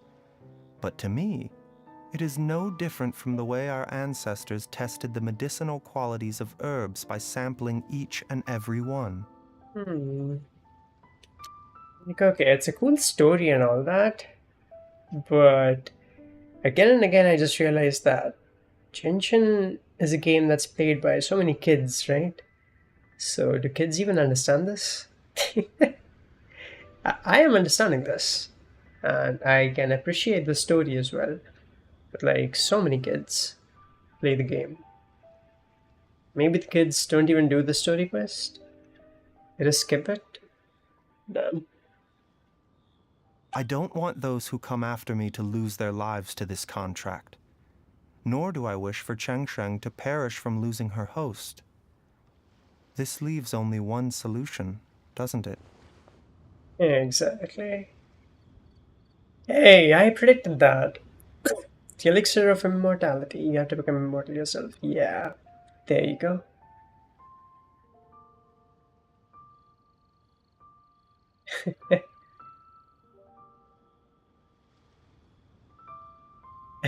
But to me, it is no different from the way our ancestors tested the medicinal qualities of herbs by sampling each and every one. Like, okay, it's a cool story and all that, but again and again I just realized that Genshin is a game that's played by so many kids, right? So do kids even understand this? I am understanding this, and I can appreciate the story as well. But like, so many kids play the game. Maybe the kids don't even do the story quest. They just skip it. Damn. I don't want those who come after me to lose their lives to this contract. Nor do I wish for Cheng Sheng to perish from losing her host. This leaves only one solution, doesn't it? Exactly. Hey, I predicted that. The elixir of immortality. You have to become immortal yourself. Yeah. There you go.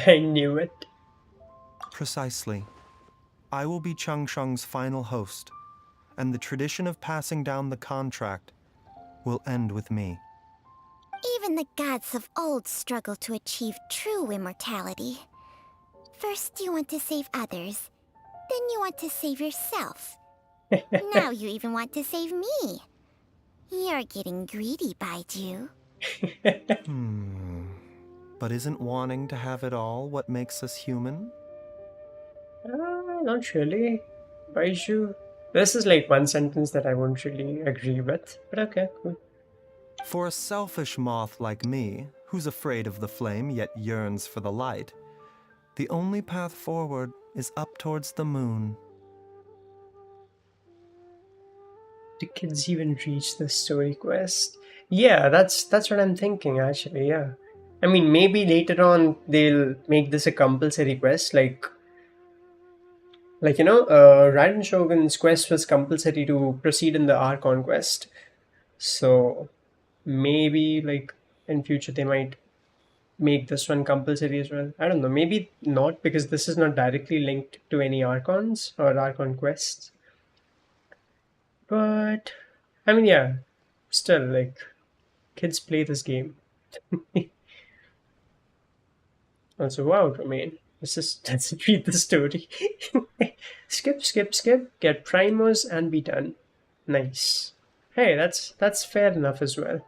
I knew it. Precisely. I will be Cheng Sheng's final host, and the tradition of passing down the contract will end with me. Even the gods of old struggle to achieve true immortality. First you want to save others, then you want to save yourself. Now you even want to save me. You're getting greedy, Baiju. But isn't wanting to have it all what makes us human? Not really. Baiju? This is like one sentence that I won't really agree with, but okay, cool. For a selfish moth like me, who's afraid of the flame yet yearns for the light, the only path forward is up towards the moon. Do kids even reach the story quest? Yeah, that's what I'm thinking actually, yeah. I mean, maybe later on they'll make this a compulsory quest, like Raiden Shogun's quest was compulsory to proceed in the Archon quest. So maybe like in future they might make this one compulsory as well. I don't know, maybe not because this is not directly linked to any Archons or Archon quests. But I mean, yeah, still like kids play this game. Also, wow, Romain. Let's read the story. Skip, skip, skip. Get primos and be done. Nice. Hey, that's fair enough as well.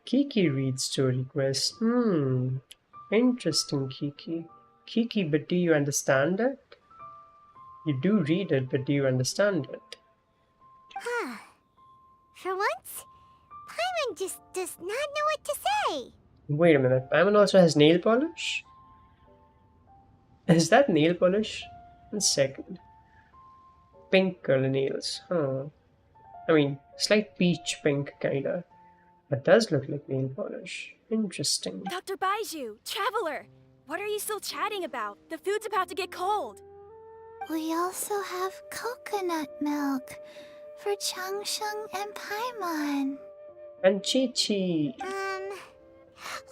Kiki reads story quest. Interesting, Kiki. Kiki, but do you understand it? You do read it, but do you understand it? Huh. For once, Paimon just does not know what to say. Wait a minute. Paimon also has nail polish? Is that nail polish? One second. Pink color nails. Huh. I mean, slight peach pink kinda. That does look like nail polish. Interesting. Dr. Baiju, Traveler! What are you still chatting about? The food's about to get cold. We also have coconut milk for Changsheng and Paimon. And Chi-Chi.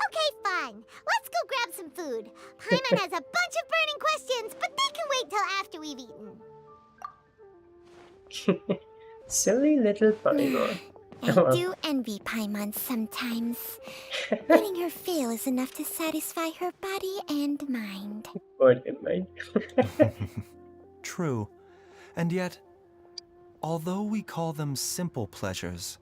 Okay, fine. Let's go grab some food. Paimon has a bunch of burning questions, but they can wait till after we've eaten. Silly little Paimon. I do envy Paimon sometimes. Letting her fail is enough to satisfy her body and mind. Body and mind. True. And yet, although we call them simple pleasures,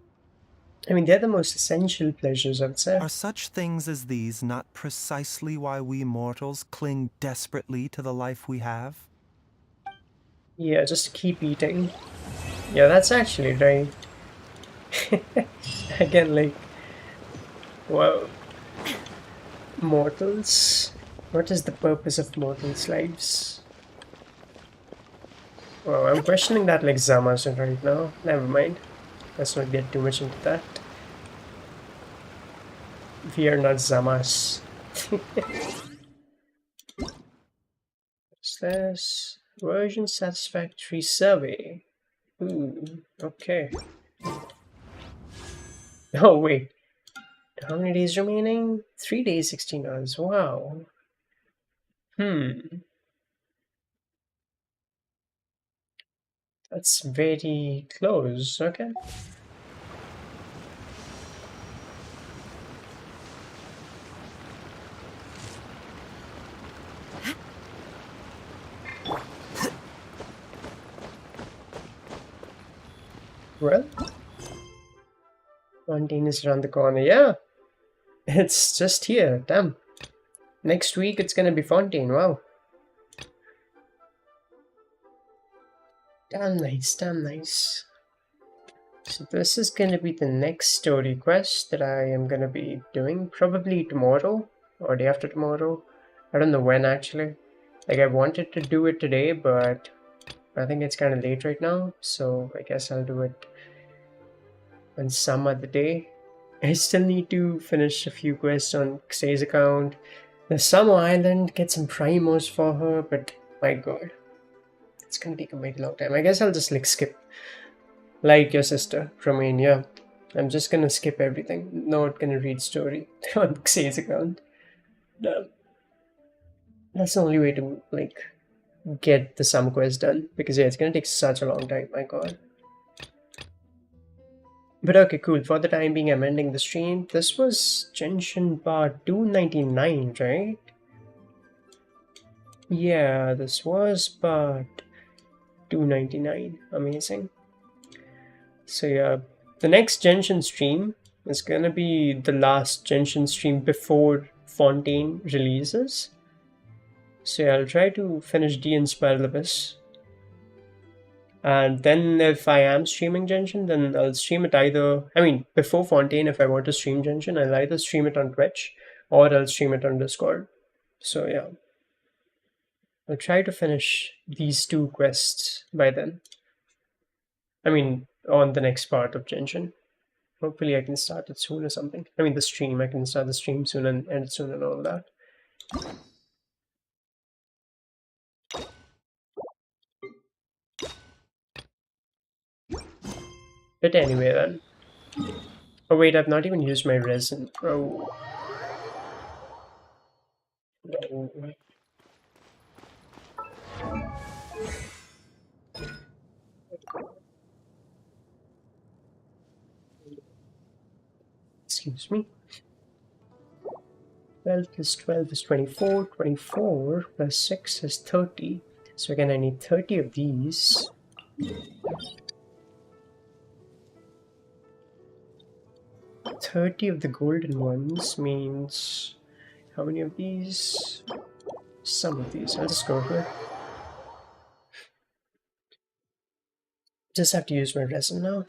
I mean, they're the most essential pleasures, I would say. are such things as these not precisely why we mortals cling desperately to the life we have? Yeah, just keep eating. Yeah, that's actually right. Again, like, well, mortals. What is the purpose of mortals' lives? Well, I'm questioning that like Zamasu right now. Never mind. Let's not get too much into that. We are not Zamas. What's this? Version satisfactory survey. Ooh, okay. Oh, wait. How many days remaining? 3 days, 16 hours. Wow. That's very close. Okay. Well, Fontaine is around the corner. Yeah, it's just here. Damn. Next week it's gonna be Fontaine. Wow. Damn nice, damn nice. So this is gonna be the next story quest that I am gonna be doing probably tomorrow or day after tomorrow. I don't know when actually. Like I wanted to do it today, but I think it's kind of late right now, so I guess I'll do it on some other day. I still need to finish a few quests on Xay's account. The Summer Island, get some primos for her, but my god. It's gonna take a very long time. I guess I'll just like skip. Like your sister, Romania. I'm just gonna skip everything. Not gonna read story on Xay's account. No. That's the only way to like get the summer quest done. Because yeah, it's gonna take such a long time, my god. But okay, cool. For the time being, I'm ending the stream. This was Genshin Part 299, right? Yeah, this was Part 299. Amazing. So yeah, the next Genshin stream is gonna be the last Genshin stream before Fontaine releases. So yeah, I'll try to finish De-Inspire the Abyss And then if I am streaming Genshin, then I'll stream it either, I mean, before Fontaine, if I want to stream Genshin, I'll either stream it on Twitch or I'll stream it on Discord. So yeah. I'll try to finish these 2 quests by then. I mean, on the next part of Genshin. Hopefully I can start it soon or something. I mean, the stream. I can start the stream soon and end it soon and all that. But anyway then. Oh wait, I've not even used my resin. Oh. No. Excuse me. 12 plus 12 is 24. 24 plus 6 is 30. So again, I need 30 of these. 30 of the golden ones means how many of these? Some of these. I'll just go here. Just have to use my resin now.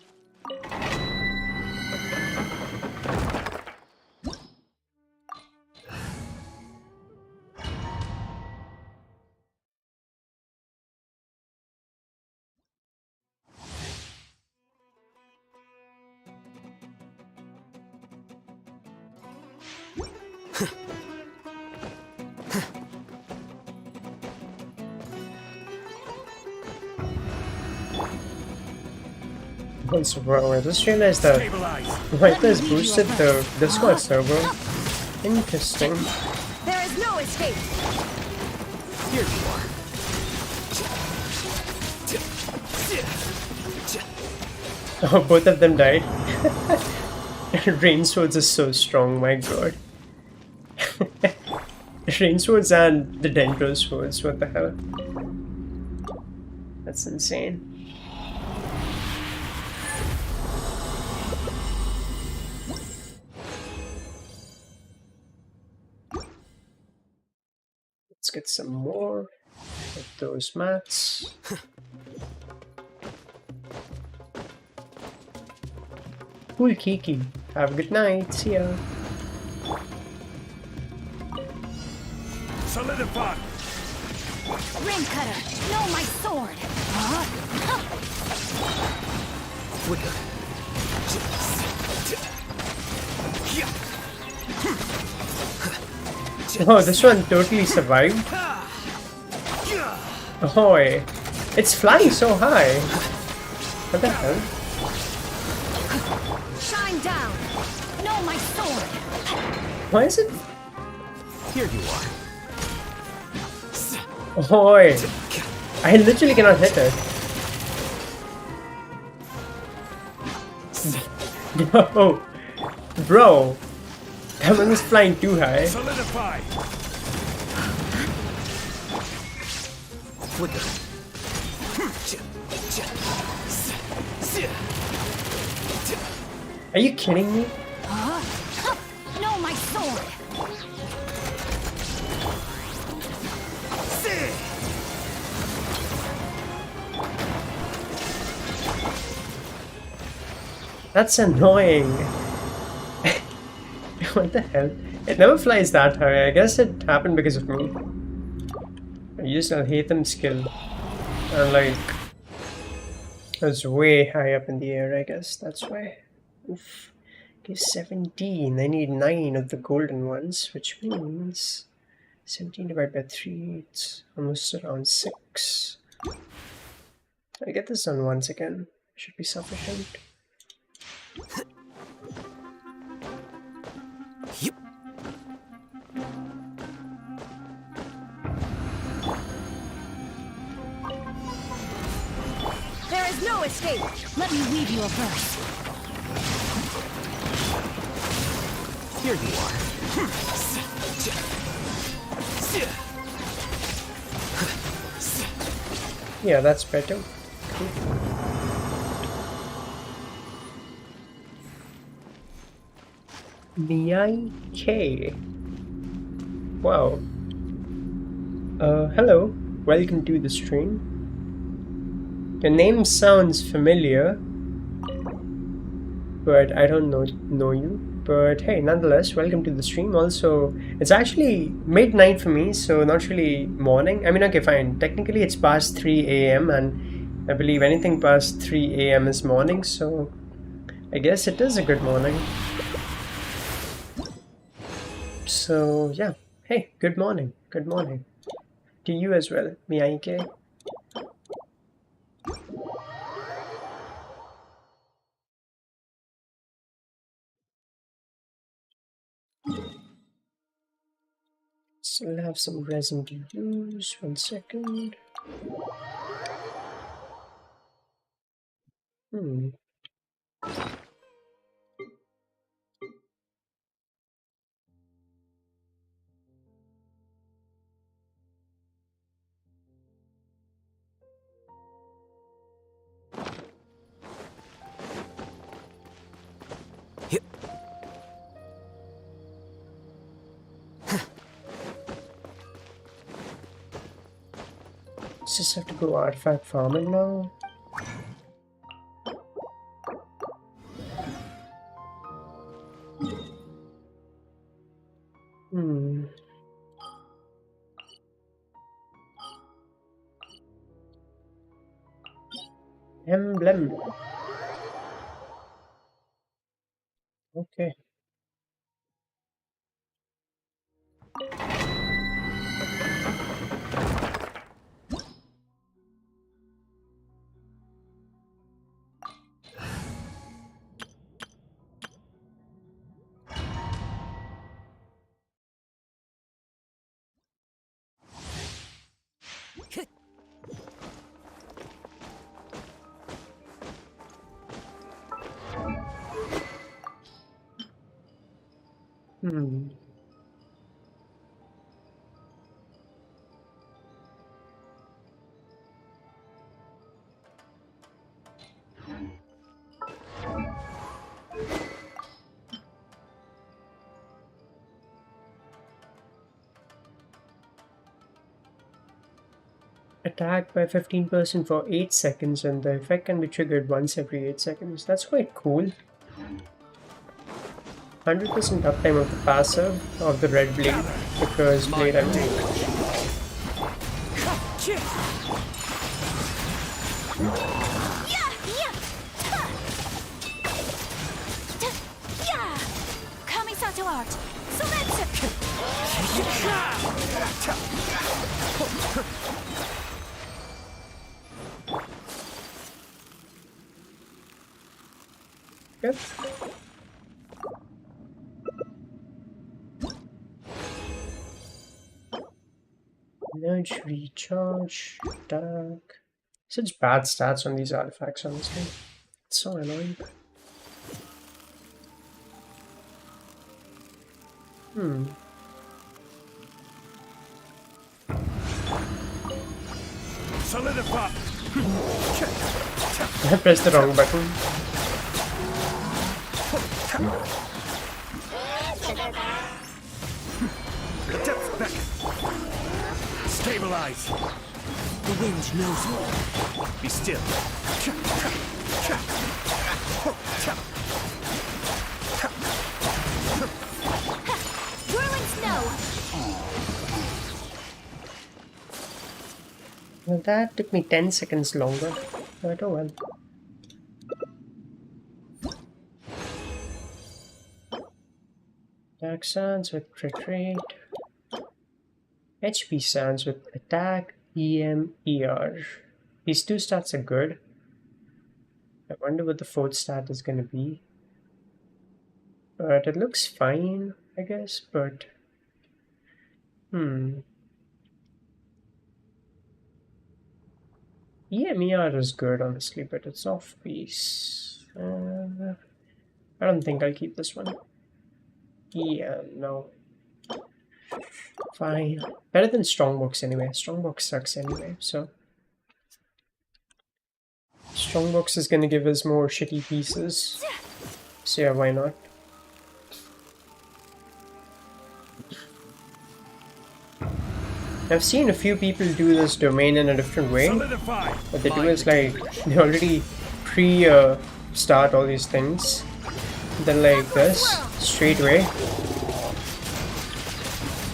Also, bro, I just realized that Viper's boosted the Discord server. Interesting. There is no escape. Here you are. Oh, both of them died. Rain swords is so strong, my god. Rain swords and the Dendro swords, what the hell? That's insane. Let's get some more of those mats. Cool, Kiki. Have a good night. See ya. Solidify! Ring cutter, no, my sword. Oh, this one totally survived. Oh, it's flying so high. What the hell? Shine down. No, my sword. Why is it? Here you are. Oh, I literally cannot hit it. No, bro, that one is flying too high. Solidify! Are you kidding me? No, my sword. That's annoying. What the hell? It never flies that high. I guess it happened because of me. I used a Hehe skill. And like, it was way high up in the air, I guess. That's why. Oof. Okay, 17. I need 9 of the golden ones, which means 17 divided by 3. It's almost around 6. I get this done once again. Should be sufficient. Yep. There is no escape. Let me weave you a verse. Here you are. Yeah, that's better. Cool. K. Wow. Hello. Welcome to the stream. Your name sounds familiar, but I don't know you. But hey, nonetheless, welcome to the stream. Also, it's actually midnight for me, so not really morning. I mean, okay, fine. Technically, it's past 3 a.m. and I believe anything past 3 a.m. is morning, so I guess it is a good morning. So yeah, hey, good morning. Good morning to you as well, Miyaike. Still have some resin to use. 1 second. Just have to go artifact farming now. Emblem. Okay. Attack by 15% for 8 seconds, and the effect can be triggered once every 8 seconds. That's quite cool. 100% uptime of the passive of the red blade, because blade I mean. Yep. Energy recharge, attack. Such bad stats on these artifacts, honestly. It's so annoying. Solidify. I pressed the wrong button. Stabilize. The wind knows me. Be still. Whirling snow. Well, that took me 10 seconds longer, but oh well. Attack sounds with crit rate. HP sounds with attack, EM, ER. These two stats are good. I wonder what the fourth stat is gonna be. But it looks fine, I guess, but... EMER is good, honestly, but it's off piece. I don't think I'll keep this one. Yeah, no. Fine. Better than Strongbox anyway. Strongbox sucks anyway, so... Strongbox is gonna give us more shitty pieces. So yeah, why not? I've seen a few people do this domain in a different way. What they do is like they already start all these things. Then like this, straight away.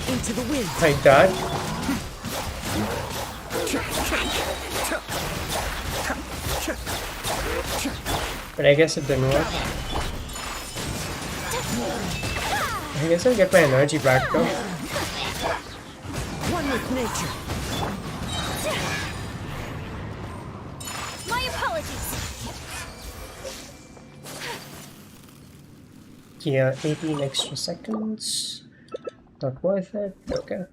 Into the wind. Like that. But I guess it didn't work. I guess I'll get my energy back though. One with nature. My apologies. Yeah, 18 extra seconds. Not worth it. Okay.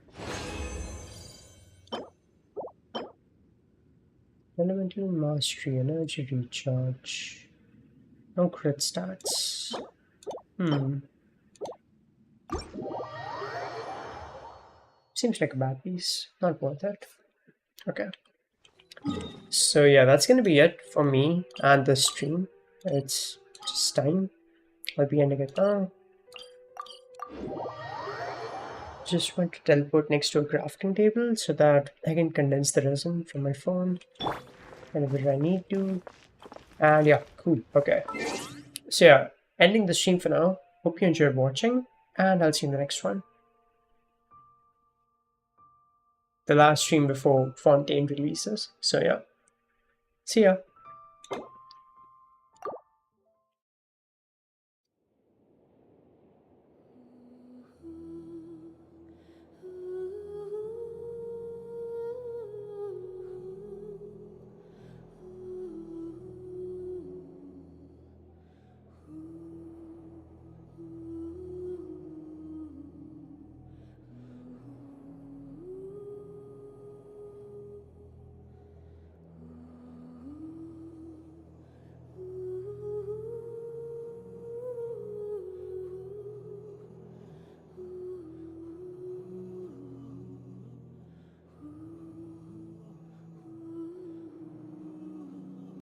Elemental mastery, energy recharge. No crit stats. Seems like a bad piece. Not worth it. Okay. So yeah, that's gonna be it for me and the stream. It's just time. I'll be ending it now. Just want to teleport next to a crafting table so that I can condense the resin from my phone whenever I need to. And yeah, cool. Okay. So yeah, ending the stream for now. Hope you enjoyed watching, and I'll see you in the next one. The last stream before Fontaine releases. So yeah. See ya.